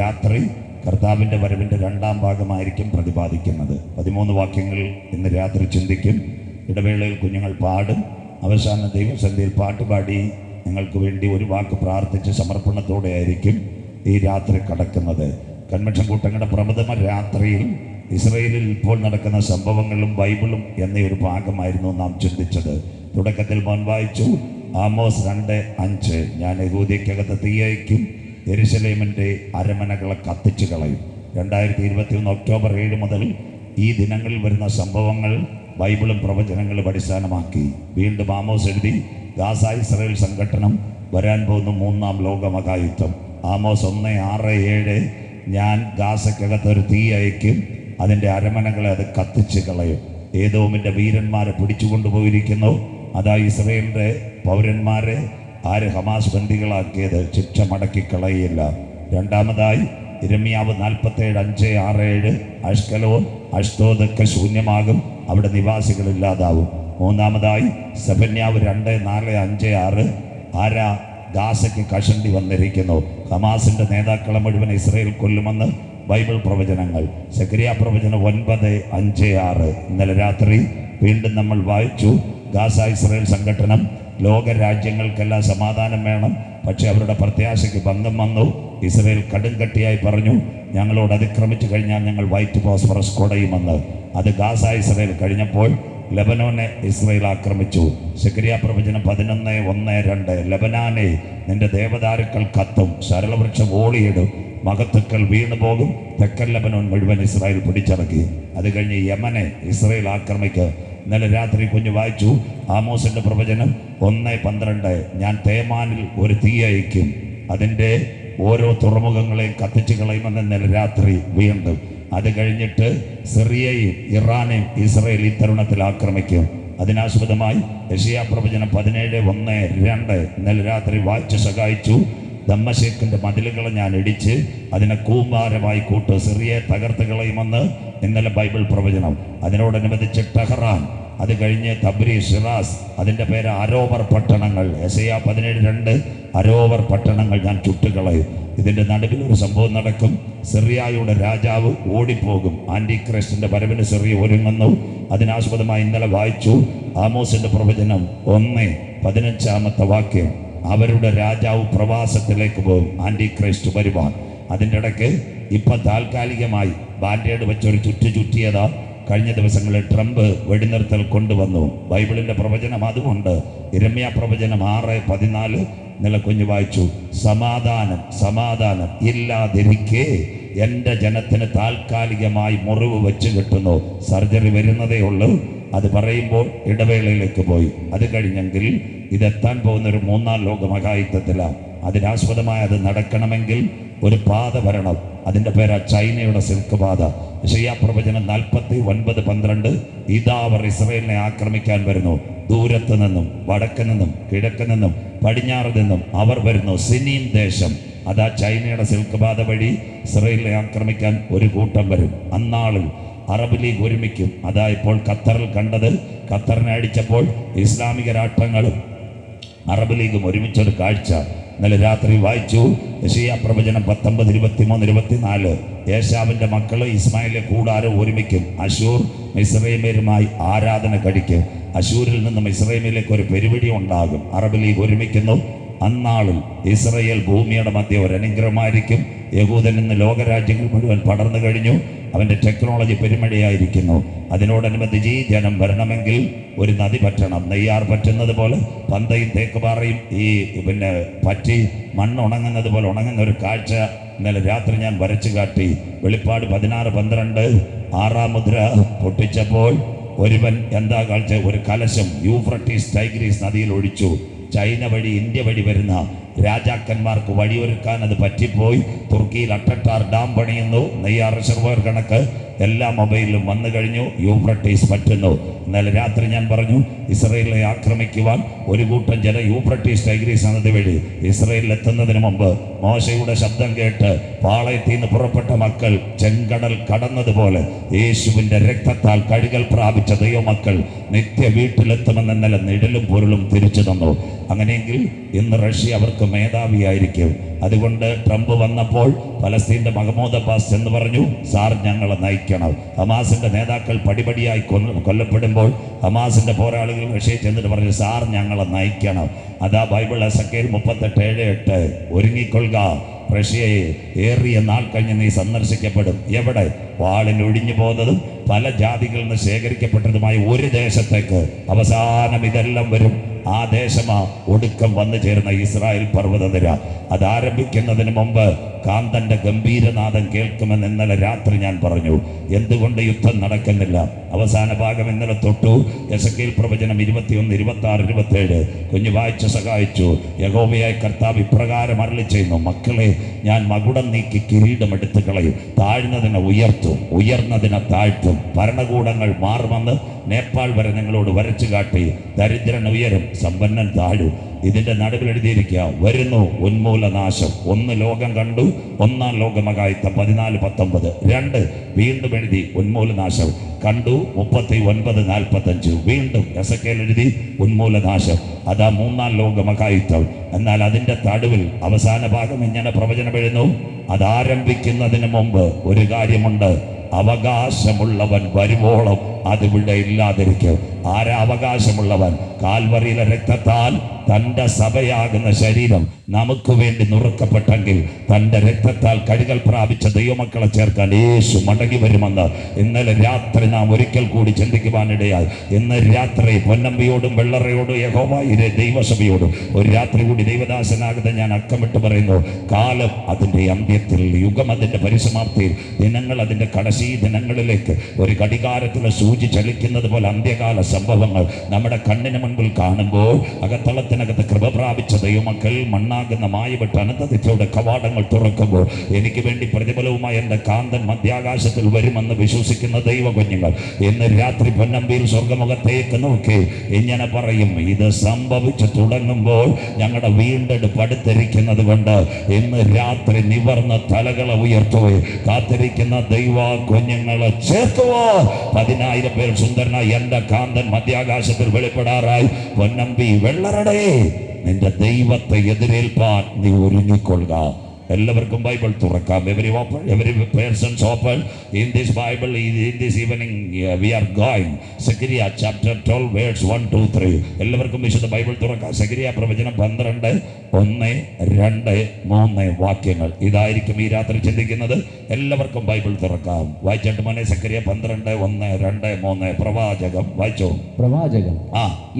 രാത്രി കർത്താവിൻ്റെ വരവിൻ്റെ രണ്ടാം ഭാഗമായിരിക്കും പ്രതിപാദിക്കുന്നത്. 13 വാക്യങ്ങൾ ഇന്ന് രാത്രി ചിന്തിക്കും. ഇടവേളയിൽ കുഞ്ഞുങ്ങൾ പാടും. അവസാന ദൈവസന്ധിയിൽ പാട്ടുപാടി നിങ്ങൾക്ക് വേണ്ടി ഒരു വാക്ക് പ്രാർത്ഥിച്ച് സമർപ്പണത്തോടെ ആയിരിക്കും ഈ രാത്രി കടക്കുന്നത്. കൺവെൻഷൻ കൂട്ടങ്ങളുടെ പ്രഥമ രാത്രിയിൽ ഇസ്രയേലിൽ ഇപ്പോൾ നടക്കുന്ന സംഭവങ്ങളും ബൈബിളും എന്നൊരു ഭാഗമായിരുന്നു നാം ചിന്തിച്ചത്. തുടക്കത്തിൽ മോൻ വായിച്ചു ആമോസ് 2:5. ഞാൻ യഹൂദയ്ക്കകത്ത് തീയയക്കും, യെരുശലേമിൻ്റെ അരമനകളെ കത്തിച്ചു കളയും. 2021 ഒക്ടോബർ 7 മുതൽ ഈ ദിനങ്ങളിൽ വരുന്ന സംഭവങ്ങൾ ബൈബിളും പ്രവചനങ്ങളും അടിസ്ഥാനമാക്കി വീണ്ടും ആമോസ് എഴുതി. ഗാസ ഇസ്രായേൽ സംഘട്ടനം, വരാൻ പോകുന്ന 3-ാം ലോകമഹായുദ്ധം. ആമോസ് 1:6-7. ഞാൻ ഗാസയ്ക്കകത്ത് ഒരു തീ അയക്കും, അതിൻ്റെ അരമനകളെ അത് കത്തിച്ച് കളയും. ഏദോമിൻ്റെ വീരന്മാരെ പിടിച്ചുകൊണ്ടുപോയിരിക്കുന്നു. അതാ ഇസ്രായേലിൻ്റെ പൗരന്മാരെ ആര് ഹമാസ് ബന്ദികളാക്കിയത് ശിക്ഷ മടക്കി കളയില്ല. രണ്ടാമതായി യിരെമ്യാവ് 47:5-6-7. അഷ്കലോൻ അഷ്ദോദൊക്കെ ശൂന്യമാകും, അവിടെ നിവാസികളില്ലാതാവും. മൂന്നാമതായി സെഫന്യാവ് 2:4-5-6. ആരാ ഗാസയ്ക്ക് കഷണ്ടി വന്നിരിക്കുന്നു. ഹമാസിൻ്റെ നേതാക്കളെ മുഴുവൻ ഇസ്രായേൽ കൊല്ലുമെന്ന് ബൈബിൾ പ്രവചനങ്ങൾ. സെഖരിയ പ്രവചനം 9:5-6. ഇന്നലെ രാത്രി വീണ്ടും നമ്മൾ വായിച്ചു. Gaza Israel സംഘട്ടനം. ലോകരാജ്യങ്ങൾക്കെല്ലാം സമാധാനം വേണം, പക്ഷെ അവരുടെ പ്രത്യാശയ്ക്ക് ഭംഗം വന്നു. ഇസ്രായേൽ കടുംകട്ടിയായി പറഞ്ഞു, ഞങ്ങളോട് അതിക്രമിച്ചു കഴിഞ്ഞാൽ ഞങ്ങൾ വൈറ്റ് ഫോസ്ഫറസ് കൊടയുമെന്ന്. അത് ഗാസ ഇസ്രായേൽ കഴിഞ്ഞപ്പോൾ ലെബനോനെ ഇസ്രായേൽ ആക്രമിച്ചു. സെഖരിയ പ്രവചനം 11:1-2. ലെബനാനെ, നിന്റെ ദേവദാരുക്കൾ കത്തും, സരളവൃക്ഷം ഓളിയിടും, മഹത്തുക്കൾ വീണു പോകും. തെക്കൻ ലെബനോൻ മുഴുവൻ ഇസ്രായേൽ പിടിച്ചടക്കി. അത് കഴിഞ്ഞ് യമനെ ഇസ്രായേൽ ആക്രമിക്കുക. ഇന്നലെ രാത്രി കുഞ്ഞ് വായിച്ചു ആമോസിൻ്റെ പ്രവചനം 1:12. ഞാൻ തേമാനിൽ ഒരു തീ അയക്കും, അതിൻ്റെ ഓരോ തുറമുഖങ്ങളെയും കത്തിച്ചു കളയുമെന്ന് ഇന്നലെ രാത്രി വീണ്ടും. അത് കഴിഞ്ഞിട്ട് സിറിയയും ഇറാനെയും ഇസ്രായേൽ ഈ തരുണത്തിൽ ആക്രമിക്കും. അതിനാസ്പദമായി യെശയ്യാ പ്രവചനം 17:1-2 ഇന്നലെ രാത്രി വായിച്ച് സഹായിച്ചു. ദമ്മശേക്കിൻ്റെ മതിലുകളെ ഞാൻ ഇടിച്ച് അതിനെ കൂമ്പാരമായി കൂട്ട്, സിറിയയെ തകർത്ത് കളയുമെന്ന് ഇന്നലെ ബൈബിൾ പ്രവചനം. അതിനോടനുബന്ധിച്ച് ടെഹ്റാൻ, അത് കഴിഞ്ഞ് തബ്രീസ്, ഷിറാസ്, അതിൻ്റെ പേര് അരോവർ പട്ടണങ്ങൾ. യെശയ്യാ 17:2. അരോവർ പട്ടണങ്ങൾ ഞാൻ ചുട്ടുകളയും. ഇതിൻ്റെ നടുവിൽ ഒരു സംഭവം നടക്കും. സിറിയയുടെ രാജാവ് ഓടിപ്പോകും. ആൻറ്റി ക്രൈസ്റ്റിൻ്റെ വരവിന് സിറിയ ഒരുങ്ങുന്നു. അതിനാസ്പദമായി ഇന്നലെ വായിച്ചു ആമോസിൻ്റെ പ്രവചനം 1:15 വാക്യം. അവരുടെ രാജാവ് പ്രവാസത്തിലേക്ക് പോകും, ആൻറ്റി ക്രൈസ്റ്റ് വരുവാൻ. അതിൻ്റെ ഇടയ്ക്ക് ഇപ്പം താൽക്കാലികമായി ബാൻഡേഡ് വെച്ചൊരു ചുറ്റിയതാ. കഴിഞ്ഞ ദിവസങ്ങളിൽ ട്രംപ് വെടിനിർത്തൽ കൊണ്ടുവന്നു. ബൈബിളിൻ്റെ പ്രവചനം അതുകൊണ്ട് യിരെമ്യാ പ്രവചനം 6:14 നിലക്കുഞ്ഞ് വായിച്ചു. സമാധാനം ഇല്ലാതിരിക്കെ എൻ്റെ ജനത്തിന് താൽക്കാലികമായി മുറിവ് വെച്ച് കിട്ടുന്നു. സർജറി വരുന്നതേ ഉള്ളൂ. അത് പറയുമ്പോൾ ഇടവേളയിലേക്ക് പോയി. അത് കഴിഞ്ഞെങ്കിൽ ഇതെത്താൻ പോകുന്ന ഒരു 3-ാം ലോക മഹായുദ്ധത്തിലാണ്. അതിനാസ്പദമായി അത് നടക്കണമെങ്കിൽ ഒരു പാത വരണം. അതിൻ്റെ പേരാ ചൈനയുടെ സിൽക്ക് പാത. യെശയ്യാ പ്രവചനം 49:12. ഇതാ അവർ ഇസ്രായേലിനെ ആക്രമിക്കാൻ വരുന്നു. ദൂരത്ത് നിന്നും വടക്ക് നിന്നും കിഴക്ക് നിന്നും പടിഞ്ഞാറ് നിന്നും അവർ വരുന്നു. സിനീം ദേശം, അതാ ചൈനയുടെ സിൽക്ക് പാത വഴി ഇസ്രായേലിനെ ആക്രമിക്കാൻ ഒരു കൂട്ടം വരും. അന്നാളിൽ അറബ് ലീഗ് ഒരുമിക്കും. അതാ ഇപ്പോൾ ഖത്തറിൽ കണ്ടത്. ഖത്തറിനെ അടിച്ചപ്പോൾ ഇസ്ലാമിക രാഷ്ട്രങ്ങളും അറബ് ലീഗും ഒരുമിച്ചൊരു കാഴ്ച ഇന്നലെ രാത്രി വായിച്ചു. യെശയ്യാ പ്രവചനം 19:23-24. ഏശാവിൻ്റെ മക്കൾ ഇസ്മായിലെ കൂടാരം ഒരുമിക്കും. അശൂർ മിസ്രയീമ്യരുമായി ആരാധന കഴിക്കും. അശൂരിൽ നിന്നും ഇസ്രയേലിലേക്ക് ഒരു പെരുപിടി ഉണ്ടാകും. അറബ് ലീഗ് ഒരുമിക്കുന്നു. അന്നാളിൽ ഇസ്രയേൽ ഭൂമിയുടെ മധ്യ ഒരു അനുഗ്രഹമായിരിക്കും. യഹൂദൻ ഇന്ന് ലോകരാജ്യങ്ങൾ മുഴുവൻ പടർന്നു കഴിഞ്ഞു. അവൻ്റെ ടെക്നോളജി പെരുമഴയായിരിക്കുന്നു. അതിനോടനുബന്ധിച്ച് ഈ ജനം വരണമെങ്കിൽ ഒരു നദി പറ്റണം. നെയ്യാർ പറ്റുന്നത് പോലെ പന്തയും തേക്കുപാറയും ഈ പറ്റി മണ്ണുണങ്ങുന്നത് പോലെ ഉണങ്ങുന്ന ഒരു കാഴ്ച ഇന്നലെ രാത്രി ഞാൻ വരച്ചു കാട്ടി. വെളിപ്പാട് 16:12. 6-ാം മുദ്ര പൊട്ടിച്ചപ്പോൾ ഒരുവൻ എന്താ കാഴ്ച? ഒരു കലശം യൂഫ്രട്ടീസ് ടൈഗ്രീസ് നദിയിൽ ഒഴിച്ചു. ചൈന വഴി ഇന്ത്യ വഴി വരുന്ന രാജാക്കന്മാർക്ക് വഴിയൊരുക്കാൻ അത് പറ്റിപ്പോയി. തുർക്കിയിൽ അട്ടട്ടാർ ഡാം പണിയുന്നു. നെയ്യാർ റിസർവോയർ കണക്ക് എല്ലാ മൊബൈലിലും വന്നു കഴിഞ്ഞു. യൂഫ്രട്ടീസ് പറ്റുന്നു. ഇന്നലെ രാത്രി ഞാൻ പറഞ്ഞു ഇസ്രയേലിനെ ആക്രമിക്കുവാൻ ഒരു കൂട്ടം ജനം യൂഫ്രട്ടീസ് ടൈഗ്രീസ് നദി വഴി ഇസ്രയേലിൽ എത്തുന്നതിന് മുമ്പ് മോശയുടെ ശബ്ദം കേട്ട് പാളയത്തിൽ നിന്ന് പുറപ്പെട്ട മക്കൾ ചെങ്കടൽ കടന്നതുപോലെ യേശുവിൻ്റെ രക്തത്താൽ കഴുകൽ പ്രാപിച്ച ദൈവമക്കൾ നിത്യ വീട്ടിലെത്തുമെന്ന് ഇന്നലെ നിഴലും പൊരുളും തിരിച്ചു തന്നു. അങ്ങനെയെങ്കിൽ ഇന്ന് റഷ്യ അവർക്ക് ശത്രുക്കൾക്ക് മേധാവിയായിരിക്കും. അതുകൊണ്ട് ട്രംപ് വന്നപ്പോൾ ഫലസ്തീൻ്റെ മഹ്മൂദ് അബ്ബാസ് എന്ന് പറഞ്ഞു, സാർ ഞങ്ങളെ നയിക്കണം. ഹമാസിൻ്റെ നേതാക്കൾ പടിപടിയായി കൊല്ലപ്പെടുമ്പോൾ ഹമാസിൻ്റെ പോരാളികൾ റഷ്യയിൽ ചെന്നിട്ട് പറഞ്ഞു, സാർ ഞങ്ങളെ നയിക്കണം. അതാ ബൈബിൾ എസെക്കിയേൽ 38:7-8 ഒരുങ്ങിക്കൊള്ളുക, റഷ്യയെ ഏറിയ നാൾ കഴിഞ്ഞ് നീ സന്ദർശിക്കപ്പെടും. എവിടെ? വാളിനൊഴിഞ്ഞു പോകുന്നതും പല ജാതികളിൽ നിന്ന് ശേഖരിക്കപ്പെട്ടതുമായ ഒരു ദേശത്തേക്ക് അവസാനം ഇതെല്ലാം വരും. ആ ദേശമാ ഒടുക്കം വന്നു ചേർന്ന ഇസ്രായേൽ പർവ്വതനിര. അതാരംഭിക്കുന്നതിന് മുമ്പ് കാന്തന്റെ ഗംഭീരനാദം കേൾക്കുമെന്ന് ഇന്നലെ രാത്രി ഞാൻ പറഞ്ഞു. എന്തുകൊണ്ട് യുദ്ധം നടക്കുന്നില്ല? അവസാന ഭാഗം ഇന്നലെ തൊട്ടു എസെക്കിയേൽ പ്രവചനം 21, 26, 27 കുഞ്ഞു വായിച്ച് സഹായിച്ചു. യഹോവയായ കർത്താവ് ഇപ്രകാരം അരുളി ചെയ്യുന്നു, മക്കളെ, ഞാൻ മകുടം നീക്കി കിരീടം എടുത്തു കളയും, താഴ്ന്നതിനെ ഉയർത്തും, ഉയർന്നതിനെ താഴ്ത്തും. ഭരണകൂടങ്ങൾ മാറുമെന്ന് നേപ്പാൾ വരെ നിങ്ങളോട് വരച്ചു കാട്ടി. ദരിദ്രൻ ഉയരും, സമ്പന്നൻ താഴും. ഇതിൻ്റെ നടുവിൽ എഴുതിയിരിക്കുക, വരുന്നു ഉന്മൂലനാശം. 1 ലോകം കണ്ടു, 1-ാം ലോകമഹായുദ്ധം 14-19. 2 വീണ്ടും എഴുതി ഉന്മൂലനാശം കണ്ടു, 39-45. വീണ്ടും എസെക്കിയേൽ എഴുതി ഉന്മൂലനാശം. അതാ 3-ാം ലോകമഹായുദ്ധം. എന്നാൽ അതിൻ്റെ തടുവിൽ അവസാന ഭാഗം ഇങ്ങനെ പ്രവചനം എഴുതുന്നു, അതാരംഭിക്കുന്നതിന് മുമ്പ് ഒരു കാര്യമുണ്ട്, അവകാശമുള്ളവൻ വരുവോളം അതിവിടെ ഇല്ലാതിരിക്കും. ആരാ അവകാശമുള്ളവൻ? കാൽവറിയിലെ രക്തത്താൽ തൻ്റെ സഭയാകുന്ന ശരീരം നമുക്ക് വേണ്ടി നുറുക്കപ്പെട്ടെങ്കിൽ തൻ്റെ രക്തത്താൽ കഴുകൽ പ്രാപിച്ച ദൈവമക്കളെ ചേർക്കാൻ യേശു മടങ്ങി വരുമെന്ന് ഇന്നലെ രാത്രി നാം ഒരിക്കൽ കൂടി ചിന്തിക്കുവാനിടയായി. ഇന്ന് രാത്രി പൊന്നമ്പിയോടും വെള്ളറയോടും യഹോവയുടെ ദൈവസഭയോടും ഒരു രാത്രി കൂടി ദൈവദാസനാകുന്ന ഞാൻ അക്കമിട്ട് പറയുന്നു, കാലം അതിൻ്റെ അന്ത്യത്തിൽ, യുഗം അതിൻ്റെ പരിസമാപ്തിയിൽ, ദിനങ്ങൾ അതിൻ്റെ കടശീ ദിനങ്ങളിലേക്ക് ഒരു ഘടികാരത്തിലെ സൂചി ചലിക്കുന്നത് പോലെ അന്ത്യകാല സംഭവങ്ങൾ നമ്മുടെ കണ്ണിന് മുൻപിൽ കാണുമ്പോൾ അകത്തളത്തിനകത്ത് കൃപ പ്രാപിച്ച ദൈവമക്കൾ മണ്ണാകുന്ന മായവിട്ട് അനന്തതിഥിയുടെ കവാടങ്ങൾ തുറക്കുമ്പോൾ എനിക്ക് വേണ്ടി പ്രതിഫലവുമായി എൻ്റെ കാന്തൻ മധ്യാകാശത്തിൽ വരുമെന്ന് വിശ്വസിക്കുന്ന ദൈവ കുഞ്ഞുങ്ങൾ ഇന്ന് രാത്രി പൊന്നമ്പിയിൽ സ്വർഗമുഖത്തേക്ക് നോക്കി ഇങ്ങനെ പറയും, ഇത് സംഭവിച്ചു തുടങ്ങുമ്പോൾ ഞങ്ങളുടെ വീണ്ടെടുപ്പ് അടുത്തിരിക്കുന്നത് കൊണ്ട് ഇന്ന് രാത്രി നിവർന്ന തലകളെ ഉയർത്തുകയോ കാത്തിരിക്കുന്ന ദൈവ കുഞ്ഞുങ്ങളെ ചേർക്കുവോ. 10,000 പേർ സുന്ദരനായി എൻ്റെ കാന്തൻ മധ്യാകാശത്തിൽ വെളിപ്പെടാറായി. പൊന്നമ്പി വെള്ളറടേ, നിന്റെ ദൈവത്തെ എതിരേൽപ്പാൻ നീ ഒരുങ്ങിക്കൊള്ളുക. എല്ലാവർക്കും ബൈബിൾ തുറക്കാം. every person's open in this Bible. In this evening we are going Zechariah chapter 12 verse 1, 2, 3. എല്ലാവർക്കും വിശുദ്ധ ബൈബിൾ തുറക്കാം. സെഖരിയ പ്രവചനം 12, 1, 2, 3 വാക്യങ്ങൾ. ഇതായിരിക്കും ഈ രാത്രി ചിന്തിക്കുന്നത്. എല്ലാവർക്കും ബൈബിൾ തുറക്കാം. വായിച്ചിട്ട് മോനെ, സെഖരിയ 12, 1, 2, 3. പ്രവാചകം വായിച്ചോ. പ്രവാചകം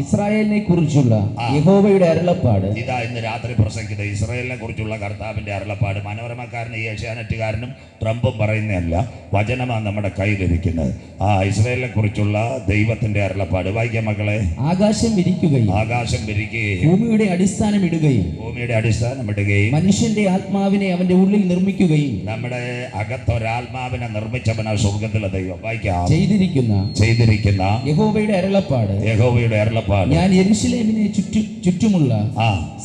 ഇസ്രായേലിനെ കുറിച്ചുള്ള യഹോവയുടെ അരുളപ്പാട്. ഇതാ ഇന്ന് രാത്രി പ്രസംഗിക്കുന്നത് ഇസ്രായേലിനെ കുറിച്ചുള്ള കർത്താവിന്റെ അരുളപ്പാട്. മനോരമക്കാരനും ഏഷ്യാനെറ്റുകാരനും ട്രംപും പറയുന്നതല്ല, വചനമാണ് നമ്മുടെ കയ്യിലിരിക്കുന്നത്. ഇസ്രായേലിനെ കുറിച്ചുള്ള ദൈവത്തിന്റെ അരുളപ്പാട് വായിക്കാം മക്കളെ. ആകാശം വിരിക്കുകയും ഭൂമിയുടെ അടിസ്ഥാനം ഇടുകയും മനുഷ്യന്റെ ആത്മാവിനെ അവന്റെ ഉള്ളിൽ നിർമ്മിക്കുകയും. നമ്മുടെ അകത്തൊരാത്മാവിനെ നിർമ്മിച്ചവനാ സ്വർഗത്തിലെ ദൈവം. വായിക്കാം. ചെയ്തിരിക്കുന്ന യഹോവയുടെ അരുളപ്പാട്. ഞാൻ യെരൂശലേമിനെ ചുറ്റുമുള്ള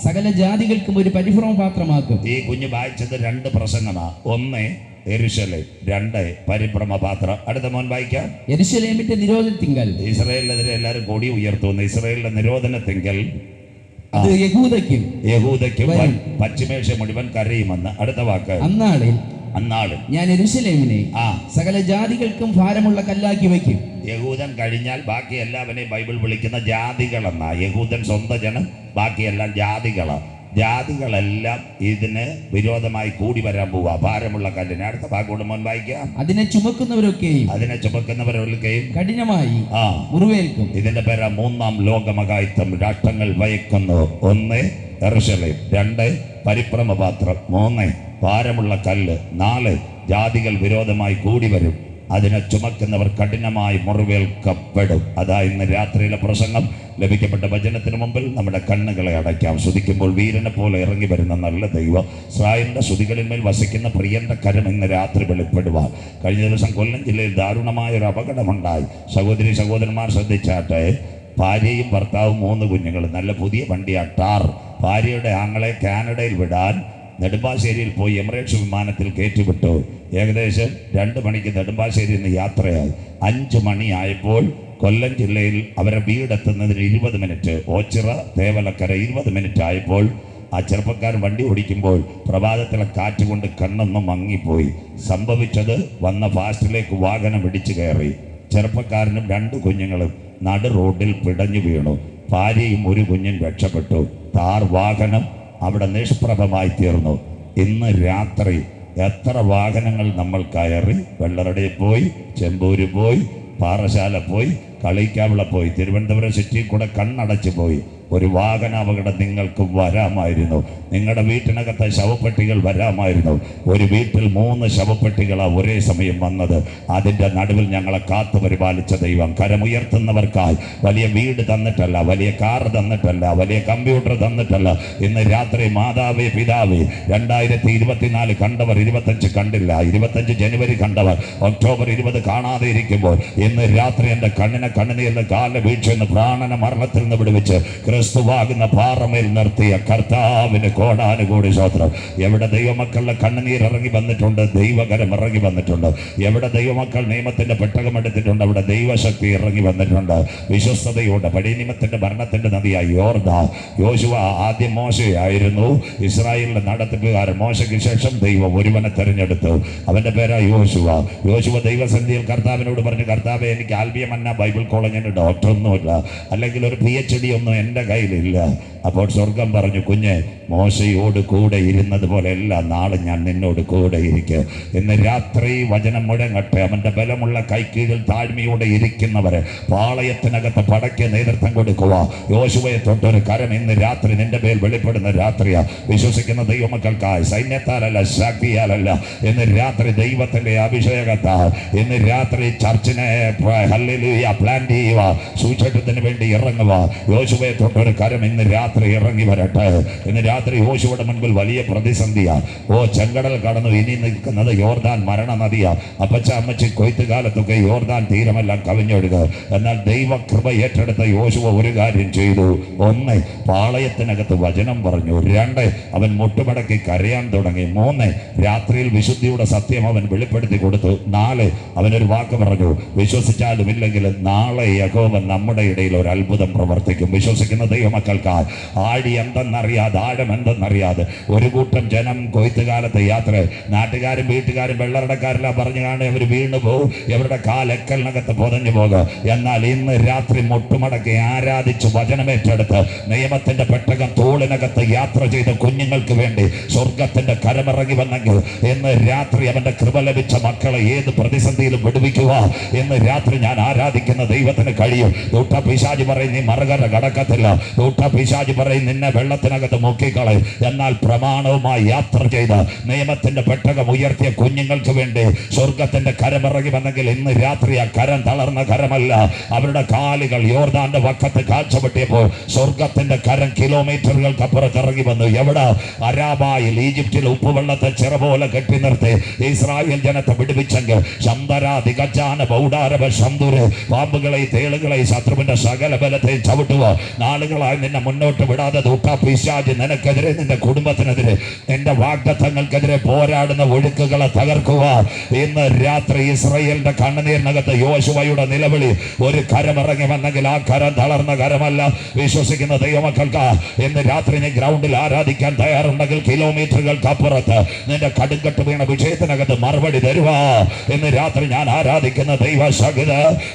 സകല ജാതികൾക്കും ഒരു പരിഭ്രമ പാത്രമാക്കും. ഈ കുഞ്ഞു വായിച്ചത് 2 പ്രസംഗമാണ്. 1 യെരൂശലേം, 2 പരിഭ്രമപാത്രം. അടുത്ത മോൻ വായിക്കാം. യെരൂശലേമിന്റെ നിരോധനത്തിങ്കൽ. ഇസ്രായേലിനെതിരെ എല്ലാവരും കൊടി ഉയർത്തുന്നു. ഇസ്രായേലിന്റെ നിരോധനത്തിങ്കൽ അത് യഹൂദയ്ക്കും പശ്ചിമേഷ്യ മുഴുവൻ കരയുമെന്ന്. അടുത്ത വാക്ക്. അന്നാളിൽ ഞാൻ യെരൂശലേമിനെ സകല ജാതികൾക്കും ഭാരമുള്ള കല്ലാക്കി വയ്ക്കും. യഹൂദൻ കഴിഞ്ഞാൽ ബാക്കി എല്ലാവരെയും ബൈബിൾ വിളിക്കുന്ന ജാതികളെന്നാ. യഹൂദൻ സ്വന്തം ജനം, ബാക്കിയെല്ലാം ജാതികളെല്ലാം ഇതിന് വിരോധമായി കൂടി വരാൻ പോവാ. ഭാരമുള്ള കല്ലിന്. അടുത്ത ഭാഗം മോൻ വായിക്കാം. അതിനെ ചുമക്കുന്നവരൊക്കെയും കഠിനമായി മുറിവേൽക്കും. ഇതിന്റെ പേരാ 3-ാം ലോകമഹായുദ്ധം. രാഷ്ട്രങ്ങൾ ഭയക്കുന്നു. 1 യെരൂശലേം, 2 പരിഭ്രമപാത്രം, 3 ഭാരമുള്ള കല്ല്, 4 ജാതികൾ വിരോധമായി കൂടി വരും. അതിനെ ചുമക്കുന്നവർ കഠിനമായി മുറിവേൽക്കപ്പെടും. അതാ ഇന്ന് രാത്രിയിലെ പ്രസംഗം. ലഭിക്കപ്പെട്ട വചനത്തിന് മുമ്പിൽ നമ്മുടെ കണ്ണുകളെ അടയ്ക്കാം. ശ്രുതിക്കുമ്പോൾ വീരനെ പോലെ ഇറങ്ങി വരുന്ന നല്ല ദൈവം ഇസ്രായേലിന്റെ ശ്രുതികളിന്മേൽ വസിക്കുന്ന പ്രിയന്റെ കരം ഇന്ന് രാത്രി വെളിപ്പെടുവാൻ. കഴിഞ്ഞ ദിവസം കൊല്ലം ജില്ലയിൽ ദാരുണമായ ഒരു അപകടമുണ്ടായി. സഹോദരന്മാർ ശ്രദ്ധിച്ചാട്ടെ. ഭാര്യയും ഭർത്താവും 3 കുഞ്ഞുങ്ങളും. നല്ല പുതിയ വണ്ടിയാണ്, ടാർ. ഭാര്യയുടെ ആങ്ങളെ കാനഡയിൽ വിടാൻ നെടുമ്പാശ്ശേരിയിൽ പോയി എമിറേറ്റ്സ് വിമാനത്തിൽ കയറ്റിവിട്ടു. ഏകദേശം 2 മണിക്ക് നെടുമ്പാശ്ശേരിയിൽ നിന്ന് യാത്രയായി. 5 മണിയായപ്പോൾ കൊല്ലം ജില്ലയിൽ അവരെ വീടെത്തുന്നതിന് 20 മിനിറ്റ്. ഓച്ചിറ തേവലക്കര 20 മിനിറ്റ് ആയപ്പോൾ ആ ചെറുപ്പക്കാരൻ വണ്ടി ഓടിക്കുമ്പോൾ പ്രഭാതത്തിലെ കാറ്റ് കൊണ്ട് കണ്ണൊന്നും മങ്ങിപ്പോയി. സംഭവിച്ചത് വന്ന ഫാസ്റ്റിലേക്ക് വാഹനം ഇടിച്ചു കയറി. ചെറുപ്പക്കാരനും 2 കുഞ്ഞുങ്ങളും നടു റോഡിൽ പിടഞ്ഞു വീണു. ഭാര്യയും ഒരു കുഞ്ഞും രക്ഷപ്പെട്ടു. താർ വാഹനം അവിടെ നിഷ്പ്രഭമായി തീർന്നു. ഇന്ന് രാത്രി എത്ര വാഹനങ്ങൾ നമ്മൾ കയറി, വെള്ളറടയിൽ പോയി, ചെമ്പൂര് പോയി, പാറശാല പോയി, കളിക്കാവിള പോയി, തിരുവനന്തപുരം സിറ്റിയിൽ കൂടെ കണ്ണടച്ചു പോയി. ഒരു വാഹന അപകടം നിങ്ങൾക്ക് വരാമായിരുന്നു. നിങ്ങളുടെ വീട്ടിനകത്തെ ശവപ്പെട്ടികൾ വരാമായിരുന്നു. ഒരു വീട്ടിൽ 3 ശവപ്പെട്ടികളാണ് ഒരേ സമയം വന്നത്. അതിൻ്റെ നടുവിൽ ഞങ്ങളെ കാത്തു പരിപാലിച്ച ദൈവം കരമുയർത്തുന്നവർക്കായി വലിയ വീട് തന്നിട്ടല്ല, വലിയ കാർ തന്നിട്ടല്ല, വലിയ കമ്പ്യൂട്ടർ തന്നിട്ടല്ല. ഇന്ന് രാത്രി മാതാവേ പിതാവേ 2024 കണ്ടവർ 25 കണ്ടില്ല, 25 ജനുവരി കണ്ടവർ ഒക്ടോബർ 20 കാണാതെ ഇരിക്കുമ്പോൾ ഇന്ന് രാത്രി എൻ്റെ കണ്ണുനീരിന് കാല വീഴ്ചയെന്ന് പ്രാണന മരണത്തിൽ നിന്ന് വിടുവിച്ച് ക്രിസ്തുവാകുന്ന പാറമേൽ നിർത്തിയ കർത്താവിന് കോടാനുകൂടി സ്തോത്രം. എവിടെ ദൈവമക്കളുടെ കണ്ണുനീർ ഇറങ്ങി വന്നിട്ടുണ്ട്, ദൈവകരം ഇറങ്ങി വന്നിട്ടുണ്ട്. എവിടെ ദൈവമക്കൾ നിയമത്തിന്റെ പെട്ടകം എടുത്തിട്ടുണ്ട്, അവിടെ ദൈവശക്തി ഇറങ്ങി വന്നിട്ടുണ്ട്. വിശ്വസ്തയോടെ പടിനിയമത്തിന്റെ ഭരണത്തിന്റെ നദിയായി യോർദാൻ. യോശുവ ആദ്യം മോശയായിരുന്നു, ഇസ്രായേലിന്റെ നടത്തിപ്പുകാരൻ. മോശയ്ക്ക് ശേഷം ദൈവം ഒരുവനെ തെരഞ്ഞെടുത്തു, അവന്റെ പേരാ യോശുവ. യോശുവ ദൈവസന്നിധിയിൽ കർത്താവിനോട് പറഞ്ഞു, കർത്താവെ, എനിക്ക് ആൽബിയമന്ന ബൈബിൾ കോളേജിന് ഡോക്ടറൊന്നുമില്ല, അല്ലെങ്കിൽ ഒരു PhD ഒന്നും എൻ്റെ കയ്യിലില്ല. അപ്പോൾ സ്വർഗം പറഞ്ഞു, കുഞ്ഞ്, മോശയോട് കൂടെ ഇരുന്നത് പോലെയല്ല നാളെ ഞാൻ നിന്നോട് കൂടെ ഇരിക്കും. ഇന്ന് രാത്രി വചനം മുഴങ്ങട്ടെ. അവൻ്റെ ബലമുള്ള കൈക്കീഴിൽ താഴ്മയോടെ ഇരിക്കുന്നവരെ പാളയത്തിനകത്ത് പടയ്ക്ക് നേതൃത്വം കൊടുക്കുക. യോശുവയെ തൊട്ടൊരു കരം ഇന്ന് രാത്രി നിന്റെ പേൽ വെളിപ്പെടുന്ന രാത്രിയാ. വിശ്വസിക്കുന്ന ദൈവമക്കൾക്കായി സൈന്യത്താലല്ല, ശക്തിയാലല്ല, ഇന്ന് രാത്രി ദൈവത്തിന്റെ അഭിഷേകത്താൽ ഇന്ന് രാത്രി ചർച്ചിനെ ഹല്ലേലൂയ പ്ലാൻ ചെയ്യുക, സുവിശേഷത്തിന് വേണ്ടി ഇറങ്ങുക. യോശുവയെ തൊട്ടൊരു കരം ഇന്ന് രാത്രി ഇറങ്ങി വരട്ടെ. ഇന്ന് രാത്രി യോശുവയുടെ മുൻപിൽ വലിയ പ്രതിസന്ധിയാ. ചെങ്കടൽ കടന്നു. ഇനി നിൽക്കുന്നത് യോർദാൻ മരണ നദിയാ. അപ്പച്ച അമ്മച്ചി കൊയ്ത്ത് കാലത്തൊക്കെ യോർദാൻ തീരമെല്ലാം കവിഞ്ഞൊഴുക. എന്നാൽ ദൈവകൃപ ഏറ്റെടുത്ത യോശുവ ഒരു കാര്യം ചെയ്തു. 1, പാളയത്തിനകത്ത് വചനം പറഞ്ഞു. 2, അവൻ മുട്ടുമടക്കി കരയാൻ തുടങ്ങി. 3, രാത്രിയിൽ വിശുദ്ധിയുടെ സത്യം അവൻ വെളിപ്പെടുത്തി കൊടുത്തു. 4, അവനൊരു വാക്ക് പറഞ്ഞു, വിശ്വസിച്ചാലും ഇല്ലെങ്കിലും നാളെ യഹോവ നമ്മുടെ ഇടയിൽ ഒരു അത്ഭുതം പ്രവർത്തിക്കും. വിശ്വസിക്കുന്ന ദൈവമക്കൾക്കായി ആഴി എന്തെന്നറിയാതെ, ആഴം എന്തെന്നറിയാതെ ഒരു കൂട്ടം ജനം കൊയ്ത്തുകാലത്തെ യാത്ര, നാട്ടുകാരും വീട്ടുകാരും വെള്ളറടക്കാരെല്ലാം പറഞ്ഞു കാണുക, അവർ വീണു പോകും, അവരുടെ കാലെക്കലിനകത്ത് പൊതഞ്ഞു പോകുക. എന്നാൽ ഇന്ന് രാത്രി മുട്ടുമടക്കി ആരാധിച്ച് വചനമേറ്റെടുത്ത് നിയമത്തിന്റെ പെട്ടകം തോളിനകത്ത് യാത്ര ചെയ്ത കുഞ്ഞുങ്ങൾക്ക് വേണ്ടി സ്വർഗത്തിന്റെ കരമിറങ്ങി വന്നെങ്കിൽ ഇന്ന് രാത്രി അവന്റെ കൃപ ലഭിച്ച മക്കളെ ഏത് പ്രതിസന്ധിയിലും വിടുവിക്കുക. ഇന്ന് രാത്രി ഞാൻ ആരാധിക്കുന്ന ദൈവത്തിന് കഴിയും. പിശാചി പറയും നീ മറുകര കടക്കത്തില്ല, പിശാചി പറയും നിന്നെ വെള്ളത്തിനകത്ത് മുക്കിക്കളയും. എന്നാൽ പ്രമാണവുമായി യാത്ര ചെയ്ത നിയമത്തിന്റെ പെട്ടകം ഉയർത്തിയ കുഞ്ഞുങ്ങൾക്ക് വേണ്ടി സ്വർഗത്തിന്റെ കരമിറങ്ങി വന്നെങ്കിൽ ഇന്ന് രാത്രി ആ കരം തളർന്ന കരമല്ല. അവരുടെ കാലുകൾ യോർദാന്റെ വക്കത്ത് കാഴ്ചപ്പെട്ടിയപ്പോൾ സ്വർഗത്തിന്റെ കരം കിലോമീറ്ററുകൾക്ക് അപ്പുറത്ത് ഇറങ്ങി വന്നു. എവിടെ? അരാബായിൽ, ഈജിപ്തിൽ ഉപ്പുവെള്ളത്തെ ചിറ പോലെ കെട്ടി നിർത്തി ഇസ്രായേൽ ജനത്തെ വിടുവിച്ചെങ്കിൽ പാമ്പുകളെ, തേളുകളെ, ശത്രുവിന്റെ സകല ബലത്തെ ചവിട്ടുക. നാളുകളായി നിന്നെ മുന്നോട്ട് വിടാതെ പിശാച് നിനക്കെതിരെ, നിന്റെ കുടുംബത്തിനെതിരെ, നിന്റെ വാഗ്ദത്തങ്ങൾക്കെതിരെ പോരാടുന്ന ഒഴുക്കുകളെ തകർക്കുക. ഇന്ന് രാത്രി ഇസ്രായേലിന്റെ കണ്ണുനീരിനകത്ത് യോശുവയുടെ നിലവിളി ഒരു കരമിറങ്ങി വന്നെങ്കിൽ ആ കരം തളർന്ന കരമല്ല. വിശ്വസിക്കുന്ന ദൈവമക്കൾക്ക് ഇന്ന് രാത്രി നീ ഗ്രൗണ്ടിൽ ആരാധിക്കാൻ തയ്യാറുണ്ടെങ്കിൽ കിലോമീറ്ററുകൾക്ക് അപ്പുറത്ത് നിന്റെ കടുങ്കട്ട് വീണ വിഷയത്തിനകത്ത് മറുപടി തരുക. ഇന്ന് രാത്രി ഞാൻ ആരാധിക്കുന്ന ദൈവശക്ത,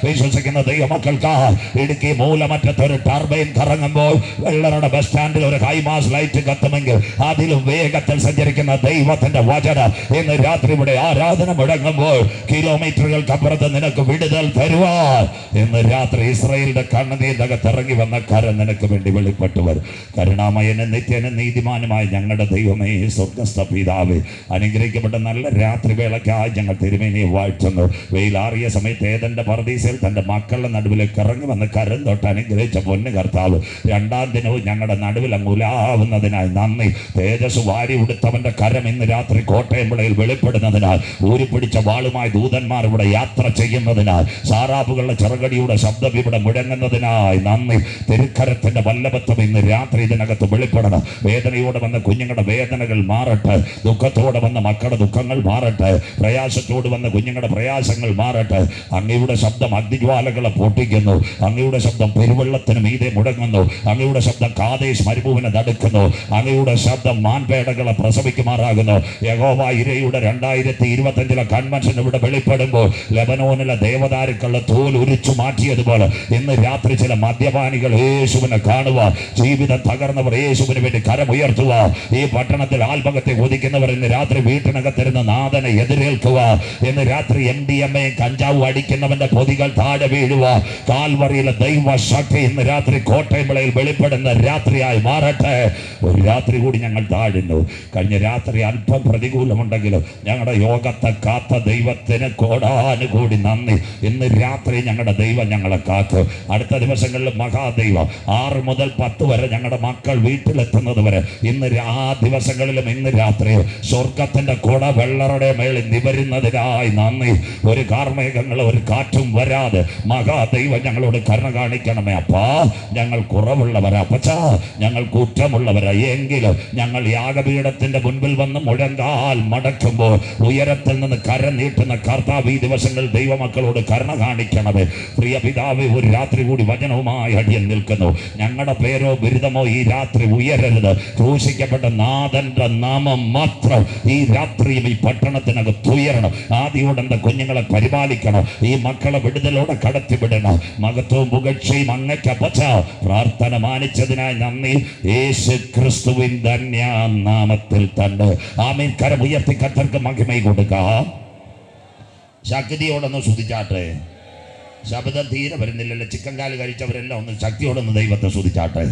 വിശ്വസിക്കുന്ന ദൈവമക്കൾക്ക് ഇടുക്കി മൂലമറ്റത്തൊരു ടർബൈൻ കറങ്ങുമ്പോൾ വെള്ളറയുടെ ബസ് സ്റ്റാൻഡിൽ ഒരു ഹൈമാസ് ലൈറ്റ് കത്തുമെങ്കിൽ അതിലും വേഗത്തിൽ സഞ്ചരിക്കുന്ന ദൈവത്തിന്റെ വചനം ഇന്ന് രാത്രി ഇവിടെ ആരാധന മുടങ്ങുമ്പോൾ കിലോമീറ്ററുകൾക്ക് അപ്പുറത്ത് നിനക്ക് വിടുതൽ തരുവാൻ ഇന്ന് രാത്രി ഇസ്രായേലിന്റെ കണ്ണുനീരിനകത്ത് ഇറങ്ങി വന്ന കരം നിനക്ക് വേണ്ടി വെളിപ്പെട്ടവർ. കരുണാമയനും നിത്യനും നീതിമാനുമായ ഞങ്ങളുടെ ദൈവമേ, സ്വർഗസ്ഥ പിതാവേ, അനുഗ്രഹിക്കപ്പെട്ട നല്ല രാത്രി വേളയ്ക്കായി ഞങ്ങൾ തിരുമേനിയെ വാഴ്ത്തുന്നു. വെയിലാറിയ സമയത്ത് ഏതന്റെ പർദീസയിൽ തന്റെ മക്കളുടെ നടുവിലേക്ക് ഇറങ്ങി വന്ന് കരം തൊട്ട് അനുഗ്രഹിച്ച പൊന്നു കർത്താവ്, 2ാം ദിനവും ഞങ്ങളുടെ നടുവിൽ അങ്ങുലാവുന്നതിനായി നന്ദി. തേജസ് വാരി ഉടുത്തവന്റെ കരം ഇന്ന് രാത്രി കോട്ടയം വിളയിൽ വെളിപ്പെടുന്നതിനാൽ, ഊരിപ്പിടിച്ച വാളുമായി ദൂതന്മാർ ഇവിടെ യാത്ര ചെയ്യുന്നതിനാൽ, സാറാപ്പുകളുടെ ചെറുകടിയുടെ ശബ്ദം ഇവിടെ മുഴങ്ങുന്നതിനായി നന്ദി. തിരുക്കരത്തിന്റെ വല്ലഭത്വം ഇന്ന് രാത്രി ഇതിനകത്ത് വെളിപ്പെടണം. വേദനയോടെ വന്ന കുഞ്ഞുങ്ങളുടെ വേദനകൾ മാറട്ടെ, ദുഃഖത്തോടെ വന്ന മക്കളുടെ ദുഃഖങ്ങൾ മാറട്ടെ, പ്രയാസത്തോട് വന്ന കുഞ്ഞുങ്ങളുടെ പ്രയാസങ്ങൾ മാറട്ടെ. അങ്ങയുടെ ശബ്ദം അഗ്നിജ്വാല ജ്വാലകളെ പൊട്ടിക്കുന്നു. അങ്ങയുടെ ശബ്ദം പെരുവെള്ളത്തിന് മീതെ മുടങ്ങുന്നു. അങ്ങയുടെ ശബ്ദം കാദേശ് മരുഭൂമിനെ തടുക്കുന്നു. അങ്ങയുടെ ശബ്ദം മാൻപേടകളെ പ്രസവിക്കുമാറാകുന്നു. യഹോവ ഇരയുടെ 2025 കൺവെൻഷൻ ഇവിടെ വെളിപ്പെടുമ്പോൾ ലെബനോനിലെ ദേവദാരുക്കളുടെ തോൽ ഉരിച്ചു മാറ്റിയതുപോലെ ഇന്ന് രാത്രി ചില മദ്യപാനികൾ യേശുവിനെ കാണുക, ജീവിതം തകർന്നവർ യേശുവിന് വേണ്ടി കരമുയർത്തുക, ഈ പട്ടണത്തിൽ ആത്മഹത്യ കൊതിക്കുന്നവർ ഇന്ന് രാത്രി വീട്ടിനകത്തിരുന്ന് നാഥനെ എതിരേൽക്കുക. ഇന്ന് രാത്രി MDMA കഞ്ചാവ് അടിക്കുന്നവന്റെ പൊതികൾ താഴെ വീഴുക. കാൽവറിയിലെ ദൈവശക്തി ഇന്ന് രാത്രി കോട്ടയം വിളയിൽ വെളിപ്പെടുന്ന രാത്രിയായി മാറട്ടെ. ഒരു രാത്രി കൂടി ഞങ്ങൾ താഴുന്നു. കഴിഞ്ഞ രാത്രി അല്പം പ്രതികൂലമുണ്ടെങ്കിലും ഞങ്ങളുടെ യോഗത്തെ കാത്ത ദൈവത്തിന് കോടാനുകൂടി നന്ദി. ഇന്ന് രാത്രി ഞങ്ങളുടെ ദൈവം ഞങ്ങളെ കാക്കും. അടുത്ത ദിവസങ്ങളിൽ മഹാദൈവം 6 മുതൽ 10 വരെ ഞങ്ങളുടെ മക്കൾ വീട്ടിലെത്തുന്നത് വരെ ഇന്ന് ആ ദിവസങ്ങളിലും ഇന്ന് രാത്രി സ്വർഗത്തിന്റെ കുട വെള്ളറുടെ മേളിൽ നിവരുന്നതിനായി നന്ദി. ഒരു കാർമേഘങ്ങൾ ഒരു കാറ്റും വരാതെ മഹാദൈവം ഞങ്ങളോട് കരുണ കാണിക്കണമേ. അപ്പാ, ഞങ്ങൾ കുറവുള്ളവരാ, അപ്പച്ചാ ഞങ്ങൾ കുറ്റമുള്ളവരാ, എങ്കിലും ഞങ്ങൾ യാഗപീഠത്തിന്റെ മുൻപിൽ വന്ന് മുഴങ്കാൽ മടക്കുമ്പോൾ ഉയരത്തിൽ നിന്ന് കരം നീട്ടുന്ന കർത്താവ് ഈ ദിവസങ്ങൾ ദൈവമക്കളോട് കരുണ കാണിക്കണമേ. പ്രിയ പിതാവേ, ഒരു രാത്രി കൂടി വചനവുമായി അടിയൻ നിൽക്കുന്നു. ഞങ്ങളുടെ പേരോ ബിരുദമോ ഈ രാത്രി ഉയരരുത്. ക്രൂശിക്കപ്പെട്ട നാഥന്റെ നാമം മാത്രം ഈ രാത്രിയും ഈ പട്ടണത്തിനകത്ത് ഉയരണം. ആദ്യോടെ എന്റെ കുഞ്ഞുങ്ങളെ പരിപാലിക്കണം. ഈ മക്കളെ വിടുതലോടെ കടത്തിവിടണം. മഹത്വവും പുകഴ്ചയും അങ്ങയ്ക്ക് അപ്പച്ച. പ്രാർത്ഥന മാനിച്ചതിനായി നന്ദി. യേശു ക്രിസ്തുവിൻ ധന്യ നാമത്തിൽ തന്നെ ആമേൻ. കരം ഉയർത്തി കർത്തർക്ക് മഹിമ കൊടുക്കാം. ശക്തിയോടൊന്ന് സ്തുതിച്ചാട്ടെ. ശബ്ദം തീരെ വരുന്നില്ലല്ലോ. ചിക്കൻ കാല് കഴിച്ചവരെല്ലാം ഒന്ന് ശക്തിയോടൊന്ന് ദൈവത്തെ സ്തുതിച്ചാട്ടെ.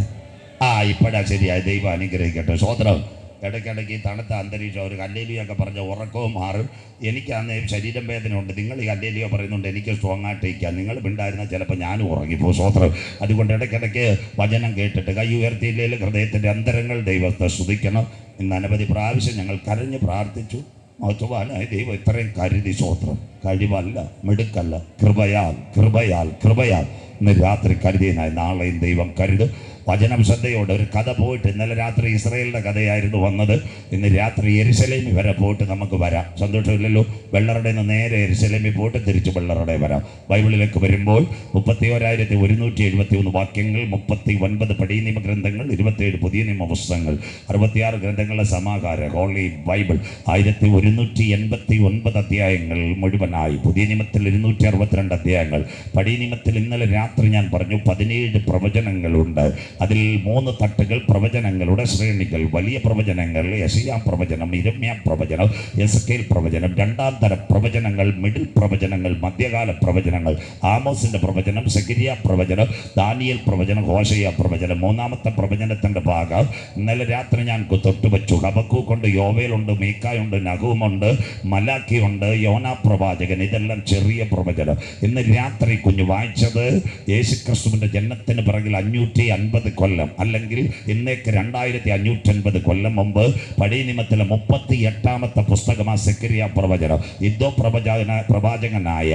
ഇപ്പോഴാ ശരിയായ. ദൈവം അനുഗ്രഹിക്കട്ടെ. സ്വോത്രം. ഇടയ്ക്കിടയ്ക്ക് ഈ തണുത്ത അന്തരീക്ഷം ഒരു കല്ലേലിയൊക്കെ പറഞ്ഞ ഉറക്കവും മാറും. എനിക്കാന്ന് ശരീരം വേദന ഉണ്ട്. നിങ്ങൾ ഈ കല്ലേലിയോ പറയുന്നുണ്ട് എനിക്ക് സ്ട്രോങ് ആയിട്ടിരിക്കാം. നിങ്ങൾ മിണ്ടായിരുന്നാൽ ചിലപ്പോൾ ഞാനും ഉറങ്ങിപ്പോൾ. സ്വോത്രം. അതുകൊണ്ട് ഇടയ്ക്കിടയ്ക്ക് വചനം കേട്ടിട്ട് കൈ ഉയർത്തിയില്ലെങ്കിൽ ഹൃദയത്തിൻ്റെ അന്തരങ്ങൾ ദൈവത്തെ സ്തുതിക്കണം. ഇന്ന് അനവധി പ്രാവശ്യം ഞങ്ങൾ കരഞ്ഞ് പ്രാർത്ഥിച്ചു. മഹത്വവാനായ ദൈവം ഇത്രയും കരുതി. സ്വോത്രം. കഴിവല്ല, മിടുക്കല്ല, കൃപയാൽ കൃപയാൽ കൃപയാൽ ഇന്ന് രാത്രി കരുതിയനായി നാളെയും ദൈവം കരുത്. വചനം ശ്രദ്ധയോടെ. ഒരു കഥ പോയിട്ട് ഇന്നലെ രാത്രി ഇസ്രായേലിൻ്റെ കഥയായിരുന്നു വന്നത്. ഇന്ന് രാത്രി യെരുശലേമിൽ വരെ പോയിട്ട് നമുക്ക് വരാം. സന്തോഷമില്ലല്ലോ? വെള്ളറുടെ നിന്ന് നേരെ യെരുശലേമിൽ പോയിട്ട് തിരിച്ച് വെള്ളറുടെ വരാം. ബൈബിളിലേക്ക് വരുമ്പോൾ 31,171 വാക്യങ്ങൾ, 39 പഴയ നിയമ ഗ്രന്ഥങ്ങൾ, 27 പുതിയ നിയമ പുസ്തകങ്ങൾ, 66 ഗ്രന്ഥങ്ങളുടെ സമാഹാരം ഹോളി ബൈബിൾ, 1189 അധ്യായങ്ങൾ മുഴുവനായി. പുതിയ നിയമത്തിൽ 262 അധ്യായങ്ങൾ. പഴയ നിയമത്തിൽ ഇന്നലെ രാത്രി ഞാൻ പറഞ്ഞു 17 പ്രവചനങ്ങളുണ്ട്. അതിൽ 3 തട്ടുകൾ, പ്രവചനങ്ങളുടെ ശ്രേണികൾ. വലിയ പ്രവചനങ്ങൾ യെശയ്യാ പ്രവചനം, യിരെമ്യാ പ്രവചനം, എസെക്കേൽ പ്രവചനം. 2ാം തരം പ്രവചനങ്ങൾ, മിഡിൽ പ്രവചനങ്ങൾ, മധ്യകാല പ്രവചനങ്ങൾ, ആമോസിന്റെ പ്രവചനം, സെഖര്യാ പ്രവചനം, ദാനിയേൽ പ്രവചനം, ഹോശയ്യാ പ്രവചനം. 3ാമത്തെ പ്രവചനത്തിന്റെ ഭാഗം ഇന്നലെ രാത്രി ഞാൻ തൊട്ടുവച്ചു. ഹബക്കൂക്കുണ്ട്, യോവേലുണ്ട്, മീക്കായുണ്ട്, നഹൂമുണ്ട്, മലാക്കിയുണ്ട്, യോനാ പ്രവാചകൻ. ഇതെല്ലാം ചെറിയ പ്രവചനം. ഇന്ന് രാത്രി കുഞ്ഞു വായിച്ചത് യേശുക്രിസ്തുവിന്റെ ജനനത്തിന് പിറകിൽ 550 കൊല്ലം, അല്ലെങ്കിൽ ഇന്നേക്ക് 2550 കൊല്ലം മുമ്പ് പഴയ നിയമത്തിലെ 38ാമത്തെ പുസ്തകമാണ് സെഖര്യാ പ്രവചനം. ഇദ്ദോ പ്രവാചകനായ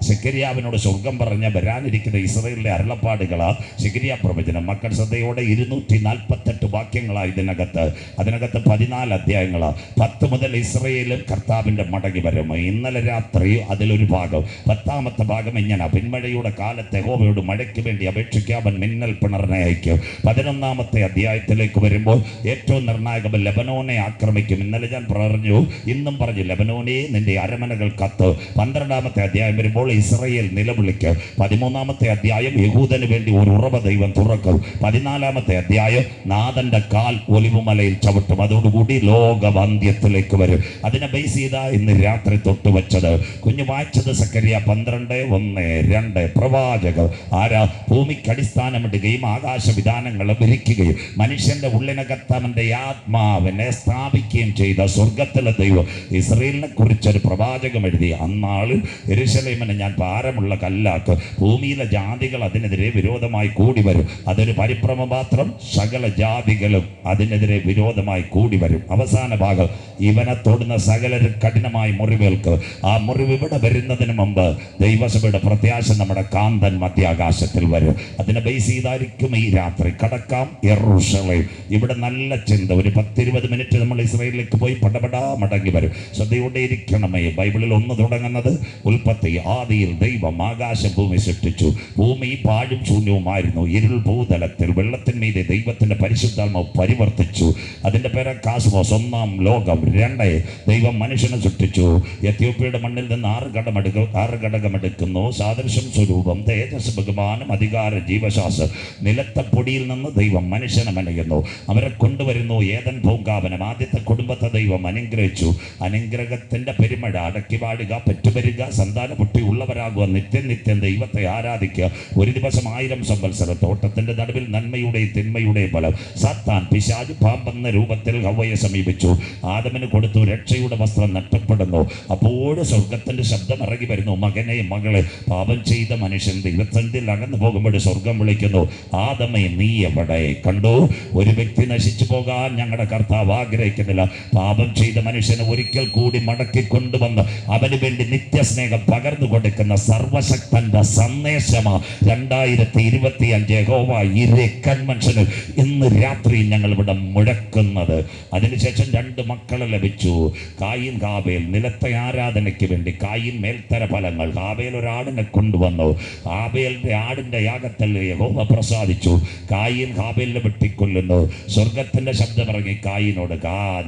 സെഖര്യാവിനോട് സ്വർഗം പറഞ്ഞ വരാനിരിക്കുന്ന ഇസ്രായേലിന്റെ അരുളപ്പാടുകളാ സെഖര്യാ പ്രവചനം. മക്കൾ ശ്രദ്ധയോടെ 248 വാക്യങ്ങളാണ് ഇതിനകത്ത്. അതിനകത്ത് 14 അധ്യായങ്ങളാണ്. 10 മുതൽ ഇസ്രായേലും കർത്താവിന്റെ മടങ്ങി വരും. ഇന്നലെ രാത്രി അതിലൊരു ഭാഗം, 10ാമത്തെ ഭാഗം ഇങ്ങനെ: പിന്മഴയുടെ കാലത്ത് യഹോവയോട് മഴയ്ക്ക് വേണ്ടി അപേക്ഷിക്കാവൻ മിന്നൽ പിണറിനെ അയക്കും. 11ാമത്തെ അധ്യായത്തിലേക്ക് വരുമ്പോൾ ഏറ്റവും നിർണായകം ലെബനോനെ ആക്രമിക്കും. ഇന്നലെ ഞാൻ പറഞ്ഞു, ഇന്നും പറഞ്ഞു, ലെബനോനെ നിന്റെ അരമനകൾ കത്ത്. 12ാമത്തെ അധ്യായം വരുമ്പോൾ ഇസ്രായേൽ നിലവിളിക്കും. 13ാമത്തെ അധ്യായം യഹൂദന് വേണ്ടി ഒരു ഉറവ ദൈവം തുറക്കും. 14ാമത്തെ അധ്യായം നാഥന്റെ കാൽ ഒലിവുമലയിൽ ചവിട്ടും. അതോടുകൂടി ലോകവന്ധ്യത്തിലേക്ക് വരും. അതിനെ ബേസ് ചെയ്താ ഇന്ന് രാത്രി തൊട്ടുവച്ചത്. കുഞ്ഞു വായിച്ചത് സെഖര്യാ 12:1-2 പ്രവാചകർ. ആരാ? ഭൂമിക്കടിസ്ഥാനമിടുകയും ആകാശവിധാനങ്ങളെ വിരിക്കുകയും മനുഷ്യന്റെ ഉള്ളിനകത്ത് അവന്റെ ആത്മാവിനെ സ്ഥാപിക്കുകയും ചെയ്ത സ്വർഗത്തിലെ ദൈവം ഇസ്രായേലിനെ കുറിച്ചൊരു പ്രവാചകം എഴുതി. അന്നാളിൽ യെരൂശലേമിനെ ഞാൻ ഭാരമുള്ള കല്ലാക്ക്. ഭൂമിയിലെ ജാതികൾ അതിനെതിരെ വിരോധമായി കൂടി വരും. അതൊരു പരിഭ്രമപാത്രം. സകല ജാതികളും അതിനെതിരെ വിരോധമായി കൂടി വരും. അവസാന ഭാഗം: ഇവനെ തൊടുന്ന സകലരും കഠിനമായി മുറിവേൽക്ക്. ആ മുറിവ് ഇവിടെ വരുന്നതിന് മുമ്പ് ദൈവസഭയുടെ പ്രത്യാശ നമ്മുടെ കാന്തൻ മധ്യാകാശത്തിൽ വരും. അതിനെ ബേസ് ചെയ്തായിരിക്കും ഈ രാത്രി രാത്രി കടക്കാം യെരൂശലേം. ഇവിടെ നല്ല ചിന്ത. ഒരു 10-20 മിനിറ്റ് നമ്മൾ ഇസ്രായേലിലേക്ക് പോയി പടപടാ മടങ്ങി വരും. ശ്രദ്ധയോടെ ഇരിക്കണമേ. ബൈബിളിൽ ഒന്ന് തുടങ്ങുന്നത് ഉൽപ്പത്തി. ആദിയിൽ ദൈവം ആകാശം ഭൂമി സൃഷ്ടിച്ചു. ഭൂമി പാഴും ശൂന്യവുമായിരുന്നു. ഇരുൾ ഭൂതലത്തിൽ വെള്ളത്തിന്മീതെ ദൈവത്തിന്റെ പരിശുദ്ധാത്മാവ് പരിവർത്തിച്ചു. അതിന്റെ പേര് കാസ്മോസ്. ഒന്നാം ലോകം. 2 ദൈവം മനുഷ്യനെ സൃഷ്ടിച്ചു. എത്യോപ്യയുടെ മണ്ണിൽ നിന്ന് 6 ഘടകമെടുക്കുന്നു. സാദൃശ്യം, സ്വരൂപം, തേജസ്, ബഹുമാനം, അധികാരം, ജീവശാസ്ത്രം. നിലത്തെ പൊടിയിൽ നിന്ന് ദൈവം മനുഷ്യനെ മെനയുന്നു. അവരെ കൊണ്ടുവരുന്നു ഏദൻ പൂങ്കാവനം. ആദ്യത്തെ കുടുംബത്തെ ദൈവം അനുഗ്രഹിച്ചു. അനുഗ്രഹത്തിന്റെ പെരുമഴ. അടക്കി വാഴുക, പെറ്റുവരിക, സന്താന പുട്ടി ഉള്ളവരാകുക, നിത്യം നിത്യം ദൈവത്തെ ആരാധിക്കുക. ഒരു ദിവസം 1000 സംവത്സരം. തോട്ടത്തിന്റെ നടുവിൽ നന്മയുടെയും തിന്മയുടെയും ഫലം. സാത്താൻ പിശാച് പാമ്പെന്ന രൂപത്തിൽ ഹവ്വയെ സമീപിച്ചു. ആദമിന് കൊടുത്തു. രക്ഷയുടെ വസ്ത്രം നഷ്ടപ്പെടുന്നു. അപ്പോഴും സ്വർഗത്തിന്റെ ശബ്ദം ഇറങ്ങി വരുന്നു. മകനെ, മകളെ, പാപം ചെയ്ത മനുഷ്യൻ ദൈവസന്നിധിയിൽ അകന്നു പോകുമ്പോൾ സ്വർഗം വിളിക്കുന്നു, ആദമേ നീ എവിടെ? കണ്ടു, ഒരു വ്യക്തി നശിച്ചു പോകാൻ ഞങ്ങളുടെ കർത്താവ് ആഗ്രഹിക്കുന്നില്ല. പാപം ചെയ്ത മനുഷ്യനെ ഒരിക്കൽ കൂടി മടക്കി കൊണ്ടുവന്ന് അവന് വേണ്ടി നിത്യസ്നേഹം പകർന്നു കൊടുക്കുന്ന സർവശക്തന്റെ സന്ദേശമാ 2025 യഹോവ ഇരേ കൺവെൻഷനിൽ ഇന്ന് രാത്രി ഞങ്ങൾ ഇവിടെ മുഴക്കുന്നത്. അതിനുശേഷം 2 മക്കളെ ലഭിച്ചു. കായീൻ, ഹാബേൽ. നിലത്തെ ആരാധനയ്ക്ക് വേണ്ടി കായീൻ മേൽത്തര ഫലങ്ങൾ. ഹാബേൽ ഒരാടിനെ കൊണ്ടുവന്നു. ഹാബേലിന്റെ ആടിന്റെ യാഗത്തിൽ യഹോവ പ്രസാദിച്ചു. കായീൻ ഹാബേലിനെ വെട്ടിക്കൊല്ലുന്നു. സ്വർഗത്തിന്റെ ശബ്ദം ഇറങ്ങി കായീനോട്,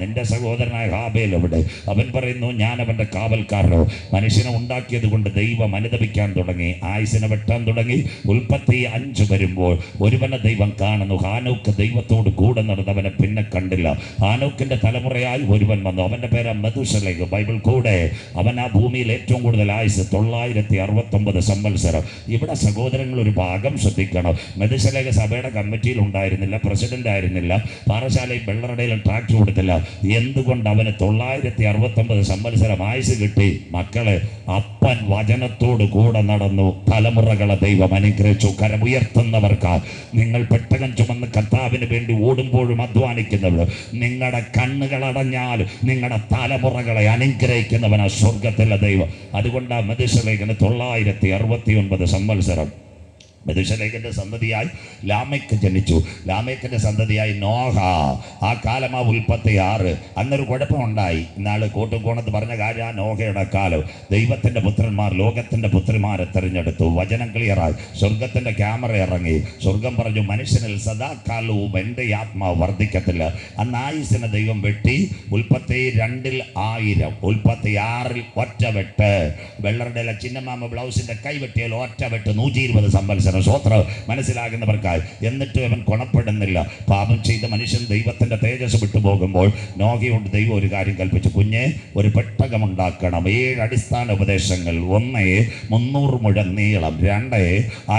നിന്റെ സഹോദരനായ ഹാബേൽ എവിടെ? അവൻ പറയുന്നു, ഞാൻ അവന്റെ കാവൽക്കാരനോ. മനുഷ്യനെ ഉണ്ടാക്കിയത് കൊണ്ട് ദൈവം അനുദപിക്കാൻ തുടങ്ങി. ആയുസിനെ വെട്ടാൻ തുടങ്ങി. ഉൽപ്പത്തി 5 വരുമ്പോൾ ഒരുവനെ ദൈവം കാണുന്നു. ഹാനോക്ക് ദൈവത്തോട് കൂടെ നടന്നവനെ പിന്നെ കണ്ടില്ല. ഹാനോക്കിന്റെ തലമുറയായി ഒരുവൻ വന്നു. അവന്റെ പേര് മെഥൂശലഹ്. ബൈബിൾ കൂടെ അവൻ ആ ഭൂമിയിൽ ഏറ്റവും കൂടുതൽ ആയുസ് 969 സംവത്സരം. ഇവിടെ സഹോദരങ്ങൾ ഒരു ഭാഗം ശ്രദ്ധിക്കണം. മെഥൂശലഹ് സഭയുടെ കമ്മിറ്റിയിൽ ഉണ്ടായിരുന്നില്ല, പ്രസിഡന്റ് ആയിരുന്നില്ല, പാറശാലയും വെള്ളറടയിലും ട്രാക്ട് കൊടുത്തില്ല. എന്തുകൊണ്ട് അവന് 969 സംവത്സരം ആയുസ് കിട്ടി? മക്കളെ, അപ്പൻ വചനത്തോട് കൂടെ നടന്നു. തലമുറകളെ ദൈവം അനുഗ്രഹിച്ചു. കരമുയർത്തുന്നവർക്ക്, നിങ്ങൾ പെട്ടകം ചുമന്ന് കർത്താവിന് വേണ്ടി ഓടുമ്പോഴും അധ്വാനിക്കുന്നവർ, നിങ്ങളുടെ കണ്ണുകൾ അടഞ്ഞാൽ നിങ്ങളുടെ തലമുറകളെ അനുഗ്രഹിക്കുന്നവനാ സ്വർഗത്തിലെ ദൈവം. അതുകൊണ്ടാണ് മെഥൂശലഹിന് 969 സംവത്സരം. മെഥൂശലഹിന്റെ സന്തതിയായി ലാമെക്ക് ജനിച്ചു. ലാമെക്കിന്റെ സന്തതിയായി നോഹ. ആ കാലം ആ ഉൽപ്പത്തി 6. അന്നൊരു കുഴപ്പമുണ്ടായി. ഇന്നാൾ കോട്ടുകോണത്ത് പറഞ്ഞ കാര്യം ആ നോഹയുടെ കാലം. ദൈവത്തിന്റെ പുത്രന്മാർ ലോകത്തിന്റെ പുത്രിമാരെ തിരഞ്ഞെടുത്തു. വചനം ക്ലിയറായി. സ്വർഗത്തിന്റെ ക്യാമറ ഇറങ്ങി. സ്വർഗം പറഞ്ഞു, മനുഷ്യനിൽ സദാകാലവും എൻ്റെ ആത്മാവ് വർദ്ധിക്കത്തില്ല. അന്ന് ആയുസിനെ ദൈവം വെട്ടി. ഉൽപ്പത്തി 2 1000, ഉൽപ്പത്തി 6 ഒറ്റ വെട്ട്. വെള്ളറുടെ ചിന്നമാമ ബ്ലൗസിന്റെ കൈ വെട്ടിയാൽ ഒറ്റ വെട്ട് 120 സംവത്സരം. സ്വോത്രം മനസ്സിലാകുന്നവർക്കായി. എന്നിട്ടും അവൻ കൊണപ്പെടുന്നില്ല. പാപം ചെയ്ത മനുഷ്യൻ ദൈവത്തിന്റെ തേജസ് വിട്ടുപോകുമ്പോൾ നോഹയോട് ദൈവം ഒരു കാര്യം കൽപ്പിച്ചു, കുഞ്ഞെ, ഒരു പെട്ടകമുണ്ടാക്കണം. 7 അടിസ്ഥാന ഉപദേശങ്ങൾ. 1 300 മുഴം നീളം, 2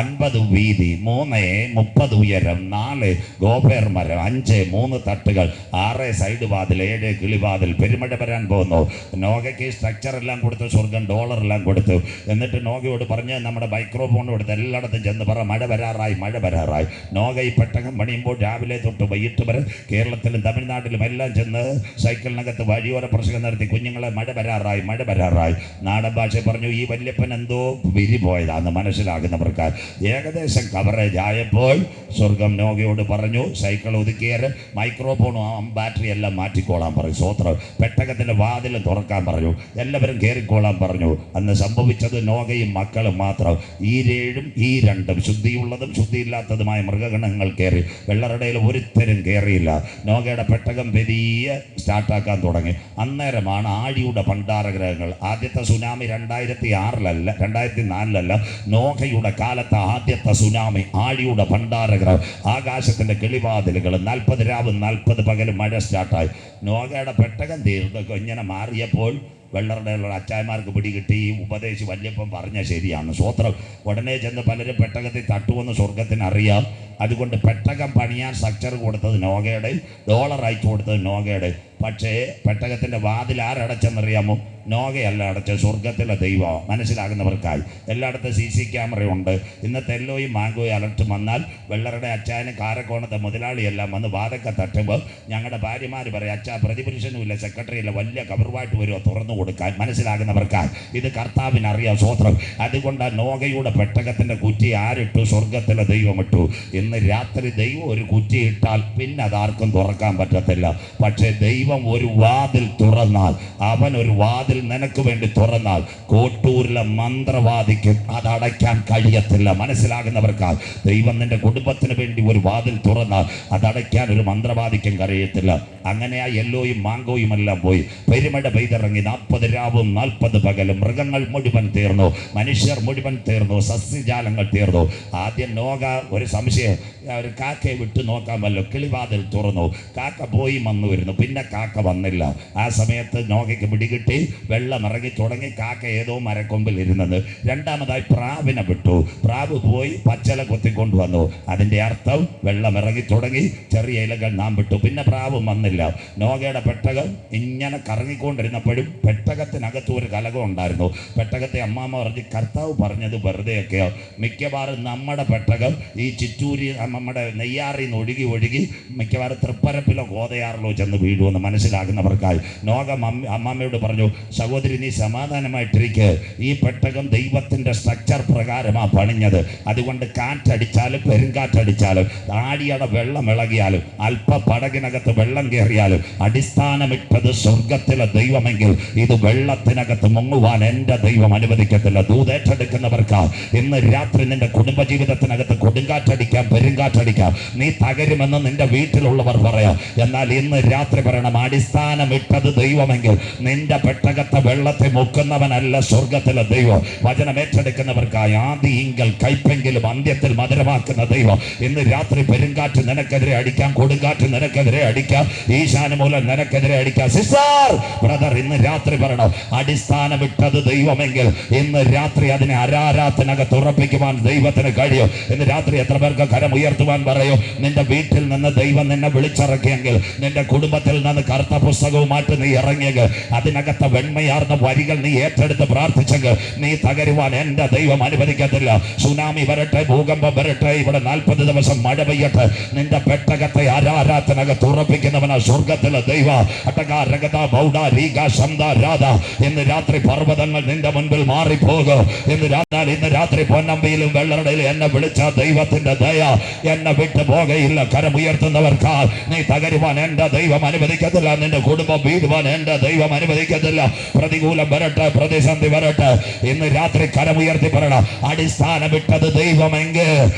50 വീതി, 3 30 ഉയരം, 4 ഗോപേർ മരം, 5 3 തട്ടുകൾ, 6 സൈഡ് വാതിൽ, 7 കിളിവാതിൽ. പെരുമഴ വരാൻ പോകുന്നു. നോഹയ്ക്ക് സ്ട്രക്ചർ എല്ലാം കൊടുത്തു. സ്വർഗം ഡോളറെല്ലാം കൊടുത്തു. എന്നിട്ട് നോഹയോട് പറഞ്ഞ്, നമ്മുടെ മൈക്രോഫോൺ കൊടുത്ത് എല്ലായിടത്തും ചെന്ന് പറ, മഴ വരാറായി, മഴ വരാറായി. നോഹ ഈ പെട്ടകം പണിയുമ്പോൾ രാവിലെ തൊട്ട് വൈകിട്ട് വരെ കേരളത്തിലും തമിഴ്നാട്ടിലും എല്ലാം ചെന്ന് സൈക്കിളിനകത്ത് വഴിയോര പ്രസംഗം നടത്തി, കുഞ്ഞുങ്ങളെ മഴ വരാറായി, മഴ വരാറായി. നാടൻ ഭാഷ പറഞ്ഞു. ഈ വല്യപ്പൻ എന്തോ വിരിപോയതാന്ന് മനസ്സിലാകുന്നവർക്ക്. ഏകദേശം കവറേജ് ആയപ്പോൾ സ്വർഗം നോഹയോട് പറഞ്ഞു, സൈക്കിൾ ഒതുക്കിയാൽ മൈക്രോഫോണും ബാറ്ററി എല്ലാം മാറ്റിക്കോളാൻ പറഞ്ഞു. സ്വോത്രം. പെട്ടകത്തിന്റെ വാതിൽ തുറക്കാൻ പറഞ്ഞു. എല്ലാവരും കയറിക്കോളാൻ പറഞ്ഞു. അന്ന് സംഭവിച്ചത് നോഹയും മക്കളും മാത്രം. ഈ 7ഉം ഈ 2 ശുദ്ധിയുള്ളതും ശുദ്ധിയില്ലാത്തതുമായ മൃഗഗണങ്ങൾ കയറി. വെള്ളറടയിൽ ഒരുത്തരും കയറിയില്ല. നോഹയുടെ പെട്ടകം പെരിയ സ്റ്റാർട്ടാക്കാൻ തുടങ്ങി. അന്നേരമാണ് ആഴിയുടെ ഭണ്ഡാരഗ്രഹങ്ങൾ. ആദ്യത്തെ സുനാമി 2006-ലല്ല, 2004-ലല്ല. നോഹയുടെ കാലത്ത് ആദ്യത്തെ സുനാമി. ആഴിയുടെ ഭണ്ഡാരഗ്രഹം. ആകാശത്തിന്റെ കിളിവാതിലുകൾ. 40 രാവും 40 പകലും മഴ സ്റ്റാർട്ടായി. നോഹയുടെ പെട്ടകം തീർന്നൊക്കെ ഇങ്ങനെ മാറിയപ്പോൾ വെള്ളറുടെയുള്ള അച്ചായമാർക്ക് പിടികിട്ടി. ഈ ഉപദേശി വല്യപ്പം പറഞ്ഞ ശരിയാണ്. സ്വോത്രം. ഉടനെ ചെന്ന് പലരും പെട്ടകത്തിൽ തട്ടുവെന്ന് സ്വർഗത്തിന് അറിയാം. അതുകൊണ്ട് പെട്ടകം പണിയാൻ സ്ട്രക്ചർ കൊടുത്തത് നോഹയുടെ, ഡോളർ അയച്ചു കൊടുത്തത് നോഹയുടെ. പക്ഷേ പെട്ടകത്തിൻ്റെ വാതിൽ ആരടച്ചെന്നറിയാമോ? നോഗയല്ല അടച്ച, സ്വർഗത്തിലെ ദൈവം. മനസ്സിലാകുന്നവർക്കായി എല്ലായിടത്തും CC ക്യാമറയുണ്ട്. ഇന്നത്തെ എല്ലോയും മാങ്കോയും അലർട്ട് വന്നാൽ വെള്ളറുടെ അച്ചായനും കാരക്കോണത്തെ മുതലാളിയെല്ലാം വന്ന് വാതൊക്കെ തട്ടുമ്പോൾ ഞങ്ങളുടെ ഭാര്യമാർ പറയും, അച്ഛാ പ്രതിപുരുഷനുമില്ല, സെക്രട്ടറിയില്ല, വലിയ കബറുമായിട്ട് വരുമോ തുറന്നു കൊടുക്കാൻ. മനസ്സിലാകുന്നവർക്കായി ഇത് കർത്താവിനറിയാം. സ്വോത്രം. അതുകൊണ്ട് നോഗയുടെ പെട്ടകത്തിൻ്റെ കുറ്റി ആരിട്ടു? സ്വർഗത്തിലെ ദൈവം ഇട്ടു. ഇന്ന് രാത്രി ദൈവം ഒരു കുറ്റി ഇട്ടാൽ പിന്നെ അതാർക്കും തുറക്കാൻ പറ്റത്തില്ല. പക്ഷേ ദൈവം ഒരു വാതിൽ തുറന്നാൽ, അവൻ ഒരു വാതിൽ നിനക്ക് വേണ്ടി തുറന്നാൽ കോട്ടൂരിലെ മന്ത്രവാദിക്ക് അതടയ്ക്കാൻ കഴിയത്തില്ല. മനസ്സിലാകുന്നവർക്കാൽ ദൈവം നിന്റെ കുടുംബത്തിന് വേണ്ടി ഒരു വാതിൽ തുറന്നാൽ അതടയ്ക്കാൻ ഒരു മന്ത്രവാദിക്കും കഴിയത്തില്ല. അങ്ങനെയാ എല്ലോയും മാങ്കോയും എല്ലാം പോയി. പെരുമഴ പെയ്തിറങ്ങി 40 രാവും 40 പകലും. മൃഗങ്ങൾ മുഴുവൻ തീർന്നു, മനുഷ്യർ മുഴുവൻ തീർന്നു, സസ്യജാലങ്ങൾ തീർന്നു. ആദ്യം നോഗ ഒരു സംശയം, ഒരു കാക്കയെ വിട്ടു നോക്കാമല്ലോ. കിളിവാതിൽ തുറന്നു, കാക്ക പോയി വന്നു വരുന്നു. പിന്നെ കാക്ക വന്നില്ല. ആ സമയത്ത് നോഗയ്ക്ക് പിടികിട്ടി, വെള്ളം ഇറങ്ങി തുടങ്ങി. കാക്ക ഏതോ മരക്കൊമ്പിൽ ഇരുന്നത്. രണ്ടാമതായി പ്രാവിനെ വിട്ടു. പ്രാവ് പോയി പച്ചല കൊത്തിക്കൊണ്ടുവന്നു. അതിൻ്റെ അർത്ഥം വെള്ളം ഇറങ്ങി തുടങ്ങി, ചെറിയ ഇലകൾ നാം വിട്ടു. പിന്നെ പ്രാവും വന്നില്ല. നോഗയുടെ പെട്ടകം ഇങ്ങനെ കറങ്ങിക്കൊണ്ടിരുന്നപ്പോഴും പെട്ടകത്തിനകത്ത് ഒരു കലകം ഉണ്ടായിരുന്നു. പെട്ടകത്തെ അമ്മാമ്മ പറഞ്ഞ്, കർത്താവ് പറഞ്ഞത് വെറുതെയൊക്കെയോ? മിക്കവാറും നമ്മുടെ പെട്ടകം ഈ ചിറ്റൂരി നമ്മുടെ നെയ്യാറിൽ നിന്ന് ഒഴുകി മിക്കവാറും തൃപ്പരപ്പിലോ കോതയാറിലോ ചെന്ന് വീഴുമെന്ന്. മനസ്സിലാകുന്നവർക്കായി നോഗ അമ്മാമ്മയോട് പറഞ്ഞു, സഹോദരി നീ സമാധാനമായിട്ടിരിക്കുക, ഈ പെട്ടകം ദൈവത്തിൻ്റെ സ്ട്രക്ചർ പ്രകാരമാണ് പണിഞ്ഞത്. അതുകൊണ്ട് കാറ്റടിച്ചാലും പെരുങ്കാറ്റടിച്ചാലും ആടിയുടെ വെള്ളം ഇളകിയാലും അല്പ പടകിനകത്ത് വെള്ളം കയറിയാലും അടിസ്ഥാനമിട്ടത് സ്വർഗത്തിലെ ദൈവമെങ്കിൽ ഇത് വെള്ളത്തിനകത്ത് മുങ്ങുവാൻ എൻ്റെ ദൈവം അനുവദിക്കത്തില്ല. ദൂതേറ്റെടുക്കുന്നവർക്ക് ഇന്ന് രാത്രി നിന്റെ കുടുംബജീവിതത്തിനകത്ത് കൊടുങ്കാറ്റടിക്കാം, പെരുങ്കാറ്റടിക്കാം, നീ തകരുമെന്ന് നിന്റെ വീട്ടിലുള്ളവർ പറയാം. എന്നാൽ ഇന്ന് രാത്രി പറയണം, അടിസ്ഥാനമിട്ടത് ദൈവമെങ്കിൽ നിന്റെ പെട്ടകത്തെ വെള്ളത്തെ മുക്കുന്നവനല്ല സ്വർഗത്തിലെ ദൈവം. വചനം ഏറ്റെടുക്കുന്നവർക്കായി ആദിയിങ്കൽ കയ്പെങ്കിലും അന്ത്യത്തിൽ മധുരമാക്കുന്ന ദൈവം ഇന്ന് രാത്രി പെരുങ്കാറ്റ് നിനക്കെതിരെ അടിക്കാം, കൊടുങ്കാറ്റ് നിനക്കെതിരെ അടിക്കാം, ഈശാനുമൂലം നിനക്കെതിരെ അടിക്കാം. സിസ്റ്റർ ബ്രദർ ഇന്ന് രാത്രി പറയണം, അടിസ്ഥാനമിട്ടത് ദൈവമെങ്കിൽ ഇന്ന് രാത്രി അതിനെ അരാരാത്തിനകത്ത് ഉറപ്പിക്കുവാൻ ദൈവത്തിന് കഴിയും. ഇന്ന് രാത്രി എത്ര പേർക്ക് കരം ഉയർത്തുവാൻ പറയും? നിന്റെ വീട്ടിൽ നിന്ന് ദൈവം നിന്നെ വിളിച്ചിറക്കിയെങ്കിൽ, നിന്റെ കുടുംബത്തിൽ നിന്ന് കറുത്ത പുസ്തകവുമായിട്ട് നീ ഇറങ്ങിയെങ്കിൽ, അതിനകത്ത് വെണ്മയാർന്ന വരികൾ നീ ഏറ്റെടുത്ത് പ്രാർത്ഥിച്ചെങ്കിൽ നീ തകരുവാൻ എൻ്റെ ദൈവം അനുവദിക്കത്തില്ല. സുനാമി വരട്ടെ, ഭൂകമ്പം വരട്ടെ, ഇവിടെ 40 ദിവസം മഴ പെയ്യട്ടെ, നിന്റെ പെട്ടകത്തെ അരാരാത്തിനകത്ത് ഉറപ്പിക്കുന്നവനാ സ്വർഗത്തിലെ ദൈവ. ഇന്ന് രാത്രി പർവ്വതങ്ങൾ നിന്റെ മുൻപിൽ മാറിപ്പോകും. ഇന്ന് രാത്രി പൊന്നമ്പയിലും വെള്ളറടയിലും എന്നെ വിളിച്ച ദൈവത്തിന്റെ ദയ എന്നെ വിട്ടു പോകയില്ല. കരമുയർത്തുന്നവർക്ക് നീ തകരുവാൻ എൻ്റെ ദൈവം അനുവദിക്കത്തില്ല. നിന്റെ കുടുംബം വീടുവാൻ എൻ്റെ ദൈവം അനുവദിക്കത്തില്ല. പ്രതികൂലം വരട്ടെ, പ്രതിസന്ധി വരട്ടെ, ഇന്ന് രാത്രി കരമുയർത്തി പറയണം, അടിസ്ഥാനമിട്ടത് ദൈവമെങ്കിൽ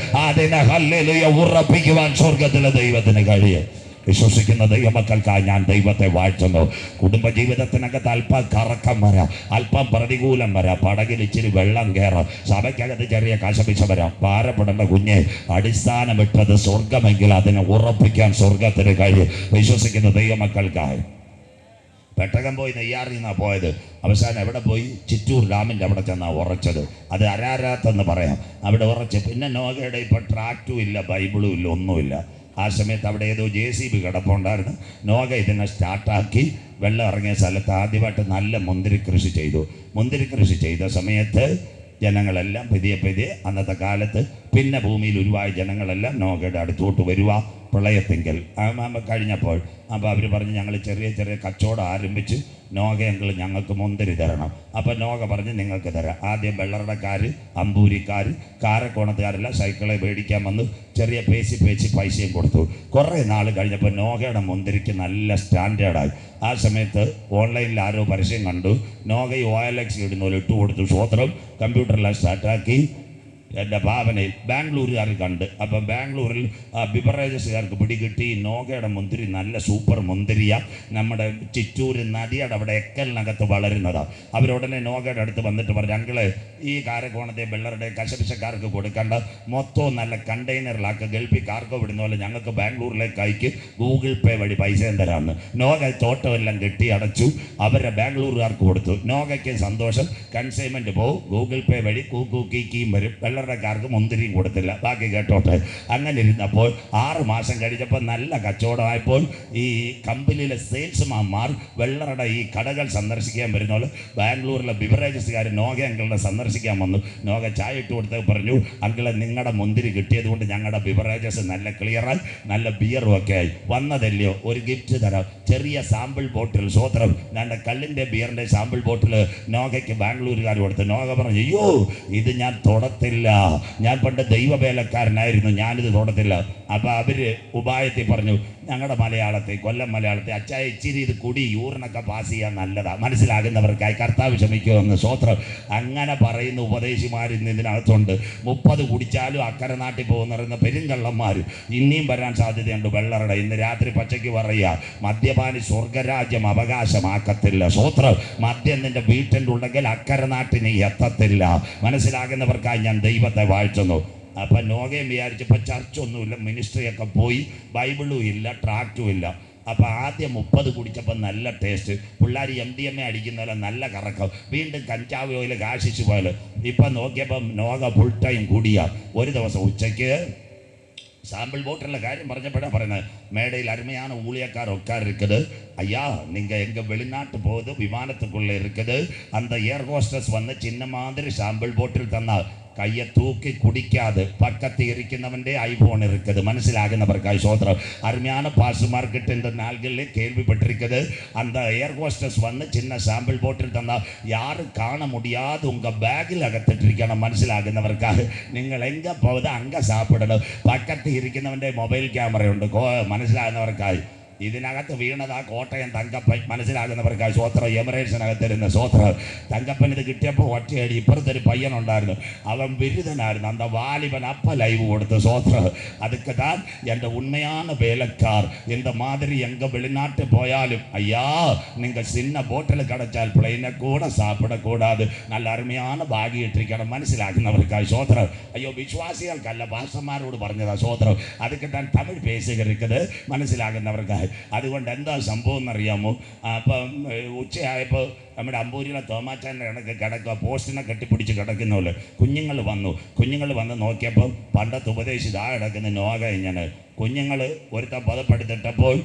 അതിനെ ഹല്ലേലൂയ ഉറപ്പിക്കുവാൻ സ്വർഗത്തിലെ ദൈവത്തിന് കഴിയും. വിശ്വസിക്കുന്ന ദൈവമക്കൾക്കായി ഞാൻ ദൈവത്തെ വാഴ്ത്തുന്നു. കുടുംബജീവിതത്തിനകത്ത് അല്പം കറക്കം വരാം, അല്പം പ്രതികൂലം വരാം, പടകിൽ ഇച്ചിരി വെള്ളം കയറാം, സഭയ്ക്കകത്ത് ചെറിയ കശപിശ വരാം. ഭാരപ്പെടേണ്ട കുഞ്ഞെ, അടിസ്ഥാനമിട്ടത് സ്വർഗമെങ്കിൽ അതിനെ ഉറപ്പിക്കാൻ സ്വർഗത്തിന് കഴിയും. വിശ്വസിക്കുന്ന ദൈവമക്കൾക്കായി പെട്ടകം പോയി നെയ്യാറിൽ നിന്നാണ് പോയത്. അവസാനം എവിടെ പോയി? ചിറ്റൂർ ഡാമിൻ്റെ അവിടെ ചെന്നാണ് ഉറച്ചത്. അത് അരാരാത്തെന്ന് പറയാം. അവിടെ ഉറച്ച്. പിന്നെ നോഗയുടെ ഇപ്പോൾ ട്രാക്റ്റും ഇല്ല, ബൈബിളും ഇല്ല, ഒന്നുമില്ല. ആ സമയത്ത് അവിടെ ഏതോ JCB കിടപ്പുണ്ടായിരുന്നു. നോഗ ഇതിനെ സ്റ്റാർട്ടാക്കി വെള്ളം ഇറങ്ങിയ സ്ഥലത്ത് ആദ്യമായിട്ട് നല്ല മുന്തിരി കൃഷി ചെയ്തു. മുന്തിരി കൃഷി ചെയ്ത സമയത്ത് ജനങ്ങളെല്ലാം പതിയെ അന്നത്തെ കാലത്ത് പിന്നെ ഭൂമിയിൽ ഉരുവായ ജനങ്ങളെല്ലാം നോഗയുടെ അടുത്തോട്ട് വരുക പ്രളയത്തെങ്കിൽ കഴിഞ്ഞപ്പോൾ. അപ്പോൾ അവർ പറഞ്ഞ്, ഞങ്ങൾ ചെറിയ കച്ചവടം ആരംഭിച്ച് നോഗയെങ്കിൽ ഞങ്ങൾക്ക് മുന്തിരി തരണം. അപ്പോൾ നോഗ പറഞ്ഞ്, നിങ്ങൾക്ക് തരാം. ആദ്യം വെള്ളറടക്കാർ, അമ്പൂരിക്കാർ, കാരക്കോണത്തുകാരെല്ലാം സൈക്കിളെ മേടിക്കാൻ വന്ന് ചെറിയ പേശി പൈസയും കൊടുത്തു. കുറേ നാൾ കഴിഞ്ഞപ്പോൾ നോഗയുടെ മുന്തിരിക്ക് നല്ല സ്റ്റാൻഡേർഡായി. ആ സമയത്ത് ഓൺലൈനിൽ ആരോ പരസ്യം കണ്ടു, നോഗ OLX ഇടുന്ന പോലെ ഇട്ട് കൊടുത്തു. സ്വോത്രം കമ്പ്യൂട്ടറിലെല്ലാം സ്റ്റാർട്ടാക്കി എൻ്റെ ഭാവനയിൽ ബാംഗ്ലൂരുകാർ കണ്ട്. അപ്പം ബാംഗ്ലൂരിൽ ബിവറേജസുകാർക്ക് പിടികിട്ടി, നോഗയുടെ മുന്തിരി നല്ല സൂപ്പർ മുന്തിരിയാണ്, നമ്മുടെ ചിറ്റൂർ നദിയുടെ അവിടെ എക്കലിനകത്ത് വളരുന്നതാണ്. അവരുടനെ നോഗയുടെ അടുത്ത് വന്നിട്ട് പറഞ്ഞു, അങ്കിള് ഈ കാരക്കോണത്തെ വെള്ളറുടെ കശപിശക്കാർക്ക് കൊടുക്കേണ്ട, മൊത്തം നല്ല കണ്ടെയ്നറിലാക്കി ഗൾഫിൽ കാർഗോ വിടുന്ന പോലെ ഞങ്ങൾക്ക് ബാംഗ്ലൂരിലേക്ക് അയക്ക്, ഗൂഗിൾ പേ വഴി പൈസയും തരാമെന്ന്. നോഗ തോട്ടമെല്ലാം കെട്ടി അടച്ചു, അവരെ ബാംഗ്ലൂരുകാർക്ക് കൊടുത്തു. നോഗയ്ക്ക് സന്തോഷം. കൺസൈൻമെൻറ്റ് പോകും, ഗൂഗിൾ പേ വഴി കൂക്കിയും വരും. വെള്ളറുടെ വെള്ളറടക്കാർക്ക് മുന്തിരിയും കൊടുത്തില്ല. ബാക്കി കേട്ടോട്ടെ. അങ്ങനെ ഇരുന്നപ്പോൾ 6 മാസം കഴിഞ്ഞപ്പോൾ നല്ല കച്ചവടമായപ്പോൾ ഈ കമ്പനിയിലെ സെയിൽസ്മാൻമാർ വെള്ളറട ഈ കടകൾ സന്ദർശിക്കാൻ വരുന്നോളൂ. ബാംഗ്ലൂരിലെ ബിവറേജസുകാർ നോഗ അങ്കിളിനെ സന്ദർശിക്കാൻ വന്നു. നോഗ ചായ ഇട്ട് കൊടുത്ത് പറഞ്ഞു, അങ്കിളെ നിങ്ങളുടെ മുന്തിരി കിട്ടിയത് കൊണ്ട് ഞങ്ങളുടെ ബിവറേജസ് നല്ല ക്ലിയറായി, നല്ല ബിയറും ഒക്കെ ആയി. വന്നതല്ലയോ, ഒരു ഗിഫ്റ്റ് തരാം, ചെറിയ സാമ്പിൾ ബോട്ടിൽ. സ്വോത്രം. ഞാൻ കള്ളിൻ്റെ ബിയറിൻ്റെ സാമ്പിൾ ബോട്ടിൽ നോഗയ്ക്ക് ബാംഗ്ലൂരുകാർ കൊടുത്തു. നോഗ പറഞ്ഞു, അയ്യോ ഇത് ഞാൻ തൊടത്തില്ല, ഞാൻ പണ്ട് ദൈവവേലക്കാരനായിരുന്നു, ഞാനിത് തൊടത്തില്ല. അപ്പോൾ അവർ ഉപായത്തിൽ പറഞ്ഞു, ഞങ്ങളുടെ മലയാളത്തിൽ, കൊല്ലം മലയാളത്തിൽ, അച്ചായ ഇച്ചിരി ഇത് കുടി, യൂറിനൊക്കെ പാസ് ചെയ്യാൻ നല്ലതാണ്, മനസ്സിലാകുന്നവർക്കായി കർത്താവ് ക്ഷമിക്കുമെന്ന്. സ്വോത്രം. അങ്ങനെ പറയുന്ന ഉപദേശിമാർ ഇന്ന് ഇതിനകത്തുണ്ട്. 30 കുടിച്ചാലും അക്കരെ നാട്ടിൽ പോകുന്ന പെരുങ്കള്ളന്മാർ ഇനിയും വരാൻ സാധ്യതയുണ്ട്. വെള്ളറട ഇന്ന് രാത്രി പച്ചയ്ക്ക് പറയുക, മദ്യപാനി സ്വർഗരാജ്യം അവകാശമാക്കത്തില്ല. സ്വോത്രം. മദ്യം നിന്റെ വീട്ടിൻ്റെ ഉണ്ടെങ്കിൽ അക്കരെ നാട്ടിന് എത്തത്തില്ല. മനസ്സിലാകുന്നവർക്കായി ഞാൻ ദൈവത്തെ വാഴ്ത്തുന്നു. അപ്പം നോഗയും വിചാരിച്ചപ്പോൾ ചർച്ചൊന്നുമില്ല, മിനിസ്ട്രിയൊക്കെ പോയി, ബൈബിളും ഇല്ല, ട്രാക്റ്റും ഇല്ല. അപ്പോൾ ആദ്യം 30 കുടിച്ചപ്പോൾ നല്ല ടേസ്റ്റ്, പിള്ളേർ MDMA അടിക്കുന്നപോലെ നല്ല കറക്കം, വീണ്ടും കഞ്ചാവ് ഓയിൽ കാശിച്ച് പോലെ. ഇപ്പം നോക്കിയപ്പം നോഗ ഫുൾ ടൈം കുടിയ. ഒരു ദിവസം ഉച്ചയ്ക്ക് சாம்பிள் போட்டில் காரியம் പറഞ്ഞപ്പോഴാണ് പറയുന്നത്, மேடையில் அருமையான ஊழியக்கார் உட்கார் இருக்குது. ஐயா நீங்கள் எங்கள் வெளிநாட்டு போகுது விமானத்துக்குள்ளே இருக்குது, அந்த ஏர் ஹோஸ்டஸ் வந்து சின்ன மாதிரி சாம்பிள் போட்டில் தந்தால் கையை தூக்கி குடிக்காது, பக்கத்து இருக்கிறவன்டே ஐபோன் இருக்குது. മനസ്സിലാകുന്നവർക്കായി സ്വോത്രം. അരുമയാണ് പാസ്റ്റർമാർക്കിട്ട് இந்த നാളുകളിൽ കേൾവിപ്പെട്ടിരിക്കുന്നത്, அந்த ஏர் ஹோஸ்டஸ் வந்து சின்ன சாம்பிள் போட்டில் தந்தால் யாரும் காண முடியாது, உங்கள் பேக்கில் அகத்திட்டிருக்கணும். മനസ്സിലാകുന്നവർക്കായി നിങ്ങൾ എங்கே പോകുന്നത് അങ്ങ് സാപ്പിടണം. പക്കത്ത് ഇരിക്കുന്നവൻ്റെ മൊബൈൽ ക്യാമറയുണ്ട്. മനസ്സിലാകുന്നവർക്കായി ഇതിനകത്ത് വീണതാ കോട്ടയം തങ്കപ്പൻ. മനസ്സിലാകുന്നവർക്കായി സ്വോത്രം. എമിറേറ്റ്സിനകത്തിരുന്ന സ്വോത്രം. തങ്കപ്പൻ ഇത് കിട്ടിയപ്പോൾ ഒറ്റയടി. ഇപ്പുറത്തൊരു പയ്യനുണ്ടായിരുന്നു, അവൻ ബിരുദനായിരുന്നു. അന്ത വാലിബൻ അപ്പ ലൈവ് കൊടുത്ത് സ്വോത്രം. அதுக்கு தான் என்ற உண்மையான வேலைக்கார் இந்த மாதிரி எங்க வெளிநாட்டு போயாலும், ஐயா நீங்க சின்ன போட்டில் கிடைச்சால் பிள்ளைன கூட சாப்பிடக்கூடாது, நல்ல அருமையான பாகி இட்டிருக்கணும். മനസ്സിലാകുന്നവർക്കായി സ്വോത്രം. അയ്യോ വിശ്വാസികൾക്കല്ല, ഭാഷമാരോട് പറഞ്ഞതാ സ്വോത്രം. அதுக்கு தான் தமிழ் பேசுகிறது. മനസ്സിലാകുന്നവർക്കായി. അതുകൊണ്ട് എന്താ സംഭവം എന്നറിയാമോ? അപ്പം ഉച്ചയായപ്പോൾ നമ്മുടെ അമ്പൂരിയിലെ തോമാച്ചാൻ്റെ കണക്ക് കിടക്കുക, പോസ്റ്റിനെ കെട്ടിപ്പിടിച്ച് കിടക്കുന്ന പോലെ കുഞ്ഞുങ്ങൾ വന്ന് നോക്കിയപ്പം പണ്ടത്തെ ഉപദേശിച്ച് ആ കിടക്കുന്ന നോക ഇങ്ങനെ. കുഞ്ഞുങ്ങൾ ഒരുത്തം പദപ്പെടുത്തിട്ടപ്പോൾ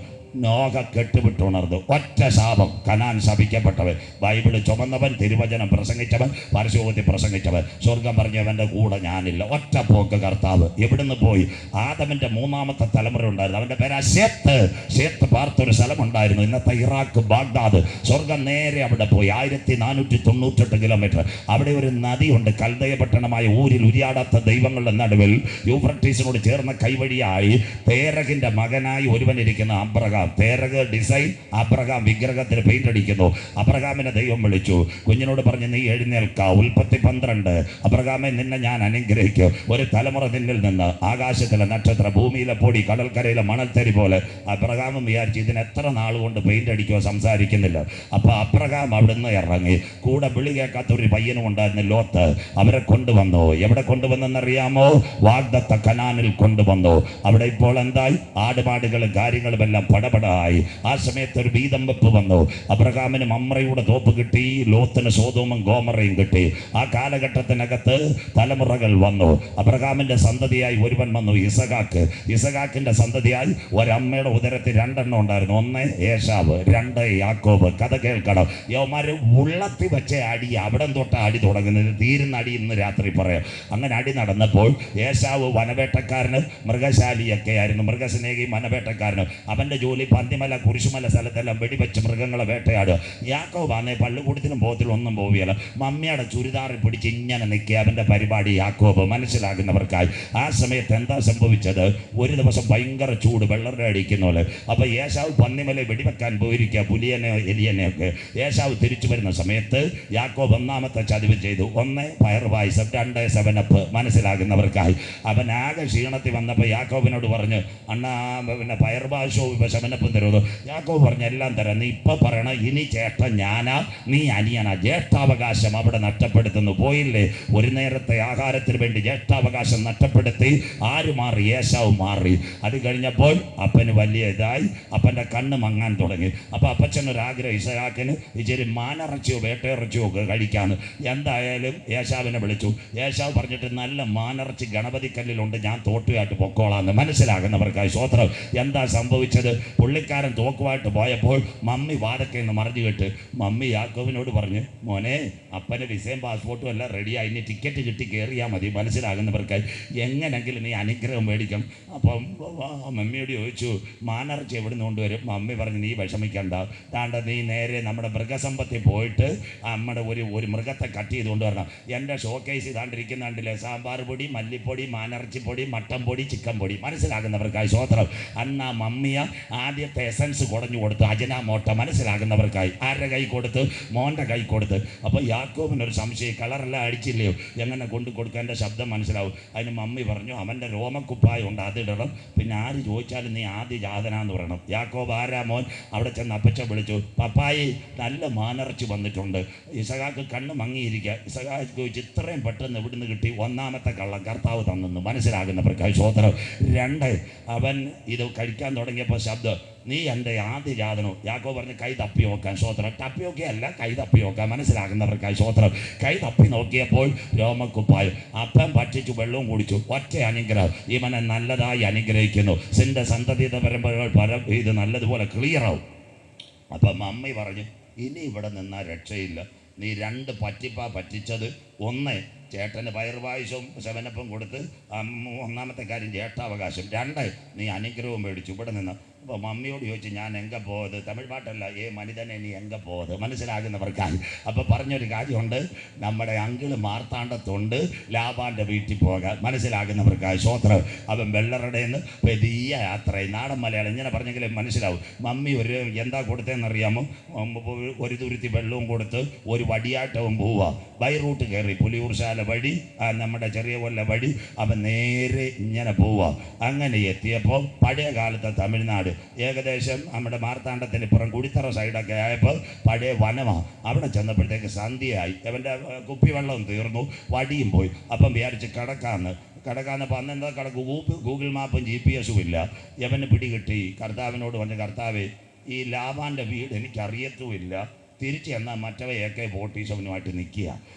നോക കെട്ടുവിട്ടുണർന്നു. ഒറ്റ ശാപം. കനാൻ ശപിക്കപ്പെട്ടവൻ, ബൈബിള് ചുമന്നവൻ, തിരുവചനം പ്രസംഗിച്ചവൻ, പരസ്യോതി പ്രസംഗിച്ചവൻ, സ്വർഗം പറഞ്ഞവൻ്റെ കൂടെ ഞാനില്ല. ഒറ്റ പോക്ക് കർത്താവ്. എവിടുന്ന് പോയി? ആദമിൻ്റെ 3ാമത്തെ തലമുറ ഉണ്ടായിരുന്നു, അവൻ്റെ പേര് ശേത്ത്. ശേത്ത് പാർത്തൊരു സ്ഥലമുണ്ടായിരുന്നു, ഇന്നത്തെ ഇറാഖ്, ബാഗ്ദാദ്. സ്വർഗം നേരെ അവിടെ പോയി. 1498 കിലോമീറ്റർ. അവിടെ ഒരു നദിയുണ്ട്, കൽദയ പട്ടണമായ ഊരിൽ ഉരിയാടാത്ത ദൈവങ്ങളുടെ നടുവിൽ യൂഫ്രട്ടീസിനോട് ചേർന്ന കൈവഴിയായി തേരകിൻ്റെ മകനായി ഒരുവനിരിക്കുന്ന അബ്രഹാം. തേരക് ഡിസൈൻ, അബ്രഹാം വിഗ്രഹത്തിന് പെയിന്റ് അടിക്കുന്നു. അബ്രഹാമിനെ ദൈവം വിളിച്ചു, കുഞ്ഞിനോട് പറഞ്ഞു, നീ എഴുന്നേൽക്ക. ഉൽപ്പത്തി 12, അബ്രഹാമെ നിന്നെ ഞാൻ അനുഗ്രഹിക്കും, ഒരു തലമുറ നിന്നിൽ നിന്ന്, ആകാശത്തിലെ നക്ഷത്ര, ഭൂമിയിലെ പൊടി, കടൽക്കരയിലെ മണൽത്തരി പോലെ. അബ്രഹാമും വിചാരിച്ചു, ഇതിന് എത്ര നാൾ കൊണ്ട് പെയിന്റ് അടിക്കുമോ, സംസാരിക്കുന്നില്ല. അപ്പോൾ അബ്രഹാം അവിടുന്ന് ഇറങ്ങി. കൂടെ വിളി കേൾക്കാത്തൊരു പയ്യനും ഉണ്ടായിരുന്നു, ലോത്ത്. അവരെ കൊണ്ടുവന്നു. എവിടെ കൊണ്ടുവന്നെന്നറിയാമോ? വാഗ്ദത്ത കനാനിൽ കൊണ്ടുവന്നു. അവിടെ ഇപ്പോൾ എന്തായി? ആടുമാടുകളും കാര്യങ്ങളും എല്ലാം പടപടായി. ആ സമയത്ത് ഒരു വീതം വെപ്പ് വന്നു. അബ്രഹാമിന് മമ്രയുടെ തോപ്പ് കിട്ടി, ലോത്തിന് സോദോമും ഗോമറയും കിട്ടി. ആ കാലഘട്ടത്തിനകത്ത് തലമുറകൾ വന്നു. അബ്രഹാമിന്റെ സന്തതിയായി ഒരുവൻ വന്നു, ഇസഹാക്ക്. ഇസഹാക്കിന്റെ സന്തതിയായി ഒരമ്മയുടെ ഉദരത്തിൽ 2 എണ്ണം ഉണ്ടായിരുന്നു. 1 ഏശാവ്, 2 യാക്കോബ്. കഥ കേൾക്കണം. യവന്മാര് ഉള്ളത്തി വെച്ച അടി, അവിടെ തൊട്ട് അടി തുടങ്ങുന്നത്, തീരുന്ന അടി ഇന്ന് രാത്രി പറയാം. അങ്ങനെ അടി നടന്നപ്പോൾ ഏശാവ് വനവേട്ടക്കാരന്, മൃഗശാലിയൊക്കെ ആയിരുന്നു, മൃഗസ്നേഹിയും വനവേട്ടക്കാരനും. അവൻ്റെ ജോലി പന്തിമല, കുരിശുമല സ്ഥലത്തെല്ലാം വെടിവെച്ച് മൃഗങ്ങളെ വേട്ടയാടുക. യാക്കോബ് ആണേ പള്ളിക്കൂടത്തിനും പോകത്തിലും ഒന്നും പോവുകയല്ല, മമ്മിയുടെ ചുരിദാറിൽ പിടിച്ച് ഇങ്ങനെ നിൽക്കുക. അവൻ്റെ പരിപാടി യാക്കോബ്. മനസ്സിലാകുന്നവർക്കായി. ആ സമയത്ത് എന്താ സംഭവിച്ചത്? ഒരു ദിവസം ഭയങ്കര ചൂട്, വെള്ളരുടെ അടിക്കുന്ന പോലെ. അപ്പോൾ ഏശാവ് പന്നിമല വെടിവെക്കാൻ പോയിരിക്കുക, പുലിയനെയോ എലിയനെയൊക്കെ. ഏശാവ് തിരിച്ചു വരുന്ന സമയത്ത് യാക്കോബ് 1ാമത്തെ ചതിവ് ചെയ്തു. 1 പയർ പായസം, 2 സെവനപ്പ്. മനസ്സിലാകുന്നവർക്കായി. അവൻ ആകെ ക്ഷീണത്തിൽ വന്നപ്പോൾ യാക്കോബിനോട് പറഞ്ഞു, അണ്ണാ പിന്നെ പയർ പായസവും വിഷമനും ശമനപ്പം തരുമോ? യാക്കോബ് പറഞ്ഞ എല്ലാം തരാം, നീ ഇപ്പം പറയണം ഇനി ചേട്ടൻ ഞാനാ നീ അനിയനാ. ജ്യേഷ്ഠാവകാശം അവിടെ നഷ്ടപ്പെടുത്തുന്നു. പോയില്ലേ, ഒരു നേരത്തെ ആഹാരത്തിന് വേണ്ടി ജ്യേഷ്ഠാവകാശം നഷ്ടപ്പെടുത്തി ആര് മാറി? ഏശാവ് മാറി. അത് കഴിഞ്ഞപ്പോൾ അപ്പന് വലിയ ഇതായി, അപ്പൻ്റെ കണ്ണ് മങ്ങാൻ തുടങ്ങി. അപ്പോൾ അപ്പച്ചനൊരാഗ്രഹം, ഇസഹാക്കിന് ഇച്ചിരി മാനിറച്ചിയോ വേട്ടയിറച്ചിയോ ഒക്കെ കഴിക്കാമെന്ന്. എന്തായാലും ഏശാവിനെ വിളിച്ചു. ഏശാവ് പറഞ്ഞിട്ട് നല്ല മാനിറച്ചി ഗണപതിക്കല്ലിലുണ്ട്, ഞാൻ തോട്ടുമായിട്ട് പൊക്കോളാന്ന്. മനസ്സിലാകുന്നവർക്കായി സ്വോത്രം. എന്താ സംഭവിച്ചത്? പുള്ളിക്കാരൻ തോക്കുമായിട്ട് പോയപ്പോൾ മമ്മി വാതക്കയിൽ നിന്ന് മറിഞ്ഞു കേട്ട് മമ്മി യാക്കോബിനോട് പറഞ്ഞു, മോനെ അപ്പന് വിസയും പാസ്പോർട്ടും എല്ലാം റെഡിയായി, ഇനി ടിക്കറ്റ് കിട്ടി കയറിയാൽ മതി. മനസ്സിലാകുന്നവർക്കായി എങ്ങനെങ്കിലും നീ അനുഗ്രഹം മേടിക്കണം. അപ്പം മമ്മിയോട് ചോദിച്ചു, മാനിറച്ചി എവിടെ നിന്ന് കൊണ്ടുവരും? മമ്മി പറഞ്ഞു, നീ വിഷമിക്കണ്ട, താണ്ട നീ നേരെ നമ്മുടെ മൃഗസമ്പത്തിൽ പോയിട്ട് നമ്മുടെ ഒരു മൃഗത്തെ കട്ട് ചെയ്ത് കൊണ്ടുവരണം. എൻ്റെ ഷോക്കേസ് ഇതാണ്ടിരിക്കുന്ന കണ്ടില്ലേ, സാമ്പാർ പൊടി, മല്ലിപ്പൊടി, മാനിറച്ചിപ്പൊടി, മട്ടൻ പൊടി, ചിക്കൻ പൊടി. മനസ്സിലാകുന്നവർക്കായി സ്വോത്രം. അന്നാ മമ്മിയ ആദ്യത്തെ എസൻസ് കുടഞ്ഞു കൊടുത്തു, അജനാമോട്ട. മനസ്സിലാകുന്നവർക്കായി ആരുടെ കൈ കൊടുത്ത്? മോൻ്റെ കൈ കൊടുത്ത്. അപ്പോൾ യാക്കോബിനൊരു സംശയം, കളറെല്ലാം അടിച്ചില്ലയോ, എങ്ങനെ കൊണ്ടു കൊടുക്കാൻ? എൻ്റെ ശബ്ദം മനസ്സിലാവും. അതിന് മമ്മി പറഞ്ഞു, അവൻ്റെ രോമക്കുപ്പായം ഉണ്ട്, അതിടണം. പിന്നെ ആര് ചോദിച്ചാലും നീ ആദ്യ ജാതനാന്ന് പറയണം. യാക്കോബ് ആരാ മോൻ? അവിടെ ചെന്ന് അപ്പച്ച വിളിച്ചു, പപ്പായി നല്ല മാനിറച്ചി വന്നിട്ടുണ്ട്. ഇസഹാക്ക് കണ്ണ് മങ്ങിയിരിക്കുക. ഇസഹാക്ക് ചോദിച്ചു, ഇത്രയും പെട്ടെന്ന് ഇവിടുന്ന് കിട്ടി? ഒന്നാമത്തെ കള്ളം കർത്താവ് തന്നെന്ന്. മനസ്സിലാകുന്നവർക്കായി സ്വോത്രം. 2, അവൻ ഇത് കഴിക്കാൻ തുടങ്ങിയപ്പോൾ ശബ്ദം, നീ എൻ്റെ ആദ്യ ജാതനോ? യാക്കോബ് പറഞ്ഞ് കൈ തപ്പി നോക്കാൻ. സ്വോത്രം. തപ്പിയൊക്കെയല്ല, കൈ തപ്പി നോക്കാൻ. മനസ്സിലാകുന്നവർക്കായി സ്വോത്രം. കൈ തപ്പി നോക്കിയപ്പോൾ രോമക്കുപ്പായും. അപ്പം ഭക്ഷിച്ചു, വെള്ളവും കുടിച്ചു. ഒറ്റ അനുഗ്രഹം, ഇവനെ നല്ലതായി അനുഗ്രഹിക്കുന്നു. സിൻ്റെ സന്തതിയുടെ പരമ്പരകൾ ഇത് നല്ലതുപോലെ ക്ലിയറാവും. അപ്പം മമ്മി പറഞ്ഞു, ഇനി ഇവിടെ നിന്നാൽ രക്ഷയില്ല. നീ 2 പറ്റിപ്പാ പറ്റിച്ചത്. 1, ചേട്ടന് പയർവായുസവും ശവനപ്പം കൊടുത്ത്, ഒന്നാമത്തെ കാര്യം ജ്യേഷ്ഠാവകാശം. 2, നീ അനുഗ്രഹവും മേടിച്ചു. ഇവിടെ നിന്ന് അപ്പോൾ മമ്മിയോട് ചോദിച്ചു, ഞാൻ എങ്ക പോയത്? തമിഴ് പാട്ടല്ല, മനിതനെ നീ എങ്ക പോയത്? മനസ്സിലാകുന്നവർക്കായി. അപ്പോൾ പറഞ്ഞൊരു കാര്യമുണ്ട്, നമ്മുടെ അങ്കിള് മാർത്താണ്ഡത്തുണ്ട്, ലാബാൻ്റെ വീട്ടിൽ പോകാൻ. മനസ്സിലാകുന്നവർക്കായി സ്വോത്രം. അവൻ വെള്ളറടേന്ന് വലിയ യാത്രയായി. നാടൻ മലയാളം ഇങ്ങനെ പറഞ്ഞെങ്കിലും മനസ്സിലാവും. മമ്മി എന്താ കൊടുത്തതെന്നറിയാമോ? ഒരു തുരുത്തി വെള്ളവും കൊടുത്ത് ഒരു വടിയാട്ടവും പോവുക. ബൈ റൂട്ട് കയറി പുലിയൂർശാല വഴി, നമ്മുടെ ചെറിയ കൊല്ല വഴി അവൻ നേരെ ഇങ്ങനെ പോവുക. അങ്ങനെ എത്തിയപ്പോൾ പഴയ കാലത്തെ തമിഴ്നാട് ഏകദേശം നമ്മുടെ മാർത്താണ്ഡത്തിന് ഇപ്പുറം കുടിത്തറ സൈഡൊക്കെ ആയപ്പോൾ പഴയ വനമാണ്. അവിടെ ചെന്നപ്പോഴത്തേക്ക് സന്ധ്യയായി. അവൻ്റെ കുപ്പിവെള്ളം തീർന്നു, വടിയും പോയി. അപ്പം വിചാരിച്ച് കിടക്കാന്നപ്പോൾ അന്ന് എന്താ കിടക്കും, ഗൂഗിൾ മാപ്പും GPS ഇല്ല. യവന് പിടികിട്ടി. കർത്താവിനോട് പറഞ്ഞു, കർത്താവേ, ഈ ലാബാൻ്റെ വീട് എനിക്കറിയത്തുമില്ല, തിരിച്ച് എന്നാൽ മറ്റവ AK-47 നിൽക്കുക.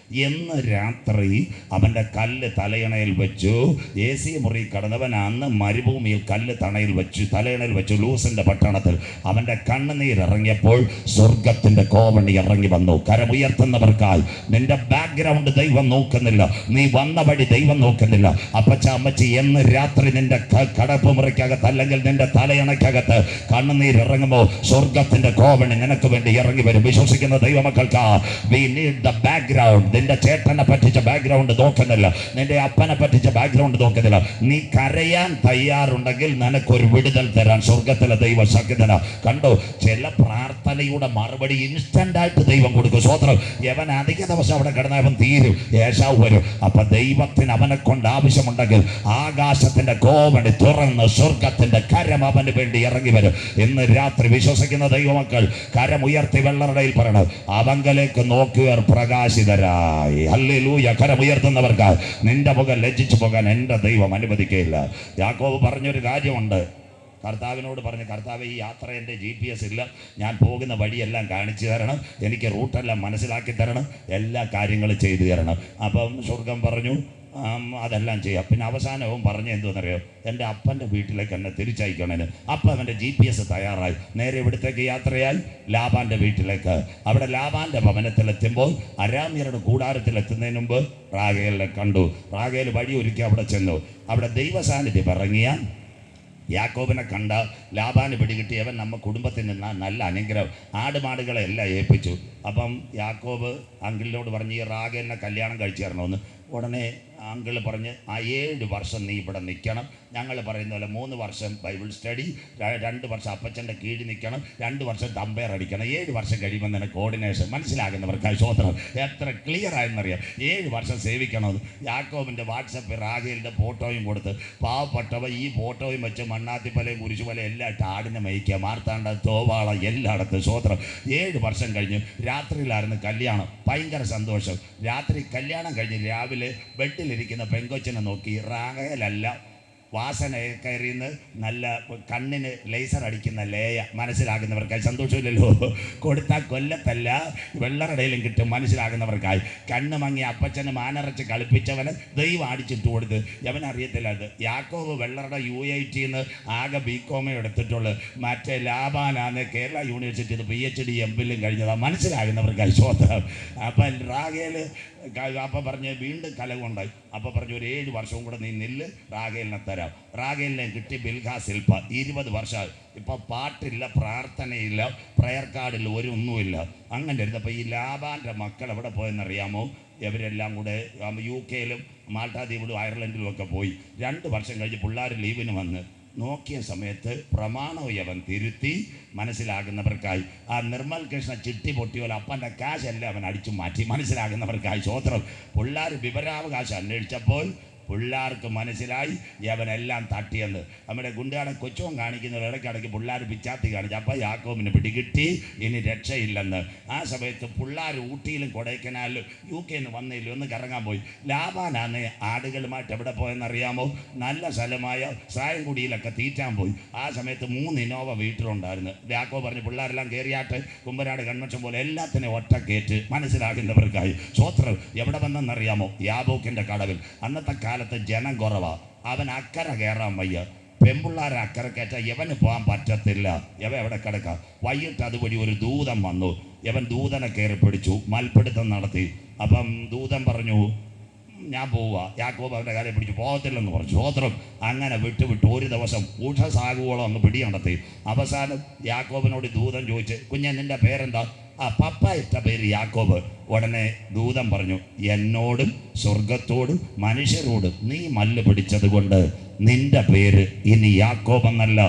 എന്ന് രാത്രി അവൻ്റെ കല്ല് തലയണയിൽ വെച്ചു. AC മുറി കടന്നവൻ അന്ന് മരുഭൂമിയിൽ കല്ല് തലയണയിൽ വെച്ചു. ലൂസിൻ്റെ പട്ടണത്തിൽ അവൻ്റെ കണ്ണുനീരിറങ്ങിയപ്പോൾ സ്വർഗത്തിൻ്റെ കോവണി ഇറങ്ങി വന്നു. കരമുയർത്തുന്നവർക്കായി നിന്റെ ബാക്ക്ഗ്രൗണ്ട് ദൈവം നോക്കുന്നില്ല, നീ വന്ന വഴി ദൈവം നോക്കുന്നില്ല. അപ്പച്ച അമ്മച്ചി, എന്ന് രാത്രി നിന്റെ കടപ്പ് മുറിക്കകത്ത് അല്ലെങ്കിൽ നിന്റെ തലയണയ്ക്കകത്ത് കണ്ണുനീരിറങ്ങുമ്പോൾ സ്വർഗത്തിൻ്റെ കോവണി നിനക്ക് വേണ്ടി ഇറങ്ങി വരും. വിശ്വസിക്കുന്ന ദൈവമക്കൾക്ക് വി നീഡ് ദ ബാക്ക്ഗ്രൗണ്ട്. നിന്റെ ചേട്ടനെ പറ്റിച്ച ബാക്ക്ഗ്രൗണ്ട് നോക്കുന്നില്ല, നിന്റെ അപ്പനെ പറ്റിച്ച ബാക്ക്ഗ്രൗണ്ട് നോക്കുന്നില്ല. നീ കരയാൻ തയ്യാറുണ്ടെങ്കിൽ നിനക്കൊരു വിടുതൽ തരാൻ സ്വർഗത്തിലെ ദൈവ ശക്തന. കണ്ടോ, ചില പ്രാർത്ഥനയുടെ മറുപടി ഇൻസ്റ്റന്റ് ആയിട്ട് ദൈവം കൊടുക്കും. സ്വോത്രം. യവൻ അധിക ദിവസം അവിടെ കിടന്ന അവൻ തീരും, ഏശാവ് വരും. അപ്പൊ ദൈവത്തിന് അവനെ കൊണ്ട് ആവശ്യമുണ്ടെങ്കിൽ ആകാശത്തിന്റെ കോവണി തുറന്ന് സ്വർഗത്തിന്റെ കരം അവന് വേണ്ടി ഇറങ്ങി വരും. ഇന്ന് രാത്രി വിശ്വസിക്കുന്ന ദൈവമക്കൾ കരമുയർത്തി വെള്ളറടയിൽ പറയണം, അവങ്കലേക്ക് നോക്കിയവർ പ്രകാശിതരായി. ഹല്ലേലൂയ. കരമുയർത്തുന്നവർക്ക് നിന്റെ മുഖം ലജ്ജിച്ചു പോകാൻ എൻ്റെ ദൈവം അനുവദിക്കുകയില്ല. യാക്കോബ് പറഞ്ഞൊരു കാര്യമുണ്ട്. കർത്താവിനോട് പറഞ്ഞു, കർത്താവ്, ഈ യാത്ര എൻ്റെ GPS ഇല്ല, ഞാൻ പോകുന്ന വഴിയെല്ലാം കാണിച്ചു തരണം, എനിക്ക് റൂട്ടെല്ലാം മനസ്സിലാക്കി തരണം, എല്ലാ കാര്യങ്ങളും ചെയ്തു തരണം. അപ്പം സ്വർഗം പറഞ്ഞു, അതെല്ലാം ചെയ്യാം. പിന്നെ അവസാനവും പറഞ്ഞ എന്തോന്നറിയോ, എൻ്റെ അപ്പൻ്റെ വീട്ടിലേക്ക് എന്നെ തിരിച്ചയക്കണേന്. അപ്പം അവൻ്റെ GPS തയ്യാറായി. നേരെ ഇവിടത്തേക്ക് യാത്രയായി ലാബാൻ്റെ വീട്ടിലേക്ക്. അവിടെ ലാബാൻ്റെ ഭവനത്തിലെത്തുമ്പോൾ അരാമ്യരുടെ കൂടാരത്തിലെത്തുന്നതിന് മുമ്പ് റാഗേലിനെ കണ്ടു. റാഗേൽ വഴി ഒരുക്കി അവിടെ ചെന്നു. അവിടെ ദൈവസാന്നിധ്യം ഇറങ്ങിയ യാക്കോബിനെ കണ്ട ലാബാന് പിടികിട്ടി. അവൻ നമ്മ കുടുംബത്തിൽ നിന്ന നല്ല അനുഗ്രഹം. ആടുമാടുകളെ എല്ലാം ഏൽപ്പിച്ചു. അപ്പം യാക്കോബ് അങ്കിളിനോട് പറഞ്ഞ്, ഈ റാഗേലിനെ കല്യാണം കഴിച്ചു തരണമെന്ന്. ഉടനെ അങ്കിള് പറഞ്ഞ് 7 വർഷം നീ ഇവിടെ നിൽക്കണം. ഞങ്ങൾ പറയുന്ന പോലെ 3 വർഷം ബൈബിൾ സ്റ്റഡി, 2 വർഷം അപ്പച്ചൻ്റെ കീഴിൽ നിൽക്കണം, 2 വർഷം തമ്പേർ അടിക്കണം, 7 വർഷം കഴിയുമ്പോൾ തന്നെ കോർഡിനേഷൻ. മനസ്സിലാകുന്നവർക്കായി സ്വതന്ത്രം എത്ര ക്ലിയർ ആയെന്നറിയാം. 7 വർഷം സേവിക്കണമെന്ന്. യാക്കോബിൻ്റെ വാട്സപ്പിൽ റാഹേലിൻ്റെ ഫോട്ടോയും കൊടുത്ത് പാവപ്പെട്ടവ ഈ ഫോട്ടോയും വെച്ച് മണ്ണാത്തിപ്പലയും കുരിശുപല എല്ലാം ഇട്ട് ആടിനെ മേയ്ക്കുക, മാർത്താണ്ട തോവാള എല്ലായിടത്തും സ്വതന്ത്രം. 7 വർഷം കഴിഞ്ഞ് രാത്രിയിലായിരുന്നു കല്യാണം. ഭയങ്കര സന്തോഷം. രാത്രി കല്യാണം കഴിഞ്ഞ് രാവിലെ ബെഡിലിരിക്കുന്ന പെങ്കൊച്ചിനെ നോക്കി റാഹേലല്ല, വാസന കയറിയെന്ന് നല്ല കണ്ണിന് ലേസർ അടിക്കുന്ന ലേയ. മനസ്സിലാകുന്നവർക്കായി സന്തോഷമില്ലല്ലോ. കൊടുത്താൽ കൊല്ലത്തല്ല വെള്ളറടയിലും കിട്ടും. മനസ്സിലാകുന്നവർക്കായി കണ്ണ് മങ്ങി അപ്പച്ചന് മാനറച്ച് കളിപ്പിച്ചവന് ദൈവം അടിച്ചിട്ട് കൊടുത്ത് അവനറിയത്തില്ല. അത് യാക്കോബ് വെള്ളറട UIT ആകെ BCom എടുത്തിട്ടുള്ളു. മറ്റേ ലാബാനാന്ന് കേരള യൂണിവേഴ്സിറ്റിയിൽ PhD MPhil കഴിഞ്ഞതാണ്. മനസ്സിലാകുന്നവർക്കായി സ്വതന്ത്രം. അപ്പം റാഹേൽ അപ്പം പറഞ്ഞ് വീണ്ടും കലവുണ്ടായി. അപ്പം പറഞ്ഞു ഒരു 7 വർഷവും കൂടെ നീ നില്ല്, റാഹേലിനെ തരാം. റാഹേലിനെ കിട്ടി. ബിൽഹാ സിൽപ്പ 20 വർഷമായി. ഇപ്പം പാട്ടില്ല, പ്രാർത്ഥനയില്ല, പ്രയർ കാർഡില്ല, ഒന്നുമില്ല. അങ്ങനെ ഇരുന്നപ്പോൾ ഈ ലാബാൻ്റെ മക്കൾ എവിടെ പോയെന്നറിയാമോ? ഇവരെല്ലാം കൂടെ UK മാൾട്ടാദ്വീപിലും അയർലൻഡിലും ഒക്കെ പോയി. 2 വർഷം കഴിഞ്ഞ് പിള്ളേർ ലീവിന് വന്ന് നോക്കിയ സമയത്ത് പ്രമാണവും അവൻ തിരുത്തി. മനസ്സിലാകുന്നവർക്കായി ആ നിർമ്മൽ കൃഷ്ണ ചിട്ടി പൊട്ടിയോല അപ്പൻ്റെ കാശെല്ലാം അവൻ അടിച്ചു മാറ്റി. മനസ്സിലാകുന്നവർക്കായി സ്വതന്ത്രം. പിള്ളേർ വിവരാവകാശം അന്വേഷിച്ചപ്പോൾ പിള്ളേർക്ക് മനസ്സിലായി അവനെല്ലാം തട്ടിയെന്ന്. നമ്മുടെ ഗുണ്ടാണ് കൊച്ചുവൻ കാണിക്കുന്ന ഇടയ്ക്കിടയ്ക്ക് പിള്ളേർ പിച്ചാത്തി കാണിച്ചു. അപ്പോൾ യാക്കോബിന് പിടികിട്ടി ഇനി രക്ഷയില്ലെന്ന്. ആ സമയത്ത് പിള്ളേർ ഊട്ടിയിലും കൊടൈക്കനാലിലും UK വന്നില്ല, ഒന്ന് കറങ്ങാൻ പോയി. ലാബാനാണ് ആടുകളുമായിട്ട് എവിടെ പോയെന്നറിയാമോ? നല്ല സ്ഥലമായ സായംകുടിയിലൊക്കെ തീറ്റാൻ പോയി. ആ സമയത്ത് 3 ഇനോവ വീട്ടിലുണ്ടായിരുന്നു. യാക്കോബ് പറഞ്ഞു പിള്ളേരെല്ലാം കയറിയാട്ട് കുമ്പനാട് കൺവെൻഷൻ പോലെ എല്ലാത്തിനും ഒറ്റ കയറ്റ്. മനസ്സിലാകുന്നവർക്കായി സ്വോത്രം. എവിടെ വന്നെന്നറിയാമോ? യാബോക്കിൻ്റെ കടവിൽ. അന്നത്തെ കാലത്ത് ജനം കുറവാ. അവൻ അക്കരെ കയറാൻ വയ്യ. പെൺപിള്ളേരെ അക്കരെ കയറ്റാൻ യവന് പോകാൻ പറ്റത്തില്ല. യവ എവിടെ കിടക്കാം. വൈകിട്ട് അതുവഴി ഒരു ദൂതൻ വന്നു. യവൻ ദൂതനെ കയറി പിടിച്ചു, മൽപ്പിടുത്തം നടത്തി. അപ്പം ദൂതൻ പറഞ്ഞു ഞാൻ പോവുക. യാക്കോബ് അവൻ്റെ കാര്യം പിടിച്ചു പോകത്തില്ലെന്ന് പറഞ്ഞു. സ്വോത്രം. അങ്ങനെ വിട്ടു ഒരു ദിവസം ഉഷസാകുവോളം അങ്ങ് പിടി നടത്തി. അവസാനം യാക്കോബിനോട് ദൂതൻ ചോദിച്ച് കുഞ്ഞെ നിൻ്റെ പേരെന്താ? പപ്പ ഇട്ട പേര് യാക്കോബ്. ഉടനെ ദൂതൻ പറഞ്ഞു എന്നോടും സ്വർഗത്തോടും മനുഷ്യരോടും നീ മല്ല് പിടിച്ചത് കൊണ്ട് നിന്റെ പേര് ഇനി യാക്കോബ് എന്നല്ല,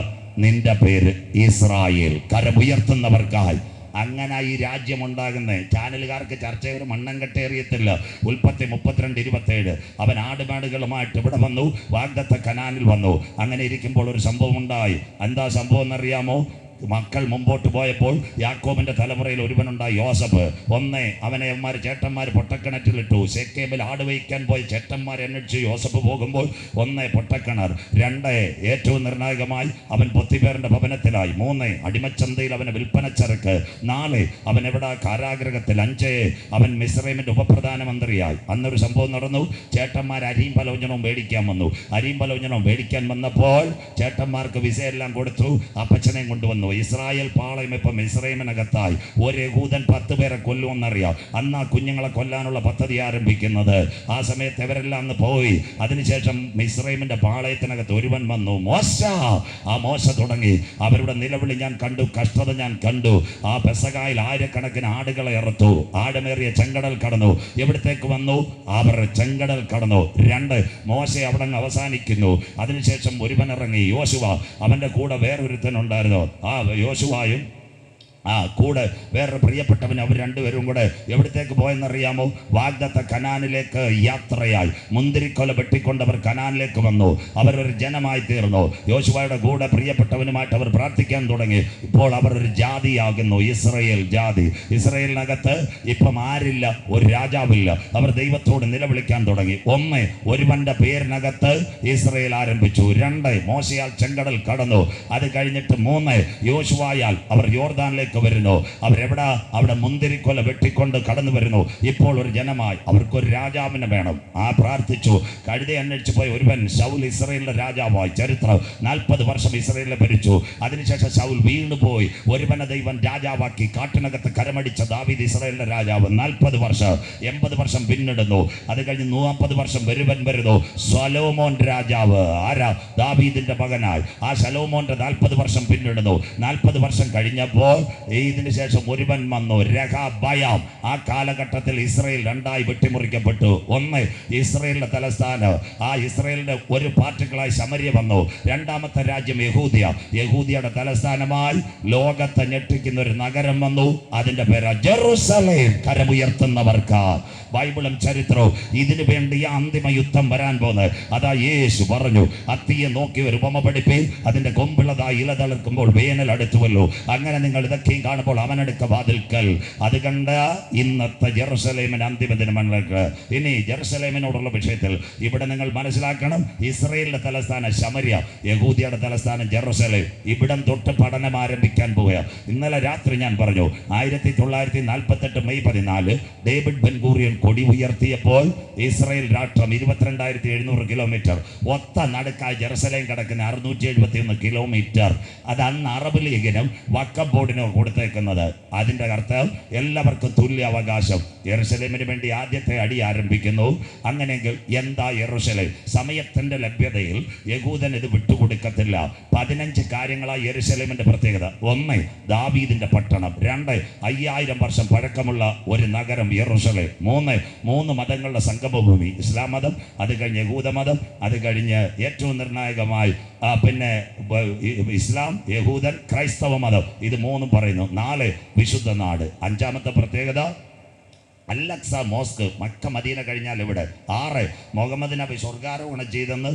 നിന്റെ പേര് ഇസ്രായേൽ. കരമുയർത്തുന്നവർക്കായി അങ്ങനെ ഈ രാജ്യമുണ്ടാകുന്നത്. ചാനലുകാർക്ക് ചർച്ചയൊരു മണ്ണം കെട്ടേറിയത്തില്ല. ഉൽപ്പത്തി 32:27 അവൻ ആടുമാടുകളുമായിട്ട് ഇവിടെ വന്നു, വാഗ്ദത്ത കനാനിൽ വന്നു. അങ്ങനെ ഇരിക്കുമ്പോൾ ഒരു സംഭവം ഉണ്ടായി. എന്താ സംഭവം എന്നറിയാമോ? മക്കൾ മുമ്പോട്ട് പോയപ്പോൾ യാക്കോബിൻ്റെ തലമുറയിൽ ഒരുവനുണ്ടായി യോസഫ്. അവനെ ചേട്ടന്മാർ പൊട്ടക്കിണറ്റിലിട്ടു. ശെക്കേമിൽ ആട് വയ്ക്കാൻ പോയി ചേട്ടന്മാർ അന്വേഷിച്ച് യോസഫ് പോകുമ്പോൾ പൊട്ടക്കിണർ. 2 ഏറ്റവും നിർണായകമായി അവൻ പൊത്തിപ്പേറിൻ്റെ ഭവനത്തിലായി. 3 അടിമച്ചന്തയിൽ അവന് വിൽപ്പനച്ചരക്ക്. 4 അവൻ എവിടെ? കാരാഗ്രഹത്തിൽ. 5 അവൻ മിസ്രൈമിൻ്റെ ഉപപ്രധാനമന്ത്രിയായി. അന്നൊരു സംഭവം നടന്നു. ചേട്ടന്മാർ അരിയും പലവ്യഞ്ജനവും മേടിക്കാൻ വന്നു. അരിയും പലവ്യഞ്ജനവും മേടിക്കാൻ വന്നപ്പോൾ ചേട്ടന്മാർക്ക് വിസയെല്ലാം കൊടുത്തു. അപ്പച്ചനെയും കൊണ്ടുവന്നു. ഇസ്രായേൽ പാളയം ഇപ്പം മിസ്രൈമിനകത്തായി. ഒരു യഹൂദൻ 10 പേരെ കൊല്ലുമെന്നറിയാം. അന്ന് ആ കുഞ്ഞുങ്ങളെ കൊല്ലാനുള്ള പദ്ധതി ആരംഭിക്കുന്നത്. ആ സമയത്ത് ഇവരെല്ലാം അന്ന് പോയി. അതിനുശേഷം മിസ്രൈമിൻ്റെ പാളയത്തിനകത്ത് ഒരുവൻ വന്നു, മോശ. ആ മോശ തുടങ്ങി. അവരുടെ നിലവിളി ഞാൻ കണ്ടു, കഷ്ടത ഞാൻ കണ്ടു. ആ പെസകായിൽ ആയിരക്കണക്കിന് ആടുകളെ ഇറത്തു. ആടുമേറിയ ചെങ്കടൽ കടന്നു. എവിടത്തേക്ക് വന്നു? അവർ ചെങ്കടൽ കടന്നു. 2 മോശ അവിടെ അവസാനിക്കുന്നു. അതിനുശേഷം ഒരുവൻ ഇറങ്ങി, യോശുവ. അവൻ്റെ കൂടെ വേറൊരുത്തനുണ്ടായിരുന്നു. ആ യോശുവായും കൂടെ വേറെ പ്രിയപ്പെട്ടവൻ. അവർ 2 പേരും കൂടെ എവിടത്തേക്ക് പോയെന്നറിയാമോ? വാഗ്ദത്ത കനാനിലേക്ക് യാത്രയായി. മുന്തിരിക്കൊല വെട്ടിക്കൊണ്ടവർ കനാനിലേക്ക് വന്നു. അവരൊരു ജനമായി തീർന്നു. യോശുവയുടെ കൂടെ പ്രിയപ്പെട്ടവനുമായിട്ട് അവർ പ്രാർത്ഥിക്കാൻ തുടങ്ങി. ഇപ്പോൾ അവർ ഒരു ജാതിയാകുന്നു, ഇസ്രായേൽ ജാതി. ഇസ്രായേലിനകത്ത് ഇപ്പം ആരില്ല, ഒരു രാജാവില്ല. അവർ ദൈവത്തോട് നിലവിളിക്കാൻ തുടങ്ങി. 1 ഒരുവന്റെ പേരിനകത്ത് ഇസ്രായേൽ ആരംഭിച്ചു. 2 മോശയാൽ ചെങ്കടൽ കടന്നു. അത് കഴിഞ്ഞിട്ട് 3 യോശുവായാൽ അവർ യോർദാനിലേക്ക് വരുന്നു. അവരെവിടെ? അവിടെ മുന്തിരിക്കൊല വെട്ടിക്കൊണ്ട് കടന്നു വരുന്നു. ഇപ്പോൾ ഒരു ജനമായി. അവർക്കൊരു രാജാവിനെ വേണം. പ്രാർത്ഥിച്ചു. കഴുത അന്വേഷിച്ചു പോയി ഒരുവൻ ശൗൽ ഇസ്രായേലിന്റെ രാജാവായി. ചരിത്രം 40 വർഷം ഇസ്രായേലിനെ ഭരിച്ചു. അതിനുശേഷം ശൗൽ വീണു പോയി. ഒരുവനെ ദൈവം രാജാവാക്കി. കാട്ടിനകത്ത് കരമടിച്ച ദാവീദ് ഇസ്രായേലിന്റെ രാജാവ്. 40 വർഷം 80 വർഷം പിന്നിടുന്നു. അത് കഴിഞ്ഞ് 40 വർഷം ഒരുവൻ വരുന്നു, ശലോമോൻ രാജാവ്. ആരാ? ദാവീദിന്റെ മകനായി. ആ ശലോമോന്റെ 40 വർഷം പിന്നിടുന്നു. 40 വർഷം കഴിഞ്ഞപ്പോൾ ഇതിന് ശേഷം ഒരുവൻ വന്നു, രഹബയാം. ആ കാലഘട്ടത്തിൽ ഇസ്രായേൽ രണ്ടായി വെട്ടിമുറിക്കപ്പെട്ടു. ഒന്ന് ഇസ്രായേലിന്റെ തലസ്ഥാനം, ആ ഇസ്രായേലിന്റെ ഒരു പാർട്ടികളായി ശമര്യ വന്നു. രണ്ടാമത്തെ രാജ്യം യഹൂദിയ. യഹൂദിയുടെ തലസ്ഥാനമായി ലോകത്തെ ഞെട്ടിക്കുന്ന ഒരു നഗരം വന്നു. അതിന്റെ പേരാ ജെറുസലേം. കരമുയർത്തുന്നവർക്ക് ബൈബിളും ചരിത്രവും ഇതിനു വേണ്ടി അന്തിമ യുദ്ധം വരാൻ പോകുന്നത്. അതാ യേശു പറഞ്ഞു, അത്തിയെ നോക്കി ഒരു ഉപമ പഠിപ്പീൻ, അതിന്റെ കൊമ്പിളതായി ഇല തളിർക്കുമ്പോൾ വേനൽ അടുത്തുവല്ലോ. അങ്ങനെ നിങ്ങൾ ഇതൊക്കെയും കാണുമ്പോൾ അവനടുക്ക വാതിൽക്കൽ. അത് കണ്ട ഇന്നത്തെ ജെറുസലേമിന് അന്തിമ ദിനമങ്ങൾക്ക്. ഇനി ജെറുസലേമിനോടുള്ള വിഷയത്തിൽ ഇവിടെ നിങ്ങൾ മനസ്സിലാക്കണം, ഇസ്രായേലിന്റെ തലസ്ഥാനം ശമര്യ, യഹൂദിയുടെ തലസ്ഥാനം ജെറുസലേം. ഇവിടം തൊട്ട് പഠനം ആരംഭിക്കാൻ പോവുക. ഇന്നലെ രാത്രി ഞാൻ പറഞ്ഞു, 1948 മെയ് 14 ഡേവിഡ് ബെൻ ഗൂറിയൻ കൊടി ഉയർത്തിയപ്പോൾ ഇസ്രായേൽ രാഷ്ട്രം 22,700 കിലോമീറ്റർ ഒത്ത നടുക്കായി ജെറുസലേം കിടക്കുന്ന 671 കിലോമീറ്റർ. അത് അന്ന് അറബ് ലീഗിനും വഖഫ് ബോർഡിനും കൊടുത്തേക്കുന്നത്. അതിൻ്റെ അർത്ഥം എല്ലാവർക്കും തുല്യ അവകാശം. യെരുശലേമിന് വേണ്ടി ആദ്യത്തെ അടി ആരംഭിക്കുന്നു. അങ്ങനെയെങ്കിൽ എന്താ യെരുശലേം? സമയത്തിൻ്റെ ലഭ്യതയിൽ യഹൂദൻ ഇത് വിട്ടുകൊടുക്കത്തില്ല. 15 കാര്യങ്ങളാണ് യെരുശലേമിൻ്റെ പ്രത്യേകത. 1 ദാവീദിൻ്റെ പട്ടണം. 2 5000 വർഷം പഴക്കമുള്ള ഒരു നഗരം യെരുശലേം. 3 മതങ്ങളുടെ സംഗമഭൂമി, ഇസ്ലാം മതം, അത് കഴിഞ്ഞ് യഹൂദ മതം, അത് കഴിഞ്ഞ് ഏറ്റവും നിർണായകമായി പിന്നെ ഇസ്ലാം, യഹൂദൻ, ക്രൈസ്തവ മതം. ഇത് 3 പറയുന്നു. 4 വിശുദ്ധ നാട്. 5ാമത്തെ പ്രത്യേകത അൽ-അഖ്സ മോസ്ക്, മക്ക മദീന കഴിഞ്ഞാൽ ഇവിടെ. 6 മുഹമ്മദ് നബി സ്വർഗാരോഹണം ചെയ്തെന്ന്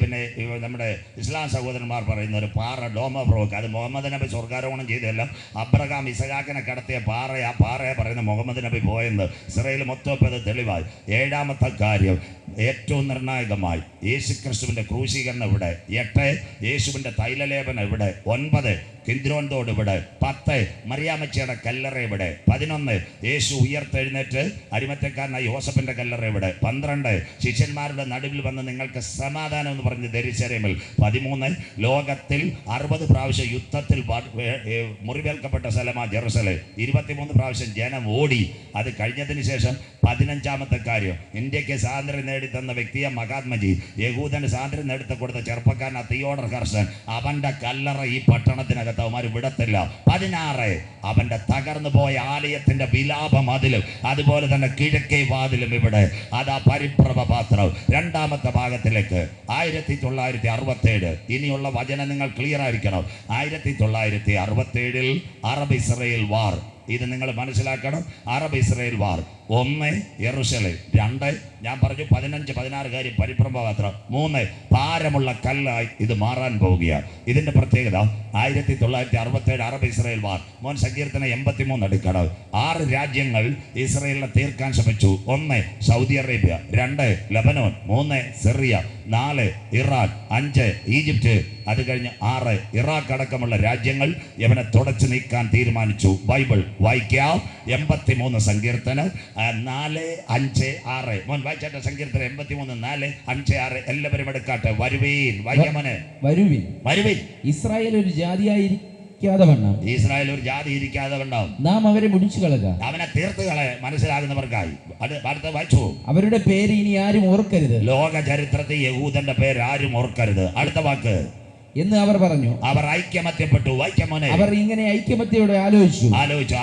പിന്നെ നമ്മുടെ ഇസ്ലാം സഹോദരന്മാർ പറയുന്ന ഒരു പാറ, ഡോമ ബ്രോക്ക്. അത് മുഹമ്മദ് നബി സ്വർഗാരോഹണം ചെയ്തതല്ല, അബ്രഹാം ഇസഹാക്കിനെ കടത്തിയ പാറ. ആ പാറയെ പറയുന്ന മുഹമ്മദ് നബി പോയെന്ന് ഇസ്രായേൽ മൊത്തം അത് തെളിവായി. 7ാമത്തെ കാര്യം ഏറ്റവും നിർണായകമായി യേശുക്രിസ്തുവിൻ്റെ ക്രൂശീകരണം ഇവിടെ. 8 യേശുവിൻ്റെ തൈലലേപനം ഇവിടെ. 9 കിന്ദ്രോൻ തോട് ഇവിടെ. 10 മറിയാമ്മച്ചിയുടെ കല്ലറ ഇവിടെ. 11 യേശു ഉയർത്തെഴുന്നേറ്റ് അരിമത്തക്കാരനായ യോസഫിന്റെ കല്ലറ ഇവിടെ. 12 ശിഷ്യന്മാരുടെ നടുവിൽ വന്ന് നിങ്ങൾക്ക് സമാധാനം എന്ന് പറഞ്ഞ് യെരുശലേമിൽ. 13 ലോകത്തിൽ 60 പ്രാവശ്യം യുദ്ധത്തിൽ മുറിവേൽക്കപ്പെട്ട സ്ഥലമാണ് ജെറുസലേം. 23 പ്രാവശ്യം ജനം ഓടി. അത് കഴിഞ്ഞതിന് ശേഷം 15ാമത്തെ കാര്യം, ഇന്ത്യക്ക് സ്വാതന്ത്ര്യം നേടിത്തന്ന വ്യക്തിയെ മഹാത്മജി, യഹൂദന് സ്വാതന്ത്ര്യം നേടിത്ത കൊടുത്ത ചെറുപ്പക്കാരൻ തിയോഡർ ഹെർസൺ, അവന്റെ കല്ലറ ഈ പട്ടണത്തിനകത്ത് അവന്മാർ വിടത്തില്ല. 16 അവന്റെ തകർന്നു പോയ ആലയത്തിന്റെ വിലാപ മതിലും അതുപോലെ തന്നെ കിഴക്കേ വാതിലും ഇവിടെ. അതാ പരിഭ്രമ പാത്രം. 2ാമത്തെ ഭാഗത്തിലേക്ക് 1967. ഇനിയുള്ള വചനം നിങ്ങൾ ക്ലിയർ ആയിരിക്കണം. 1967 അറബ് ഇസ്രായേൽ വാർ. ഇത് നിങ്ങൾ മനസ്സിലാക്കണം. അറബ് ഇസ്രായേൽ വാർ. 1 യെരുശലേം. 2 ഞാൻ പറഞ്ഞു 15-16 കാര്യം പരിഭ്രമപാത്രം. 3 ഭാരമുള്ള കല്ലായി ഇത് മാറാൻ പോവുകയാണ്. ഇതിന്റെ പ്രത്യേകത 1967 അറബ് ഇസ്രായേൽ വാർ. മോൻ സങ്കീർത്തനം 83 എടുക്കണം. 6 രാജ്യങ്ങൾ ഇസ്രായേലിനെ തീർക്കാൻ ശ്രമിച്ചു. 1 Saudi Arabia, 2 Lebanon, 3 Syria, 4 Iran, 5 Egypt, അത് കഴിഞ്ഞ് 6 ഇറാഖ് അടക്കമുള്ള രാജ്യങ്ങൾ ഇവനെ തുടച്ചു നീക്കാൻ തീരുമാനിച്ചു. ബൈബിൾ വായിക്കാം. 83 സങ്കീർത്തനം 4, 5, 6. മോൻ വായിച്ചാട്ടെ സങ്കീർത്തനം 83, 4, 5, 6. എല്ലാവരും എടുക്കാട്ടെ. വരുവീൻ. വായിക്കാമോനെ. വരുവീൻ. ഇസ്രായേൽ ഒരു ജാതിയായിരിക്കാതെ വണ്ണം, ഇസ്രായേൽ ഒരു ജാതി ഇരിക്കാതെ വണ്ണം നാം അവരെ മുടിച്ചു കളക. അവനെ തീർത്തുകളെ. മനസ്സിലാകുന്നവർക്കായി അത് അടുത്ത വായിച്ചു. അവരുടെ പേര് ഇനി ആരും ഓർക്കരുത്. ലോക ചരിത്രത്തിൽ യഹൂദന്റെ പേര് ആരും ഓർക്കരുത്. അടുത്ത വാക്ക് എന്ന് അവർ പറഞ്ഞു. അവർ ഐക്യമത്യപ്പെട്ടു. വായിക്കാമോനെ. അവർ ഇങ്ങനെ ഐക്യമത്യയോടെ ആലോചിച്ചു.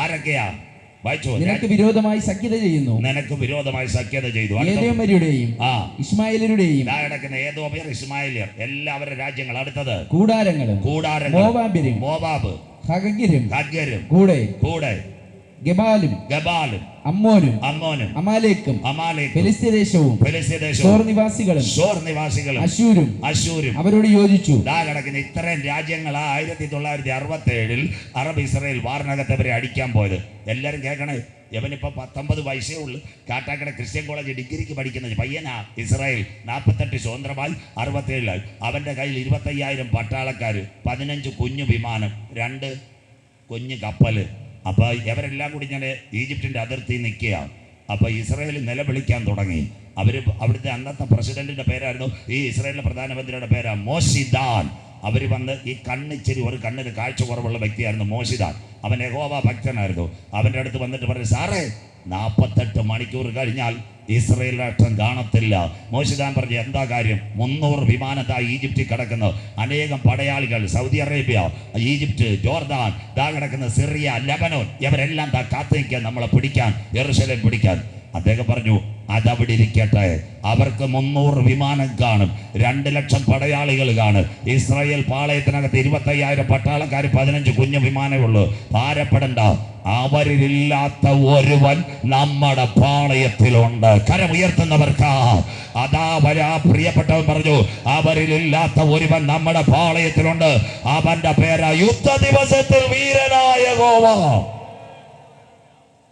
ആരൊക്കെയാ? വായിച്ചു. നിനക്ക് വിരോധമായി സഖ്യത ചെയ്യുന്നു. നിനക്ക് വിരോധമായി സഖ്യത ചെയ്തു. ഏദോമ്യരുടെയും ഇശ്മായേലരുടെയും കിടക്കുന്ന ഏദോമ്യർ, ഇശ്മായേല്യർ, എല്ലാവരുടെ രാജ്യങ്ങൾ. അടുത്തത് കൂടാരങ്ങളും. മോവാബ്യരും, മോവാബ്, ഹഗ്ഗരും കൂടെ ഗബാലും, അമ്മോനും, അമാലേക്കും, ഫെലിസ്ത്യദേശവും, സോർ നിവാസികളും, അശൂരും അവരോട് യോജിച്ചു. കിടക്കുന്ന ഇത്രയും രാജ്യങ്ങളാ 1967 അറബ് ഇസ്രായേൽ വാറിനകത്ത് അവരെ അടിക്കാൻ പോയത്. എല്ലാവരും കേൾക്കണേ. ഇവനിപ്പോ 19 വയസ്സേ ഉള്ളു. കാട്ടാക്കട ക്രിസ്ത്യൻ കോളേജ് ഡിഗ്രിക്ക് പഠിക്കുന്ന പയ്യനാ. ഇസ്രായേൽ 48 സ്വതന്ത്രമായി 67. അവന്റെ കയ്യിൽ 25,000 പട്ടാളക്കാർ, 15 കുഞ്ഞു വിമാനം, 2 കുഞ്ഞു കപ്പല്. അപ്പോൾ ഇവരെല്ലാം കൂടി ഞാൻ ഈജിപ്തിൻ്റെ അതിർത്തി നിൽക്കുക. അപ്പോൾ ഇസ്രായേൽ നിലവിളിക്കാൻ തുടങ്ങി. അവിടുത്തെ അന്നത്തെ പ്രസിഡന്റിന്റെ പേരായിരുന്നു, ഈ ഇസ്രായേലിലെ പ്രധാനമന്ത്രിയുടെ പേരാ മോസിദാൻ. അവർ വന്ന് ഈ കണ്ണിച്ചിരി ഒരു കണ്ണിന് കാഴ്ച കുറവുള്ള വ്യക്തിയായിരുന്നു മോശിദാൻ. അവൻ യഹോവ ഭക്തനായിരുന്നു. അവൻ്റെ അടുത്ത് വന്നിട്ട് പറഞ്ഞു, സാറേ 48 മണിക്കൂർ കഴിഞ്ഞാൽ ഇസ്രയേൽ രാഷ്ട്രം കാണത്തില്ല. മോശിദാൻ പറഞ്ഞു, എന്താ കാര്യം? 300 വിമാനത്തായി ഈജിപ്തിൽ കിടക്കുന്നു. അനേകം പടയാളികൾ, സൗദി അറേബ്യ, ഈജിപ്റ്റ്, ജോർദാൻ, ദാ കിടക്കുന്ന സിറിയ, ലെബനോൻ, ഇവരെല്ലാം ദാ കാത്തു നിൽക്കാൻ നമ്മളെ പിടിക്കാൻ, യെരൂശലേം പിടിക്കാൻ. അദ്ദേഹം പറഞ്ഞു, അതവിടെ ഇരിക്കട്ടെ, അവർക്ക് 300 വിമാനം കാണും, 2 ലക്ഷം പടയാളികൾ കാണും. ഇസ്രായേൽ പാളയത്തിനകത്ത് 25,000 പട്ടാളക്കാർ, 15 കുഞ്ഞു വിമാനമേ ഉള്ളൂ. ഭാരപ്പെടണ്ട, അവരിലില്ലാത്ത ഒരുവൻ നമ്മുടെ പാളയത്തിലുണ്ട്. കരമുയർത്തുന്നവർക്ക് അതാ വരാ. പ്രിയപ്പെട്ടവൻ പറഞ്ഞു, അവരിലില്ലാത്ത ഒരുവൻ നമ്മുടെ പാളയത്തിലുണ്ട്. അവന്റെ പേരാ യുദ്ധ ദിവസത്തിൽ വീരനായ യഹോവ.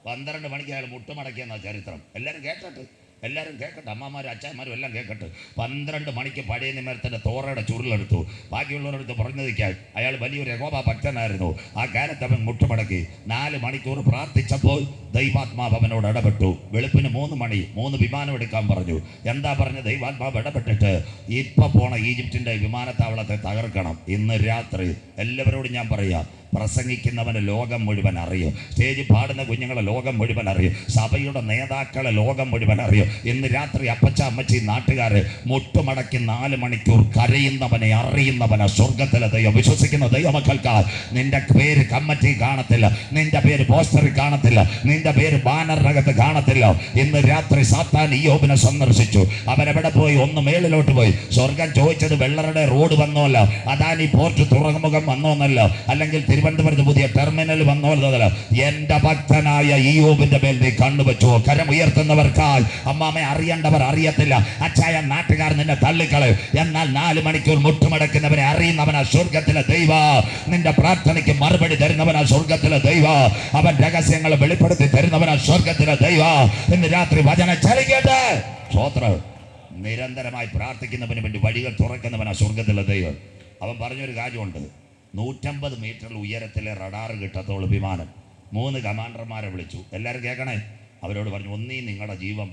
12 മണിക്ക് അയാൾ മുട്ടുമടക്കിയെന്ന ചരിത്രം. എല്ലാവരും കേൾക്കട്ടെ, അമ്മമാരും അച്ഛന്മാരും എല്ലാം കേൾക്കട്ടെ. 12 മണിക്ക് പഴയ നിയമത്തിൻ്റെ തോറയുടെ ചുരുളെടുത്തു. ബാക്കിയുള്ളവരടുത്ത് പറഞ്ഞു നിൽക്കാൻ അയാൾ വലിയൊരു യഹോവ ഭക്തനായിരുന്നു. ആ കാലത്ത് അവൻ മുട്ടുമടക്കി 4 മണിക്കൂർ പ്രാർത്ഥിച്ചപ്പോൾ ദൈവാത്മാവ് അവനോട് ഇടപെട്ടു. വെളുപ്പിന് 3 മണി 3 വിമാനം എടുക്കാൻ പറഞ്ഞു. എന്താ പറഞ്ഞ? ദൈവാത്മാവ് ഇടപെട്ടിട്ട് ഇപ്പം പോണ ഈജിപ്തിൻ്റെ വിമാനത്താവളത്തെ തകർക്കണം. ഇന്ന് രാത്രി എല്ലാവരോടും ഞാൻ പറയാം, പ്രസംഗിക്കുന്നവന് ലോകം മുഴുവൻ അറിയും, സ്റ്റേജിൽ പാടുന്ന കുഞ്ഞുങ്ങളെ ലോകം മുഴുവൻ അറിയും, സഭയുടെ നേതാക്കളെ ലോകം മുഴുവൻ അറിയും. ഇന്ന് രാത്രി അപ്പച്ച അമ്മച്ചി നാട്ടുകാര് മുട്ടുമടക്കി 4 മണിക്കൂർ കരയുന്നവനെ അറിയുന്നവനെ സ്വർഗത്തിലെ ദൈവം. വിശ്വസിക്കുന്ന ദൈവമക്കൾക്ക് നിന്റെ പേര് കമ്മിറ്റി കാണത്തില്ല, നിന്റെ പേര് പോസ്റ്ററിൽ കാണത്തില്ല, നിന്റെ പേര് ബാനറിനകത്ത് കാണത്തില്ല. ഇന്ന് രാത്രി സാത്താൻ ഇയ്യോബിനെ സന്ദർശിച്ചു. അവനെവിടെ പോയി? ഒന്ന് മേളിലോട്ട് പോയി. സ്വർഗം ചോദിച്ചത് വെള്ളറുടെ റോഡ് വന്നോല്ല, അദാനി പോർട്ട് തുറമുഖം വന്നോന്നല്ല, അല്ലെങ്കിൽ തിരുവനന്തപുരത്ത് പുതിയ ടെർമിനൽ വന്നോന്നല്ല. എന്റെ ഭക്തനായ ഇയ്യോബിന്റെ മേൽ നീ കണ്ണുവെച്ചോ. കരമുയർത്തുന്നവർക്കായി അമ്മാമെ അറിയേണ്ടവർ അറിയത്തില്ല, അച്ചായ നാട്ടുകാർ നിന്നെ തള്ളിക്കളയും. എന്നാൽ 4 മണിക്കൂർ മുട്ടുമടക്കുന്നവനെ അറിയുന്നവനാ സ്വർഗത്തിലെ ദൈവ. നിന്റെ പ്രാർത്ഥനയ്ക്ക് മറുപടി തരുന്നവനാ സ്വർഗത്തിലെ ദൈവ. അവൻ രഹസ്യങ്ങൾ വെളിപ്പെടുത്തി തരുന്നവനാ സ്വർഗത്തിലെ ദൈവ. ഇന്ന് രാത്രി വചനം ചലിക്കട്ടെ. സ്തോത്രം. നിരന്തരമായി പ്രാർത്ഥിക്കുന്നവന് വേണ്ടി വഴികൾ തുറക്കുന്നവനാ സ്വർഗത്തിലെ ദൈവം. അവൻ പറഞ്ഞൊരു കാര്യമുണ്ട്, 150 മീറ്റർ ഉയരത്തിലെ റഡാർ കിട്ടത്തുള്ളൂ വിമാനം. 3 കമാൻഡർമാരെ വിളിച്ചു. എല്ലാവരും കേൾക്കണേ. അവരോട് പറഞ്ഞു, ഒന്നീ നിങ്ങളുടെ ജീവൻ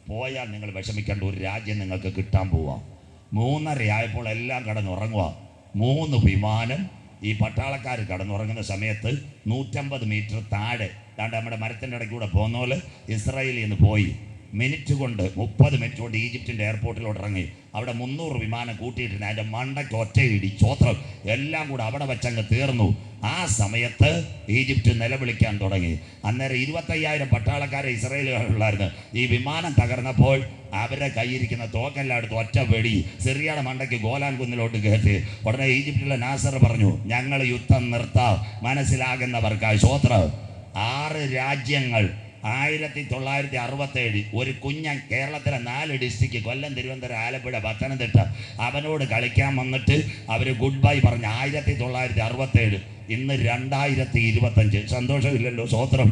പോയാൽ നിങ്ങൾ വിഷമിക്കേണ്ട, ഒരു രാജ്യം നിങ്ങൾക്ക് കിട്ടാൻ പോവാം. 3:30 ആയപ്പോൾ എല്ലാം കടന്നുറങ്ങുക. 3 വിമാനം ഈ പട്ടാളക്കാർ കടന്നുറങ്ങുന്ന സമയത്ത് 150 മീറ്റർ താഴെ നമ്മുടെ മരത്തിൻ്റെ ഇടയ്ക്കൂടെ പോകുന്ന പോലെ ഇസ്രായേലിൽ നിന്ന് പോയി. മിനിറ്റ് കൊണ്ട് 30 മിനിറ്റ് കൊണ്ട് ഈജിപ്തിൻ്റെ എയർപോർട്ടിലോട്ട് ഇറങ്ങി. അവിടെ 300 വിമാനം കൂട്ടിയിട്ടുണ്ട്. അതിൻ്റെ മണ്ടയ്ക്ക് ഒറ്റയിടി ചോത്രം എല്ലാം കൂടെ അവിടെ വെച്ചങ്ങ് തീർന്നു. ആ സമയത്ത് ഈജിപ്റ്റ് നിലവിളിക്കാൻ തുടങ്ങി. അന്നേരം 25,000 പട്ടാളക്കാരെ ഇസ്രായേലുകാരുള്ളായിരുന്നു. ഈ വിമാനം തകർന്നപ്പോൾ അവരുടെ കയ്യിരിക്കുന്ന തോക്കെല്ലാം എടുത്ത് ഒറ്റ വെടി സിറിയയുടെ മണ്ടയ്ക്ക് ഗോലാൻ കുന്നിലോട്ട് കയറ്റി. ഉടനെ ഈജിപ്തിലെ നാസർ പറഞ്ഞു, ഞങ്ങൾ യുദ്ധം നിർത്താം മനസ്സിലാകുന്നവർക്കായി. സ്വോത്രം. 6 രാജ്യങ്ങൾ 1967 ഒരു കുഞ്ഞൻ കേരളത്തിലെ 4 ഡിസ്ട്രിക്ട്, കൊല്ലം, തിരുവനന്തപുരം, ആലപ്പുഴ, പത്തനംതിട്ട, അവനോട് കളിക്കാൻ വന്നിട്ട് അവർ ഗുഡ് ബൈ പറഞ്ഞു. 1967. ഇന്ന് 2025. സന്തോഷമില്ലല്ലോ? സ്വോത്രം.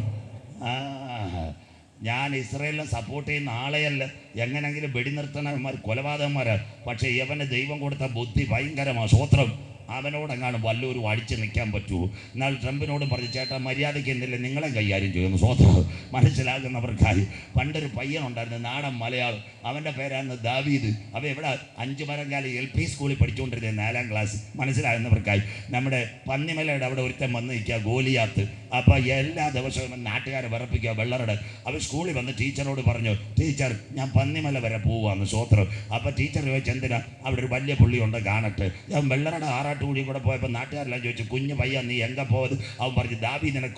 ഞാൻ ഇസ്രായേലിനെ സപ്പോർട്ട് ചെയ്യുന്ന ആളെയല്ല, എങ്ങനെങ്കിലും വെടിനിർത്തണന്മാർ കൊലപാതകന്മാരാണ്. പക്ഷേ ഇവന് ദൈവം കൊടുത്ത ബുദ്ധി ഭയങ്കരമാണ്. സ്വോത്രം. അവനോടെങ്ങാനും വല്ലവരും അടിച്ച് നിൽക്കാൻ പറ്റുമോ? എന്നാൽ ട്രംപിനോട് പറഞ്ഞു, ചേട്ടാ മര്യാദയ്ക്ക് എന്തില്ല നിങ്ങളെ കൈകാര്യം ചെയ്യുന്നു. സ്വോത്രം. മനസ്സിലാകുന്നവർക്കായി. പണ്ടൊരു പയ്യനുണ്ടായിരുന്നു, നാടൻ മലയാളം. അവൻ്റെ പേരാണ് ദാവീദ്. അവ എവിടെ? 5 മരങ്കാലി LP സ്കൂളിൽ പഠിച്ചുകൊണ്ടിരുന്നത്, 4ാം ക്ലാസ്. മനസ്സിലാകുന്നവർക്കായി. നമ്മുടെ പന്നിമലയുടെ അവിടെ ഒരുത്തൻ വന്ന് നിൽക്കുക, ഗോലിയാത്ത്. അപ്പോൾ എല്ലാ ദിവസവും നാട്ടുകാരെ വിറപ്പിക്കുക വെള്ളറുടെ. അവർ സ്കൂളിൽ വന്ന് ടീച്ചറോട് പറഞ്ഞു, ടീച്ചർ ഞാൻ പന്നിമല വരെ പോവാന്ന്. സ്വോത്രം. അപ്പോൾ ടീച്ചർ ചോദിച്ചു, എന്തിനാ? അവിടെ ഒരു വലിയ പുള്ളിയുണ്ട് കാണട്ടെ. ഞാൻ വെള്ളറുടെ ആറാട്ടുകൂടി കൂടെ പോയപ്പോൾ നാട്ടുകാരെല്ലാം ചോദിച്ചു, കുഞ്ഞു പയ്യ നീ എങ്ക പോയത്? അവൻ പറഞ്ഞു, ദാവീദിനെ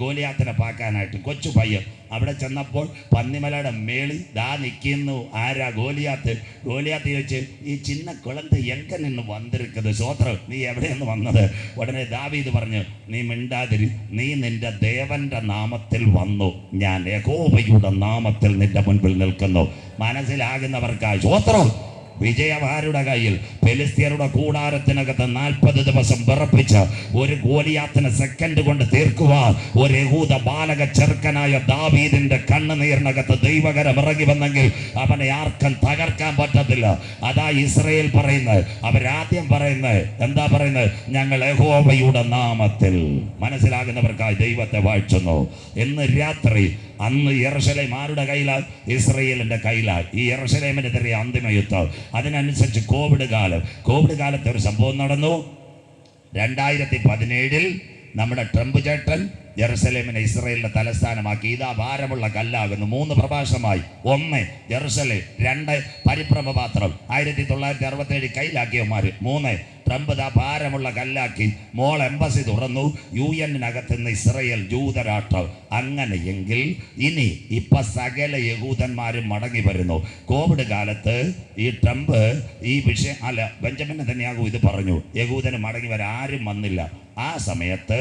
ഗോലിയാത്തിനെ പാക്കാനായിട്ട്. കൊച്ചു പയ്യൻ. അവിടെ ചെന്നപ്പോൾ പന്നിമലയുടെ മേളിൽ ദാ നിൽക്കുന്നു. ആരാ? ഗോലിയാത്ത്. ഗോലിയാത്ത് ചോദിച്ച്, ഈ ചിന്ന കുളന്ത് എങ്ക നിന്ന് വന്നിരിക്കുന്നത്? സ്വോത്രം. നീ എവിടെയെന്ന് വന്നത്? ഉടനെ ദാവീദ് പറഞ്ഞു, നീ മിണ്ടാതിരി, നീ നിന്റെ ദേവന്റെ നാമത്തിൽ വന്നു, ഞാൻ യഹോവയുടെ നാമത്തിൽ നിന്റെ മുൻപിൽ നിൽക്കുന്നു. മനസ്സിലാകുന്നവർക്കായി. സ്വോത്രം. വിജയമാരുടെ കയ്യിൽ. ഫെലിസ്ത്യരുടെ കൂടാരത്തിനകത്ത് 40 ദിവസം വിറപ്പിച്ച് ഒരു ഗോലിയാത്തിനെ സെക്കൻഡ് കൊണ്ട് തീർക്കുവാൻ ഒരു യഹൂദ ബാലക ചെറുക്കനായ ദാവീദിന്റെ കണ്ണുനീരിനകത്ത് ദൈവകരം ഇറങ്ങി വന്നെങ്കിൽ അവനെ ആർക്കും തകർക്കാൻ പറ്റത്തില്ല. അതാ ഇസ്രായേൽ പറയുന്നത്. അവരാദ്യം പറയുന്നത് എന്താ പറയുന്നത്? ഞങ്ങൾ യഹോവയുടെ നാമത്തിൽ. മനസ്സിലാകുന്നവർക്കായി ദൈവത്തെ വാഴ്ത്തുന്നു. ഇന്ന് രാത്രി അന്ന് യെരൂശലേം ആരുടെ കയ്യിലായി? ഇസ്രായേലിന്റെ കയ്യിലായി. ഈ യെരൂശലേമിനെതിരെ അന്തിമ യുദ്ധം. അതിനനുസരിച്ച് കോവിഡ് കാലം കാലം. കോവിഡ് കാലത്ത് ഒരു സംഭവം നടന്നു. 2017 നമ്മുടെ ട്രംപ് ചേട്ടൻ ജെറുസലേമിനെ ഇസ്രയേലിന്റെ തലസ്ഥാനമാക്കി. ഇതാ ഭാരമുള്ള കല്ലാകുന്നു. 3 പ്രഭാഷണമായി. 1 ജെറുസലേം, 2 പരിഭ്രമപാത്രം 1967 കയ്യിലാക്കിയവന്മാർ, 3 ട്രംപ് ദാ ഭാരമുള്ള കല്ലാക്കി. മോൾ എംബസി തുറന്നു. UN-നകത്ത് നിന്ന് ഇസ്രയേൽ ജൂതരാഷ്ട്രം. അങ്ങനെയെങ്കിൽ ഇനി ഇപ്പൊ സകല യഹൂദന്മാരും മടങ്ങി വരുന്നു. കോവിഡ് കാലത്ത് ഈ ട്രംപ് ഈ വിഷയം ബെഞ്ചമിൻ നെതന്യാഹു ഇത് പറഞ്ഞു, യഹൂദന് മടങ്ങി വരാൻ ആരും വന്നില്ല. ആ സമയത്ത്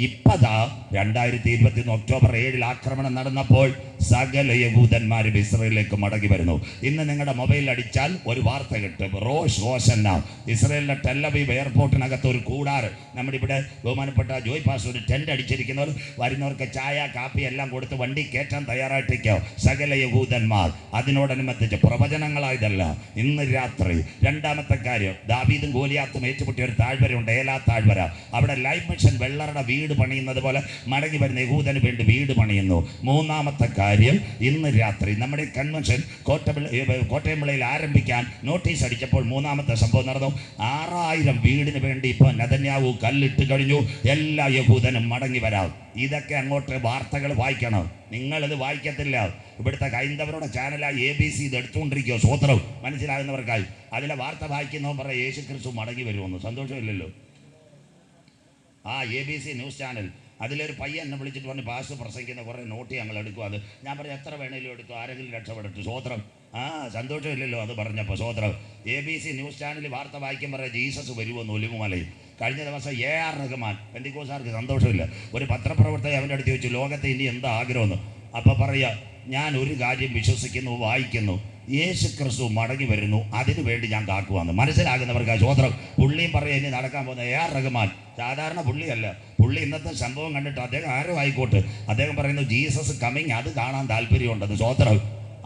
ഇപ്പതാ 2021 ഒക്ടോബർ 7 ആക്രമണം നടന്നപ്പോൾ സകല യഹൂദന്മാരും ഇസ്രയേലിലേക്ക് മടങ്ങി വരുന്നു. ഇന്ന് നിങ്ങളുടെ മൊബൈലിൽ അടിച്ചാൽ ഒരു വാർത്ത കിട്ടും. റോഷ് ഹോശന്ന, ഇസ്രയേലിലെ ടെല്ലവീവ് എയർപോർട്ടിനകത്ത് ഒരു കൂടാറ്. നമ്മുടെ ഇവിടെ ബഹുമാനപ്പെട്ട ജോയ് പാസ് ഒരു ടെൻ്റ് അടിച്ചിരിക്കുന്നവർ വരുന്നവർക്ക് ചായ കാപ്പി എല്ലാം കൊടുത്ത് വണ്ടി കയറ്റാൻ തയ്യാറായിട്ടിരിക്കോ സകല യഹൂദന്മാർ. അതിനോടനുബന്ധിച്ച് പ്രവചനങ്ങളായതല്ല. ഇന്ന് രാത്രി രണ്ടാമത്തെ കാര്യം, ദാവീദും ഗോലിയാത്തും ഏറ്റുമുട്ടിയ ഒരു താഴ്വരയുണ്ട്, ഏലാ താഴ്വര. അവിടെ ലൈഫ് മിഷൻ വെള്ളറുടെ വീട് പണിയുന്നത് പോലെ മടങ്ങി വരുന്ന യഹൂദന് വേണ്ടി വീട് പണിയുന്നു. മൂന്നാമത്തെ കാര്യം, ഇന്ന് രാത്രി നമ്മുടെ കൺവെൻഷൻ കോട്ടയംവിളയിൽ ആരംഭിക്കാൻ നോട്ടീസ് അടിച്ചപ്പോൾ മൂന്നാമത്തെ സംഭവം നടന്നു. 6000 വീടിന് വേണ്ടി ഇപ്പോൾ നെതന്യാഹു കല്ലിട്ട് കഴിഞ്ഞു. എല്ലാ യഹൂദനും മടങ്ങി വരാം. ഇതൊക്കെ അങ്ങോട്ട് വാർത്തകൾ വായിക്കണം. നിങ്ങളിത് വായിക്കത്തില്ല. ഇവിടുത്തെ ഹൈന്ദവരുടെ ചാനലായി ABC ഇത് എടുത്തുകൊണ്ടിരിക്കുമോ? സ്വോത്രം മനസ്സിലാകുന്നവർക്കായി. അതിലെ വാർത്ത വായിക്കുന്നവൻ പറയാം യേശു ക്രിസ്തു മടങ്ങി വരുമെന്ന്. സന്തോഷമില്ലല്ലോ. ABC ന്യൂസ് ചാനൽ അതിലൊരു പയ്യൻ എന്നെ വിളിച്ചിട്ട് പറഞ്ഞ് പാസ് പ്രസംഗിക്കുന്ന കുറേ നോട്ട് ഞങ്ങൾ എടുക്കും. അത് ഞാൻ പറഞ്ഞു എത്ര വേണേലും എടുക്കും, ആരെങ്കിലും രക്ഷപ്പെടട്ടെ. സ്വോത്രം. സന്തോഷമില്ലല്ലോ അത് പറഞ്ഞപ്പോൾ. സ്വോത്രം. ABC ന്യൂസ് ചാനൽ വാർത്ത വായിക്കാൻ പറയാം ജീസസ് വരുമെന്ന് ഒലിവുമലയിൽ. കഴിഞ്ഞ ദിവസം AR റഹ്മാൻ, പെന്തിക്കോസാർക്ക് സന്തോഷമില്ല, ഒരു പത്രപ്രവർത്തകൻ അവൻ്റെ അടുത്ത് ചോദിച്ചു ലോകത്തെ ഇനി എന്താ ആഗ്രഹമെന്ന്. അപ്പോൾ പറയുക, ഞാൻ ഒരു കാര്യം വിശ്വസിക്കുന്നു, വായിക്കുന്നു, യേശു ക്രിസ്തു മടങ്ങി വരുന്നു, അതിനു വേണ്ടി ഞാൻ കാക്കുവാന്ന്. മനസ്സിലാകുന്നവർക്ക് സ്വോത്രം. പുള്ളിയും പറയാം ഇനി നടക്കാൻ പോകുന്ന AR റഹ്മാൻ സാധാരണ പുള്ളിയല്ല. പുള്ളി ഇന്നത്തെ സംഭവം കണ്ടിട്ട് അദ്ദേഹം ആരോ ആയിക്കോട്ടെ, അദ്ദേഹം പറയുന്നു ജീസസ് കമ്മിങ്, അത് കാണാൻ താല്പര്യമുണ്ടെന്ന്. സ്വോത്രം.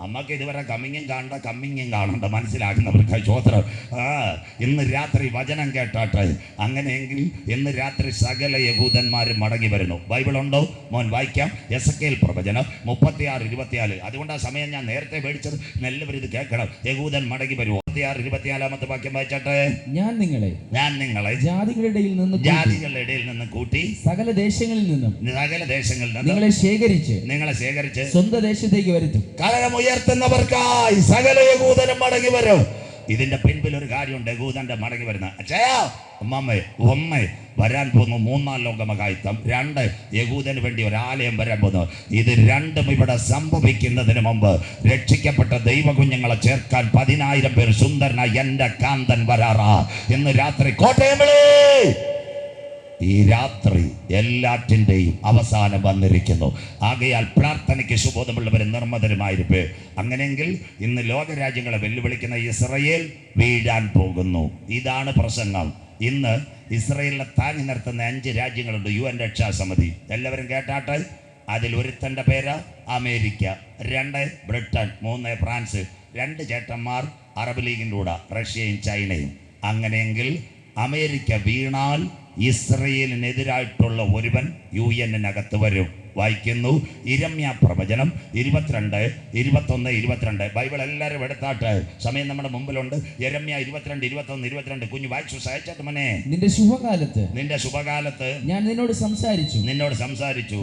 അമ്മക്ക് ഇതുവരെ കമ്മിങ്ങും കാണണ്ട, കമ്മിങ്ങും കാണണ്ട. മനസ്സിലാക്കുന്നവർക്കായി സ്വോത്രം. ഇന്ന് രാത്രി വചനം കേട്ടാട്ടെ. അങ്ങനെയെങ്കിൽ ഇന്ന് രാത്രി സകല യഹൂദന്മാരും മടങ്ങി വരുന്നു. ബൈബിൾ ഉണ്ടോ മോൻ? വായിക്കാം. എസെക്കിയേൽ പ്രവചനം 36:24. അതുകൊണ്ട് ആ സമയം ഞാൻ നേരത്തെ മേടിച്ചത്. എല്ലാവരും ഇത് കേൾക്കണം. യഹൂദൻ മടങ്ങി വരുമോ? 36:24 വാക്യം വായിച്ചാട്ടെ. ഞാൻ നിങ്ങളെ ജാതികളുടെ ഇടയിൽ നിന്ന് കൂട്ടി സകല ദേശങ്ങളിൽ നിന്നും നിങ്ങളെ ശേഖരിച്ച് സ്വന്തം ദേശത്തേക്ക് വരുത്തും. ഉയർത്തുന്നവർക്കായി സകല യഹൂദനും മടങ്ങി വരും. ഇതിന്റെ പിൻപിൽ ഒരു കാര്യമുണ്ട്. യഹൂദന്റെ മടങ്ങി വരുന്ന ഒന്ന് വരാൻ പോകുന്നു 3-ാം ലോകമഹായുദ്ധം. 2 യഹൂദന് വേണ്ടി ഒരു ആലയം വരാൻ പോകുന്നു. ഇത് രണ്ടും ഇവിടെ സംഭവിക്കുന്നതിന് മുമ്പ് രക്ഷിക്കപ്പെട്ട ദൈവകുഞ്ഞുങ്ങളെ ചേർക്കാൻ 10,000 പേർ സുന്ദരനായി എന്റെ കാന്തൻ വരാറാ. ഇന്ന് രാത്രി കോട്ടയംവിളി. ഈ രാത്രി എല്ലാറ്റിൻ്റെയും അവസാനം വന്നിരിക്കുന്നു. ആകയാൽ പ്രാർത്ഥനയ്ക്ക് സുബോധമുള്ളവരും നിർമ്മതരുമായിരിക്കും. അങ്ങനെയെങ്കിൽ ഇന്ന് ലോകരാജ്യങ്ങളെ വെല്ലുവിളിക്കുന്ന ഇസ്രയേൽ വീഴാൻ പോകുന്നു. ഇതാണ് പ്രസംഗം. ഇന്ന് ഇസ്രയേലിനെ താങ്ങി നിർത്തുന്ന 5 രാജ്യങ്ങളുണ്ട്. UN രക്ഷാസമിതി. എല്ലാവരും കേട്ടാട്ടെ. അതിൽ ഒരുത്തൻ്റെ പേര് അമേരിക്ക, 2 ബ്രിട്ടൻ, 3 ഫ്രാൻസ്, 2 ചേട്ടന്മാർ അറബ് ലീഗിൻ്റെ കൂടെ റഷ്യയും ചൈനയും. അങ്ങനെയെങ്കിൽ അമേരിക്ക വീണാൽ ഇസ്രയേലിനെതിരായിട്ടുള്ള ഒരുവൻ UN-നകത്ത് വരും. വായിക്കുന്നു ഇരമ്യാ പ്രവചനം 22, 21, 22. ബൈബിൾ എല്ലാവരും എടുത്താട്ടെ. സമയം നമ്മുടെ മുമ്പിലുണ്ട്. യിരെമ്യാ 22, 21, 22. കുഞ്ഞു വായിച്ചു സഹായിച്ചാട്ട് മനെ. നിന്റെ ശുഭകാലത്ത് ഞാൻ നിന്നോട് സംസാരിച്ചു.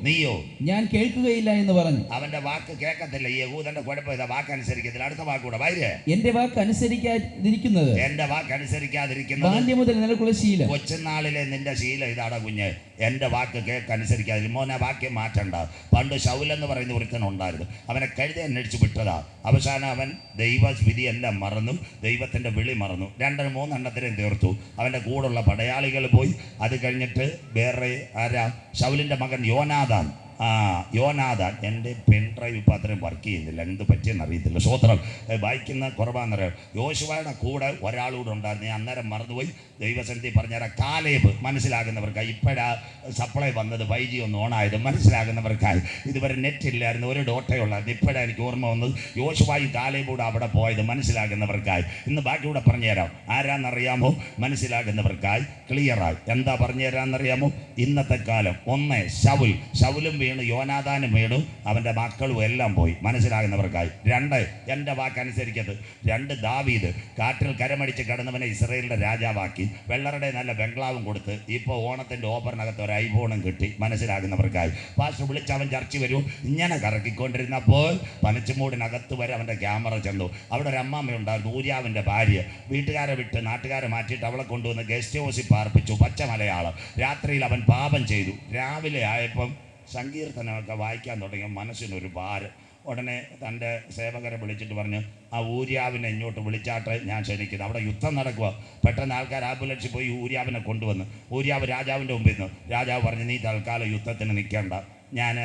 നീയോ ഞാൻ കേൾക്കുകയില്ല എന്ന് പറഞ്ഞു. അവന്റെ വാക്ക് കേൾക്കത്തില്ല. ഈ യഹൂദന്റെ കുഴപ്പം ഇതാ, വാക്ക് അനുസരിക്കത്തില്ല. അടുത്ത വാക്കൂടെ വായിരേ. എന്റെ വാക്ക് അനുസരിക്കാതിരിക്കുന്നത് ബാല്യം മുതൽ നിനക്കുള്ള ശീലം. കൊച്ചുനാളിലെ നിന്റെ ശീലം ഇതാടാ കുഞ്ഞ്. എൻ്റെ വാക്ക് കേൾക്കനുസരിക്കാതിരി. മോനെ വാക്യം മാറ്റണ്ട. പണ്ട് ശൗലെന്ന് പറയുന്ന ഒരുത്തനുണ്ടായിരുന്നു. അവനെ കഴുത അന്വേഷിച്ച് വിട്ടതാ. അവസാനം അവൻ ദൈവവിധിയെല്ലാം മറന്നു, ദൈവത്തിൻ്റെ വിളി മറന്നു. 2-3 എണ്ണത്തിനെയും തീർത്തു. അവൻ്റെ കൂടെയുള്ള പടയാളികൾ പോയി. അത് കഴിഞ്ഞിട്ട് വേറെ ആരാ? ശൗലിൻ്റെ മകൻ യോനാഥാൻ. എൻ്റെ പെൻ ഡ്രൈവ് ഇപ്പോൾ അത്രയും വർക്ക് ചെയ്യുന്നില്ല. എന്ത് പറ്റിയെന്ന് അറിയത്തില്ല. സ്വോത്രം. വായിക്കുന്ന കുറവാണെന്നറിയാം. യോശുവയുടെ കൂടെ ഒരാളൂടെ ഉണ്ടായിരുന്നു. ഞാൻ അന്നേരം മറന്നുപോയി. ദൈവസന്നിധി പറഞ്ഞുതരാം. കാലേബ്. മനസ്സിലാകുന്നവർക്കായി. ഇപ്പോഴാ സപ്ലൈ വന്നത് 5G ഒന്ന് ഓണായത്. മനസ്സിലാകുന്നവർക്കായി. ഇതുവരെ നെറ്റ് ഇല്ലായിരുന്നു, ഒരു ഡോട്ടയുള്ളായിരുന്നു. ഇപ്പോഴാണ് എനിക്ക് ഓർമ്മ വന്നത്. യോശുവായും കാലേബൂടെ അവിടെ പോയത്. മനസ്സിലാകുന്നവർക്കായി. ഇന്ന് ബാക്കിയൂടെ പറഞ്ഞുതരാം. ആരാന്നറിയാമോ? മനസ്സിലാകുന്നവർക്കായി ക്ലിയറായി. എന്താ പറഞ്ഞു തരാമെന്നറിയാമോ? ഇന്നത്തെ കാലം 1 ശൗലും വീണു, യോനാഥാനും വീണു, അവൻ്റെ മക്കളും എല്ലാം പോയി. മനസ്സിലാകുന്നവർക്കായി. 2, എൻ്റെ വാക്കനുസരിക്കത്. 2, ദാവീദ് കാറ്റിൽ കരമടിച്ച് കിടന്നവനെ ഇസ്രായേലിൻ്റെ രാജാവാക്കി, വെള്ളറുടെ നല്ല ബംഗ്ലാവും കൊടുത്ത്, ഇപ്പോൾ ഓണത്തിൻ്റെ ഓഫറിനകത്ത് ഒരു ഐഫോണും കിട്ടി. മനസ്സിലാകുന്നവർക്കായി. പാസ്റ്റർ വിളിച്ച് അവൻ ചർച്ച വരൂ. ഇങ്ങനെ കറക്കിക്കൊണ്ടിരുന്നപ്പോൾ പനച്ചുമൂടിനകത്ത് വരെ അവൻ്റെ ക്യാമറ ചെന്നു. അവിടെ ഒരു അമ്മാമ്മ ഉണ്ടായിരുന്നു, ഊര്യാവിൻ്റെ ഭാര്യ. വീട്ടുകാരെ വിട്ട് നാട്ടുകാരെ മാറ്റിയിട്ട് അവളെ കൊണ്ടുവന്ന് ഗസ്റ്റ് ഹൗസിൽ പാർപ്പിച്ചു. പച്ച മലയാളം. രാത്രിയിൽ അവൻ പാപം ചെയ്തു. രാവിലെ ആയപ്പം സങ്കീർത്തനമൊക്കെ വായിക്കാൻ തുടങ്ങിയ മനസ്സിനൊരു ഭാരം. ഉടനെ തൻ്റെ സേവകരെ വിളിച്ചിട്ട് പറഞ്ഞു, ആ ഊര്യാവിനെ ഇങ്ങോട്ട് വിളിച്ചാട്ട് ഞാൻ ക്ഷണിക്കുന്നു. അവിടെ യുദ്ധം നടക്കുക. പെട്ടെന്ന് ആൾക്കാർ ആംബുലൻസിൽ പോയി ഊര്യാവിനെ കൊണ്ടുവന്നു. ഊര്യാവ് രാജാവിൻ്റെ മുമ്പിൽ നിന്ന്. രാജാവ് പറഞ്ഞു, നീ തൽക്കാലം യുദ്ധത്തിന് നിൽക്കേണ്ട, ഞാൻ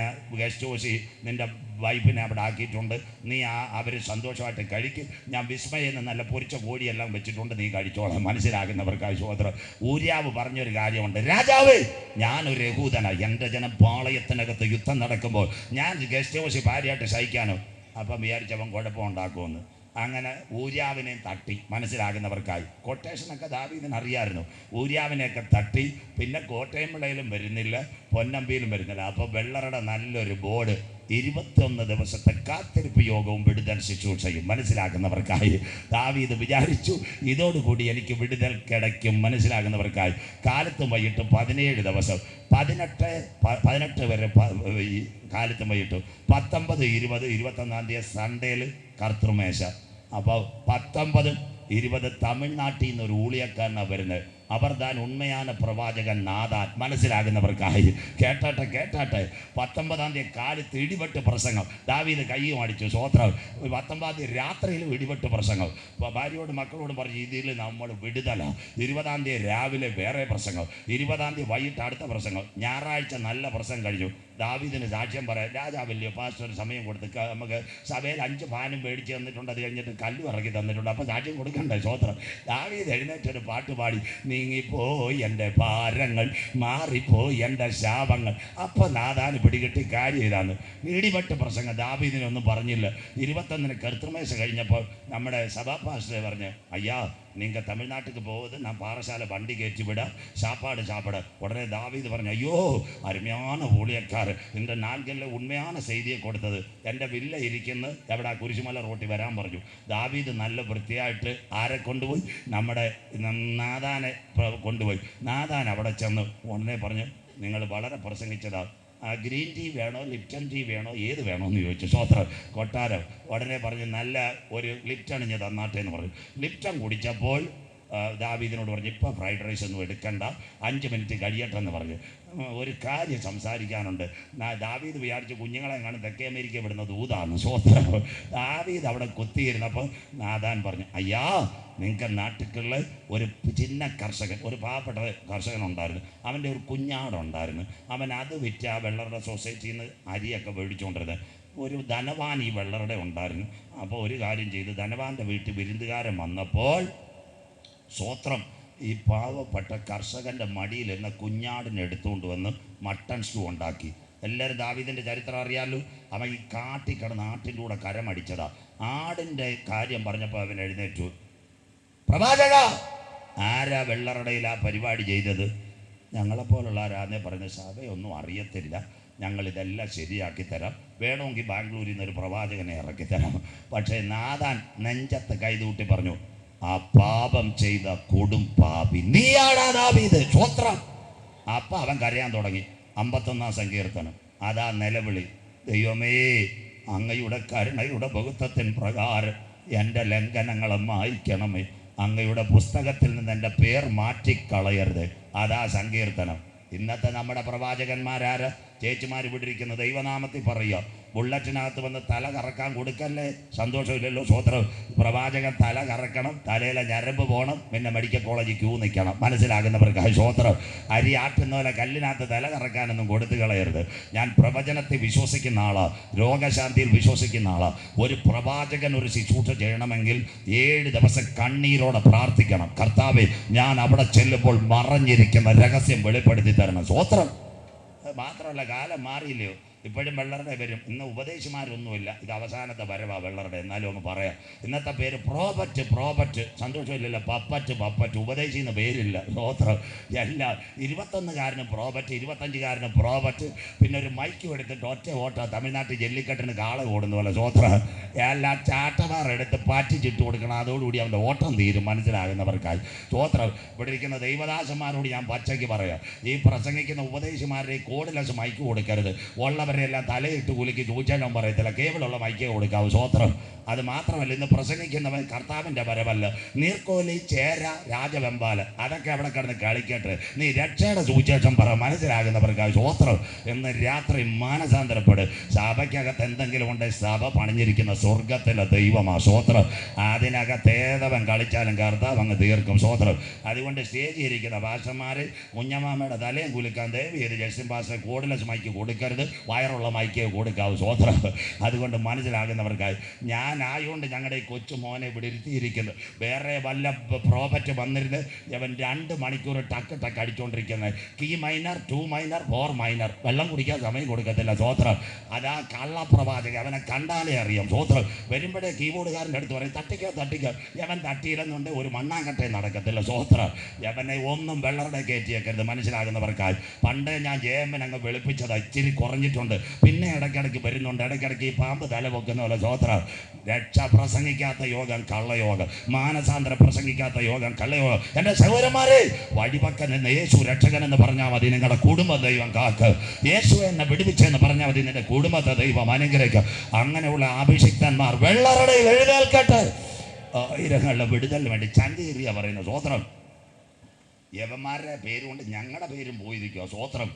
ഗസ്റ്റ് ഹൗസിൽ നിൻ്റെ വൈഫിനെ അവിടെ ആക്കിയിട്ടുണ്ട്, നീ അവർ സന്തോഷമായിട്ട് കഴിക്കും, ഞാൻ വിസ്മയെന്ന് നല്ല പൊരിച്ച കോഴിയെല്ലാം വെച്ചിട്ടുണ്ട്, നീ കഴിച്ചോളാം. മനസ്സിലാകുന്നവർക്കായി സ്വതന്ത്രം. ഊര്യാവ് പറഞ്ഞൊരു കാര്യമുണ്ട്, രാജാവേ, ഞാനൊരു യഹൂദനാണ്, എൻ്റെ ജനം പാളയത്തിനകത്ത് യുദ്ധം നടക്കുമ്പോൾ ഞാൻ ഗസ്റ്റ് ഹൗസിൽ ഭാര്യയായിട്ട് സഹിക്കാനോ? അപ്പം വിചാരിച്ചവൻ കുഴപ്പമുണ്ടാക്കുമെന്ന്. അങ്ങനെ ഊര്യാവിനെയും തട്ടി. മനസ്സിലാകുന്നവർക്കായി. കൊട്ടേഷനൊക്കെ ദാവീദിന് അറിയാമായിരുന്നു. ഊര്യാവിനെയൊക്കെ തട്ടി. പിന്നെ കോട്ടയം വിളയിലും വരുന്നില്ല, പൊന്നമ്പിയിലും വരുന്നില്ല. അപ്പോൾ വെള്ളറുടെ നല്ലൊരു ബോർഡ്, 21 ദിവസത്തെ കാത്തിരിപ്പ് യോഗവും വിടുതൽ ശുശ്രൂഷയും. മനസ്സിലാക്കുന്നവർക്കായി. ദാവീദ് വിചാരിച്ചു, ഇതോടുകൂടി എനിക്ക് വിടുതൽ കിടക്കും. മനസ്സിലാകുന്നവർക്കായി. കാലത്തും വൈകിട്ടും 17 ദിവസം, 18 വരെ കാലത്തും വൈകിട്ടും, 19, 20, 21 തീയതി സൺഡേയിൽ കർത്തൃമേശ. അപ്പോൾ 19, 20 തമിഴ്നാട്ടിൽ നിന്ന് ഒരു ഊളിയക്കാരനാണ് വരുന്നത്. അവർ താൻ ഉണ്മയാണ് പ്രവാചകൻ നാഥാൻ. മനസ്സിലാകുന്നവർക്കായി. കേട്ടാട്ടെ 19 തീയതി കാലത്ത് ഇടിവെട്ട് പ്രസംഗം. ദാവീദ് കയ്യും അടിച്ചു. സ്വോത്രം. 19 തീയതി രാത്രിയിലും ഇടിവെട്ട് പ്രസംഗം. ഭാര്യയോടും മക്കളോടും പറഞ്ഞു, ഇതിൽ നമ്മൾ വിടുതലാണ്. 20 തീയതി രാവിലെ വേറെ പ്രസംഗം, 20 തീയതി വൈകിട്ട് അടുത്ത പ്രസംഗം. ഞായറാഴ്ച നല്ല പ്രസംഗം കഴിഞ്ഞു. ദാവീദിന് സാക്ഷ്യം പറയാം. രാജാവല്ലയോ, പാസ്റ്റർ സമയം കൊടുത്ത് നമുക്ക് സഭയിൽ 5 ഫാനും മേടിച്ച് തന്നിട്ടുണ്ട്, അത് കഴിഞ്ഞിട്ട് കല്ലും ഇറക്കി തന്നിട്ടുണ്ട്, അപ്പോൾ സാക്ഷ്യം കൊടുക്കണ്ടേ? സ്വോത്രം. ദാവീദ് എഴുന്നേറ്റൊരു പാട്ട് പാടി, നീങ്ങിപ്പോയി എൻ്റെ ഭാരങ്ങൾ, മാറിപ്പോയി എൻ്റെ ശാപങ്ങൾ. അപ്പോൾ നാഥാന് പിടികിട്ടി കാര്യം ഇതാണ്. ഇടിവെട്ട് പ്രസംഗം. ദാവീദിനൊന്നും പറഞ്ഞില്ല. 21 കർത്തൃമേശ കഴിഞ്ഞപ്പോൾ നമ്മുടെ സഭാ പാസ്റ്റർ പറഞ്ഞ്, അയ്യാ, നിങ്ങൾ തമിഴ്നാട്ടിലേക്ക് പോകുന്നത്, ഞാൻ പാറശാല വണ്ടി കയറ്റി വിടാം, சாப்பாடு. உடனே தாவீது പറഞ്ഞു, അയ്യോ അരുമയാണ് ഊളിയക്കാർ, എൻ്റെ നാൽക്കലിലെ ഉണ്മയാണ് ചെയ്തിയെ കൊടുത്തത്. എൻ്റെ വില്ല ഇരിക്കുന്നു എവിടെ? കുരിശുമല റോട്ടിൽ വരാൻ പറഞ്ഞു. ദാവീദ് നല്ല വൃത്തിയായിട്ട് ആരെ കൊണ്ടുപോയി? നമ്മുടെ നാഥാനെ കൊണ്ടുപോയി. നാഥാൻ അവിടെ ചെന്ന് ഉടനെ പറഞ്ഞു, നിങ്ങൾ വളരെ പ്രസംഗിച്ചതാണ്, ഗ്രീൻ ടീ വേണോ ലിപ്റ്റൺ ടീ വേണോ ഏത് വേണമെന്ന് ചോദിച്ചു. സ്വോത്രം. കൊട്ടാരം. ഉടനെ പറഞ്ഞു, നല്ല ഒരു ലിപ്റ്റൺ ഞാൻ തന്നാട്ടെ എന്ന് പറഞ്ഞു. ലിപ്റ്റൺ കുടിച്ചപ്പോൾ ദാവീദിനോട് പറഞ്ഞു, ഇപ്പോൾ ഫ്രൈഡ് റൈസ് ഒന്നും എടുക്കണ്ട, 5 മിനിറ്റ് കഴിയട്ടെന്ന് പറഞ്ഞു. ഒരു കാര്യം സംസാരിക്കാനുണ്ട്. ദാവീദ് വിചാരിച്ച് കുഞ്ഞുങ്ങളെ കാണും തെക്കേ അമേരിക്ക വിടുന്ന ദൂതാണ്. സ്വോത്രം. ദാവീദ് അവിടെ കുത്തിയിരുന്നപ്പോൾ നാഥാൻ പറഞ്ഞു, അയ്യാ, നിങ്ങൾക്ക് നാട്ടിലുള്ള ഒരു ചിന്ന കർഷകൻ, ഒരു പാവപ്പെട്ട കർഷകനുണ്ടായിരുന്നു, അവൻ്റെ ഒരു കുഞ്ഞാടുണ്ടായിരുന്നു. അവൻ അത് വിറ്റ് ആ വെള്ളറുടെ സൊസൈറ്റിയിൽ നിന്ന് അരിയൊക്കെ മേടിച്ചുകൊണ്ടിരുന്നത്. ഒരു ധനവാൻ ഈ വെള്ളറുടെ ഉണ്ടായിരുന്നു. അപ്പോൾ ഒരു കാര്യം ചെയ്ത്, ധനവാൻ്റെ വീട്ടിൽ വിരുന്നുകാരൻ വന്നപ്പോൾ സ്വോത്രം, ഈ പാവപ്പെട്ട കർഷകൻ്റെ മടിയിൽ എന്ന കുഞ്ഞാടിനെ എടുത്തുകൊണ്ട് വന്ന് മട്ടൺ സ്റ്റൂ ഉണ്ടാക്കി. എല്ലാവരും ദാവീദിൻ്റെ ചരിത്രം അറിയാമല്ലോ. അവൻ ഈ കാട്ടിക്കിടന്ന് ആട്ടിൻ്റെ കൂടെ കരമടിച്ചതാ. ആടിൻ്റെ കാര്യം പറഞ്ഞപ്പോൾ അവൻ എഴുന്നേറ്റു, പ്രവാചക, ആരാ വെള്ളറുടയിൽ ആ പരിപാടി ചെയ്തത്? ഞങ്ങളെപ്പോലുള്ള ആരാന്നേ പറഞ്ഞ, സഭയൊന്നും അറിയത്തില്ല, ഞങ്ങളിതെല്ലാം ശരിയാക്കി തരാം, വേണമെങ്കിൽ ബാംഗ്ലൂരിൽ നിന്നൊരു പ്രവാചകനെ ഇറക്കി തരാം. പക്ഷേ നാഥാൻ നെഞ്ചത്ത് കൈതൂട്ടി പറഞ്ഞു, ആ പാപം ചെയ്ത കൊടും പാപി നീയാടാ ദാവീദ്. സ്വോത്രം. അപ്പം അവൻ കരയാൻ തുടങ്ങി. 51 സങ്കീർത്തനം. അതാ നിലവിളി, ദൈവമേ, അങ്ങയുടെ കരുണയുടെ ബഹുത്വത്തിൻ പ്രകാരം എൻ്റെ ലംഘനങ്ങളെ മായ്ക്കണമേ, അങ്ങയുടെ പുസ്തകത്തിൽ നിന്ന് എൻ്റെ പേർ മാറ്റിക്കളയരുത്. അതാ സങ്കീർത്തനം. ഇന്നത്തെ നമ്മുടെ പ്രവാചകന്മാരാര്? ചേച്ചിമാർ വിട്ടിരിക്കുന്ന ദൈവനാമത്തിൽ പറയുക, ബുള്ളറ്റിനകത്ത് വന്ന് തല കറക്കാൻ കൊടുക്കല്ലേ? സന്തോഷമില്ലല്ലോ. സ്വോത്രം. പ്രവാചകൻ തല കറക്കണം, തലയിലെ ഞരമ്പ് പോകണം, പിന്നെ മെഡിക്കൽ കോളേജിൽ ക്യൂ നിൽക്കണം. മനസ്സിലാകുന്നവർക്ക് സ്വോത്രം. അരി ആട്ടുന്ന പോലെ കല്ലിനകത്ത് തല കറക്കാനൊന്നും കൊടുത്തു കളയരുത്. ഞാൻ പ്രവചനത്തിൽ വിശ്വസിക്കുന്ന ആളാണ്, രോഗശാന്തിയിൽ വിശ്വസിക്കുന്ന ആളാണ്. ഒരു പ്രവാചകൻ ഒരു ശുശ്രൂഷ ചെയ്യണമെങ്കിൽ 7 ദിവസം കണ്ണീരോടെ പ്രാർത്ഥിക്കണം, കർത്താവേ, ഞാൻ അവിടെ ചെല്ലുമ്പോൾ മറഞ്ഞിരിക്കുന്ന രഹസ്യം വെളിപ്പെടുത്തി തരണം. സ്വോത്രം. മാത്രമല്ല, കാലം മാറിയില്ലയോ? ഇപ്പോഴും വെള്ളറുടെ വരും. ഇന്ന് ഉപദേശിമാരൊന്നുമില്ല, ഇത് അവസാനത്തെ വരവാ വെള്ളറുടെ. എന്നാലും ഒന്ന് പറയാം, ഇന്നത്തെ പേര് പ്രോബറ്റ്. സന്തോഷമില്ലല്ലോ, പപ്പറ്റ് ഉപദേശി എന്ന പേരില്ല. സ്തോത്രം. എല്ലാ 21കാരനും പ്രോബറ്റ്, 25കാരനും പ്രോബറ്റ്. പിന്നെ ഒരു മൈക്കും എടുത്തിട്ട് ഒറ്റ ഓട്ടം, തമിഴ്നാട്ടിൽ ജല്ലിക്കെട്ടിന് കാള ഓടുന്ന പോലെ. സ്തോത്രം. എല്ലാ ചാട്ടമാർ എടുത്ത് പാറ്റിച്ചിട്ട് കൊടുക്കണം, അതോടുകൂടി അവൻ്റെ ഓട്ടം തീരും. മനസ്സിലാകുന്നവർക്കായി സ്തോത്രം. ഇവിടെ ഇരിക്കുന്ന ദൈവദാസന്മാരോട് ഞാൻ പച്ചയ്ക്ക് പറയാം, ഈ പ്രസംഗിക്കുന്ന ഉപദേശിമാരുടെ കോഡിലസ് മൈക്ക് കൊടുക്കരുത്. ഉള്ളവരെല്ലാം തലയിട്ട് കുലുക്കി ചോദിച്ചാലും പറയത്തില്ല, കേവലുള്ള മൈക്കേ കൊടുക്കാവൂ. സ്തോത്രം. അത് മാത്രമല്ല, ഇന്ന് പ്രസംഗിക്കുന്നവൻ കർത്താവിൻ്റെ വരവല്ല, നീർക്കോലി, ചേര, രാജവെമ്പാല, അതൊക്കെ അവിടെ കിടന്ന് കളിക്കട്ടെ. നീ രക്ഷയുടെ സുവിശേഷം പറ. മനസ്സിലാകുന്നവർക്കായി സ്തോത്രം. ഇന്ന് രാത്രി മാനസാന്തരപ്പെട്. സഭയ്ക്കകത്ത് എന്തെങ്കിലും ഉണ്ട്, സഭ പണിഞ്ഞിരിക്കുന്ന സ്വർഗത്തിലെ ദൈവമാ. സ്തോത്രം. അതിനകത്ത് ഏതവൻ കളിച്ചാലും കർത്താവ് അങ്ങ് തീർക്കും. സ്തോത്രം. അതുകൊണ്ട് സ്റ്റേജിൽ ഇരിക്കുന്ന ഭാഷന്മാർ കുഞ്ഞമാമയുടെ തലയും കുലുക്കാൻ ദയവ് ചെയ്ത് ജസ്റ്റിൻ പാസ്റ്റർ കോഡിലസ് മൈക്ക് കൊടുക്കരുത്, വയറുള്ള മൈക്കേ കൊടുക്കാവൂ. സ്തോത്രം. അതുകൊണ്ട് മനസ്സിലാകുന്നവർക്കായി ഞാൻ ആയതുകൊണ്ട് ഞങ്ങളുടെ ഈ കൊച്ചു മോനെ ഇവിടെ ഇരുത്തിയിരിക്കുന്നത്. വേറെ വല്ല പ്രോബറ്റ് വന്നിരുന്ന് അവൻ 2 മണിക്കൂർ ടക്ക് അടിച്ചുകൊണ്ടിരിക്കുന്നത്. Key minor, 2 minor, 4 minor. വെള്ളം കുടിക്കാൻ സമയം കൊടുക്കത്തില്ല. സ്തോത്രം. അതാ കള്ളപ്രവാചകൻ, അവനെ കണ്ടാലേ അറിയാം. സ്തോത്രം. വരുമ്പോഴേ കീബോർഡുകാരൻ്റെ അടുത്ത് പറയും, തട്ടിക്കോ. അവൻ തട്ടിയില്ലെന്നുണ്ട് ഒരു മണ്ണാങ്കട്ടയും നടക്കത്തില്ല. സ്തോത്രം. അവനെ ഒന്നും വെള്ളറുടെ കയറ്റിയേക്കരുത്. മനസ്സിലാകുന്നവർക്കായി പണ്ട് ഞാൻ ജയമൻ അങ്ങ് വെളുപ്പിച്ചത് ഇച്ചിരി കുറഞ്ഞിട്ടുണ്ട്. പിന്നെ ഇടയ്ക്കിടയ്ക്ക് വരുന്നുണ്ട്. ഇടയ്ക്കിടയ്ക്ക് ഈ പാമ്പ് തല പൊക്കുന്ന പോലെ. സ്തോത്രം. രക്ഷ പ്രസംഗിക്കാത്ത യോഗം കള്ളയോഗം, മാനസാന്തര പ്രസംഗിക്കാത്ത യോഗം കള്ളയോഗം. എൻ്റെ സഹോദരന്മാരെ, വഴിപക്കൻ എന്ന് യേശു രക്ഷകൻ എന്ന് പറഞ്ഞാൽ മതി, നിങ്ങളുടെ കുടുംബ ദൈവം കാക്ക്. യേശു എന്നെ വിടുവിച്ചെന്ന് പറഞ്ഞാൽ മതി, നിന്റെ കുടുംബത്തെ ദൈവം അനുഗ്രഹിക്കും. അങ്ങനെയുള്ള അഭിഷിക്തന്മാർ വെള്ളറുടെ എഴുന്നേൽക്കട്ടെ. ആയിരങ്ങളുടെ വിടുതലിന് വേണ്ടി ചന്തേറിയ പറയുന്ന. സ്തോത്രം. യവന്മാരുടെ പേരുകൊണ്ട് ഞങ്ങളുടെ പേരും പോയിരിക്കുക. സ്തോത്രം.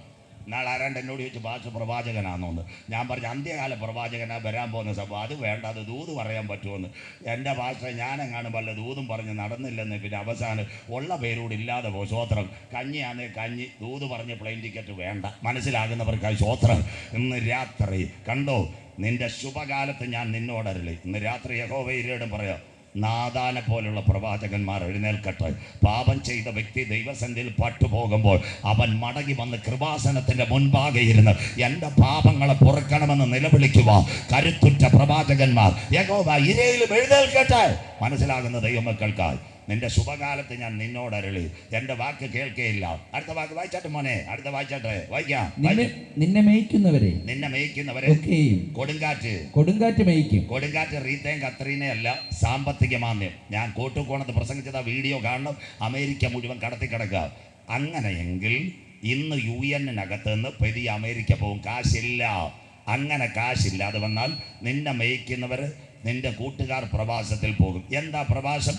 നാളെ ആരാണ്ട് എന്നോട് ചോദിച്ചു, ഭാഷ പ്രവാചകനാണെന്ന്. ഞാൻ പറഞ്ഞു, അന്ത്യകാല പ്രവാചകനാ വരാൻ പോകുന്ന സഭ. അത് വേണ്ട, അത് ദൂത് പറയാൻ പറ്റുമെന്ന്. എൻ്റെ ഭാഷ ഞാനെങ്ങാനും വല്ല ദൂതും പറഞ്ഞ് നടന്നില്ലെന്ന് പിന്നെ അവസാനം ഉള്ള പേരോട് ഇല്ലാതെ പോകും. സ്തോത്രം. കഞ്ഞിയാണേ കഞ്ഞി, ദൂത് പറഞ്ഞ് പ്ലെയിൻ ടിക്കറ്റ് വേണ്ട. മനസ്സിലാകുന്നവർക്കായി സ്തോത്രം. ഇന്ന് രാത്രി കണ്ടോ, നിന്റെ ശുഭകാലത്ത് ഞാൻ നിന്നോടരളി. ഇന്ന് രാത്രി യഹോവയിലും പറയാം, നാദാനെ പോലുള്ള പ്രവാചകന്മാർ എഴുന്നേൽക്കട്ടെ. പാപം ചെയ്ത വ്യക്തി ദൈവസന്നിധിയിൽ പട്ടുപോകുമ്പോൾ അവൻ മടങ്ങി വന്ന് കൃപാസനത്തിന്റെ മുൻപാകെ ഇരുന്ന് എൻ്റെ പാപങ്ങളെ പൊറുക്കണമെന്ന് നിലവിളിക്കുക കരുത്തുറ്റ പ്രവാചകന്മാർ യഹോവ ഇരയിലും എഴുന്നേൽക്കട്ടെ. മനസ്സിലാകുന്ന ദൈവമക്കൾക്കായി നിന്റെ ശുഭകാലത്ത് ഞാൻ നിന്നോടരളി. എൻ്റെ വാക്ക് കേൾക്കുകയില്ല. അടുത്ത വാക്ക് വായിച്ചാട്ടെ മോനെ, അടുത്ത വായിച്ചാട്ടെ, വായിക്കാം. നിന്നെ മേയ്ക്കുന്നവരെ കൊടുങ്കാറ്റ് മേയ്ക്കും. കൊടുങ്കാറ്റ് റീത്തയും കത്രീനയല്ല, സാമ്പത്തിക മാന്ദ്യം. ഞാൻ കോട്ടുകോണത്ത് പ്രസംഗിച്ചത് ആ വീഡിയോ കാണണം. അമേരിക്ക മുഴുവൻ കടത്തിക്കിടക്കുക. അങ്ങനെയെങ്കിൽ ഇന്ന് UN-നകത്ത് നിന്ന് പെരിയ അമേരിക്ക പോകും. കാശില്ല. അങ്ങനെ കാശില്ലാതെ വന്നാൽ നിന്നെ മേയ്ക്കുന്നവർ, നിന്റെ കൂട്ടുകാർ പ്രവാസത്തിൽ പോകും. എന്താ പ്രവാസം?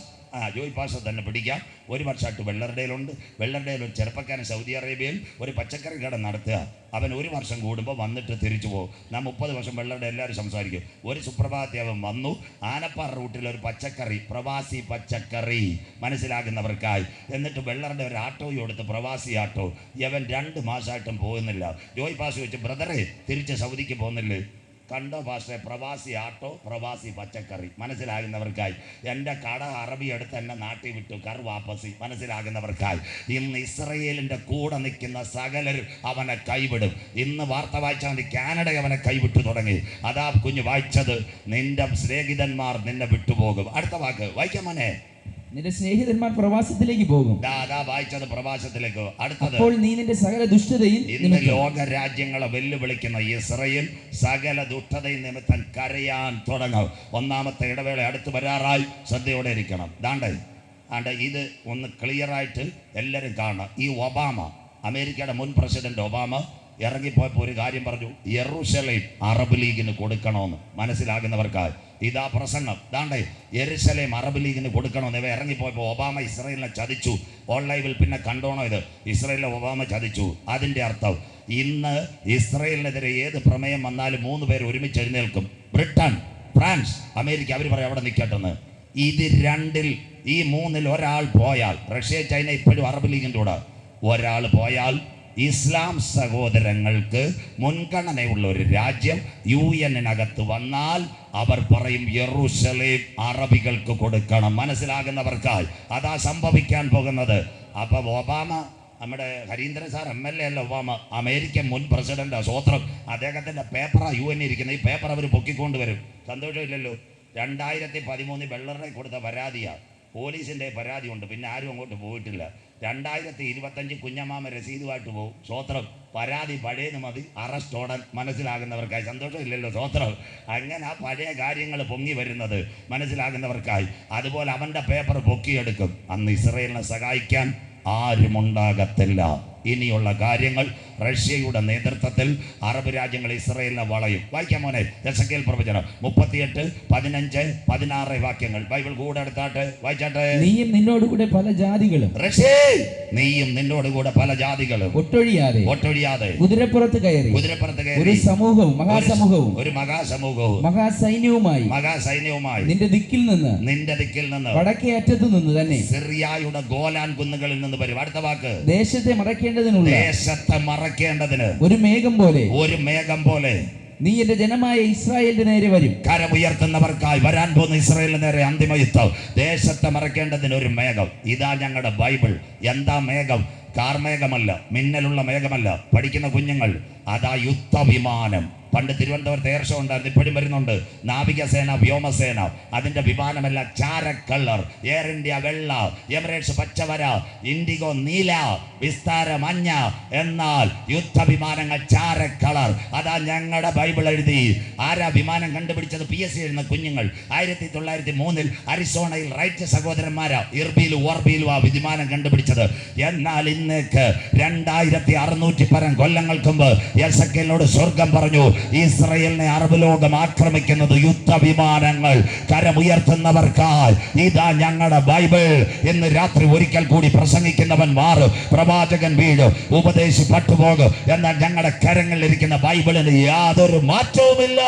ജോയ് പാഷ തന്നെ പിടിക്കാം. 1 വർഷമായിട്ട് വെള്ളറുടെയിലുണ്ട്. വെള്ളറുടെയിൽ ഒരു ചെറുപ്പക്കാരൻ സൗദി അറേബ്യയിൽ ഒരു പച്ചക്കറി കട നടത്തുക. അവൻ 1 വർഷം കൂടുമ്പോൾ വന്നിട്ട് തിരിച്ചു പോകും. ഞാൻ 30 വർഷം വെള്ളറുടെ എല്ലാവരും സംസാരിക്കും. ഒരു സുപ്രഭാതത്തിൽ അവൻ വന്നു. ആനപ്പാറ റൂട്ടിൽ ഒരു പച്ചക്കറി, പ്രവാസി പച്ചക്കറി. മനസ്സിലാകുന്നവർക്കായി. എന്നിട്ട് വെള്ളറുടെ ഒരു ആട്ടോയും എടുത്ത്, പ്രവാസി ആട്ടോ. അവൻ 2 മാസമായിട്ടും പോകുന്നില്ല. ജോയ് പാഷ വെച്ച്, ബ്രദറെ തിരിച്ച് സൗദിക്ക് പോകുന്നില്ലേ? കണ്ടോ പാസ്റ്ററെ, പ്രവാസി ആട്ടോ, പ്രവാസി പച്ചക്കറി. മനസ്സിലാകുന്നവർക്കായി. എൻ്റെ കട അറബി എടുത്ത് എന്നെ നാട്ടിൽ വിട്ടു, കർ വാപ്പസി. മനസ്സിലാകുന്നവർക്കായി. ഇന്ന് ഇസ്രയേലിൻ്റെ കൂടെ നിൽക്കുന്ന സകലരും അവനെ കൈവിടും. ഇന്ന് വാർത്ത വായിച്ചാൽ മതി, കാനഡ അവനെ കൈവിട്ടു തുടങ്ങി. അതാ കുഞ്ഞ് വായിച്ചത്, നിന്റെ സ്നേഹിതന്മാർ നിന്നെ വിട്ടുപോകും. അടുത്ത വാക്ക് വായിക്കാം മോനെ. നിന്റെ സ്നേഹിതന്മാർ പ്രവാസത്തിലേക്ക് പോകും. വായിച്ചത് പ്രവാസത്തിലേക്ക്. അടുത്തത്, അപ്പോൾ നീ നിന്റെ സകല ദുഷ്ടതയും. ഇന്ന് ലോക രാജ്യങ്ങളെ വെല്ലുവിളിക്കുന്ന ഇസ്രയേൽ സകല ദുഷ്ടതയും നിമിത്തം കരയാൻ തുടങ്ങും. 1-ാമത്തെ ഇടവേള അടുത്ത് വരാറായി. ശ്രദ്ധയോടെ ഇരിക്കണം. ഇത് ഒന്ന് ക്ലിയറായിട്ട് എല്ലാവരും കാണണം. ഈ ഒബാമ, അമേരിക്കയുടെ മുൻ പ്രസിഡന്റ് ഒബാമ ഇറങ്ങിപ്പോയപ്പോൾ ഒരു കാര്യം പറഞ്ഞു, യെറൂശലേം അറബ് ലീഗിന് കൊടുക്കണമെന്ന്. മനസ്സിലാകുന്നവർക്കായി ഇതാ പ്രസംഗം. യെരൂശലേം അറബ് ലീഗിന് കൊടുക്കണമെന്ന് ഇവ ഇറങ്ങിപ്പോയപ്പോൾ ഒബാമ ഇസ്രയേലിനെ ചതിച്ചു. ഓൺലൈനിൽ പിന്നെ കണ്ടോണോ ഇത്? ഇസ്രയേലിനെ ഒബാമ ചതിച്ചു. അതിൻ്റെ അർത്ഥം ഇന്ന് ഇസ്രയേലിനെതിരെ ഏത് പ്രമേയം വന്നാലും 3 പേര് ഒരുമിച്ച് എഴുന്നേൽക്കും. Britain, France, America. അവർ പറയും അവിടെ നിൽക്കട്ടെന്ന്. ഇത് 2-ൽ ഈ 3-ൽ ഒരാൾ പോയാൽ, റഷ്യ, ചൈന ഇപ്പോഴും അറബ് ലീഗിൻ്റെ കൂടെ ഒരാൾ പോയാൽ ഇസ്ലാം സഹോദരങ്ങൾക്ക് മുൻഗണനയുള്ള ഒരു രാജ്യം UN-നകത്ത് വന്നാൽ അവർ പറയും യെറൂശലേം അറബികൾക്ക് കൊടുക്കണം. മനസ്സിലാകുന്നവർക്കായി അതാ സംഭവിക്കാൻ പോകുന്നത്. അപ്പം ഒബാമ നമ്മുടെ ഹരീന്ദ്രൻ സാർ MLA അല്ല, ഒബാമ അമേരിക്കൻ മുൻ പ്രസിഡന്റ് സ്വോത്രം. അദ്ദേഹത്തിൻ്റെ പേപ്പറാ UN ഇരിക്കുന്നത്. ഈ പേപ്പർ അവർ പൊക്കിക്കൊണ്ട് വരും. സന്തോഷമില്ലല്ലോ. 2013 വെള്ളറെ കൊടുത്ത പരാതിയാണ്. പോലീസിൻ്റെ പരാതിയുണ്ട്, പിന്നെ ആരും അങ്ങോട്ട് പോയിട്ടില്ല. 2025 കുഞ്ഞമ്മാമ രസീതുമായിട്ട് പോകും. സ്വോത്രം. പരാതി പഴയത് മതി, അറസ്റ്റ് ഓടാൻ മനസ്സിലാകുന്നവർക്കായി. സന്തോഷമില്ലല്ലോ. സ്വോത്രം. അങ്ങനെ ആ പഴയ കാര്യങ്ങൾ പൊങ്ങി വരുന്നത് മനസ്സിലാകുന്നവർക്കായി. അതുപോലെ അവൻ്റെ പേപ്പർ പൊക്കിയെടുക്കും. അന്ന് ഇസ്രയേലിനെ സഹായിക്കാൻ ആരുമുണ്ടാകത്തില്ല. ഇനിയുള്ള കാര്യങ്ങൾ റഷ്യയുടെ നേതൃത്വത്തിൽ അറബ് രാജ്യങ്ങൾ ഇസ്രയേലിനെ വളയും. വായിക്കാം മോനെ, എസെക്കിയേൽ പ്രവചനം 38, 15, 16 വാക്യങ്ങൾ. ബൈബിൾ കൂടെ എടുത്താട്ട് വായിച്ചാട്ടെ. നീയും നിന്നോടുകൂടെ പല ജാതികളും, റഷ്യേ നീയും നിന്നോടുകൂടെ പല ജാതികളും ഒട്ടൊഴിയാതെ കുതിരപ്പുറത്ത് കയറി ഒരു സമൂഹവും ഒരു മഹാസമൂഹവും മഹാസൈന്യവുമായി നിന്റെ ദിക്കിൽ നിന്ന് വടക്കേ അറ്റത്തു നിന്ന് തന്നെ സിറിയയുടെ ഗോലാൻ കുന്നുകളിൽ നിന്ന് വരും. അടുത്ത വാക്ക്, ദേശത്തെ മറയ്ക്കേണ്ടതിന് ഒരു മേഘം പോലെ നീ എന്റെ ജനമായ ഇസ്രായേലിന്റെ നേരെ വരും. കരമുയർത്തുന്നവർക്കായി വരാൻ പോകുന്ന ഇസ്രായേലിന്റെ നേരെ അന്തിമ യുദ്ധം. ദേശത്തെ മറയ്ക്കേണ്ടതിന് ഒരു മേഘം. ഇതാ ഞങ്ങളുടെ ബൈബിൾ. എന്താ മേഘം? കാർമേഘമല്ല, മിന്നലുള്ള മേഘമല്ല. പഠിക്കുന്ന കുഞ്ഞുങ്ങൾ, അതാ യുദ്ധവിമാനം. പണ്ട് തിരുവനന്തപുരത്ത് എയർ ഷോ ഉണ്ടായിരുന്നു, ഇപ്പോഴും വരുന്നുണ്ട്. നാവികസേന, വ്യോമസേന, അതിൻ്റെ വിമാനമല്ല ചാരക്കളർ. എയർ ഇന്ത്യ വെള്ള, എമിറേറ്റ്സ് പച്ചവര, ഇൻഡിഗോ നീല, വിസ്താര മഞ്ഞ. എന്നാൽ യുദ്ധവിമാനങ്ങൾ ചാരക്കളർ. അതാ ഞങ്ങളുടെ ബൈബിൾ എഴുതി. ആരാ വിമാനം കണ്ടുപിടിച്ചത്? PSC എഴുതുന്ന കുഞ്ഞുങ്ങൾ. 1903 അരിസോണയിൽ റൈറ്റ് സഹോദരന്മാരാ ഇർബീലും ഓർബീലും ആ വിമാനം കണ്ടുപിടിച്ചത്. എന്നാൽ ഇന്നേക്ക് 2600 പരം കൊല്ലങ്ങൾക്ക് മുമ്പ് എസെക്കിയേലിനോട് സ്വർഗം പറഞ്ഞു, ഇസ്രയേലിനെ അറബ് ലോകം ആക്രമിക്കുന്നത് യുദ്ധവിമാനങ്ങൾ കരമുയർത്തുന്നവർക്കായി. ഇതാ ഞങ്ങളുടെ ബൈബിൾ. ഇന്ന് രാത്രി ഒരിക്കൽ കൂടി പ്രസംഗിക്കുന്നവൻ മാറും, പ്രവാചകൻ വീഴും, ഉപദേശി പട്ടുപോകും. എന്നാൽ ഞങ്ങളുടെ കരങ്ങളിലിരിക്കുന്ന ബൈബിളിന് യാതൊരു മാറ്റവുമില്ല.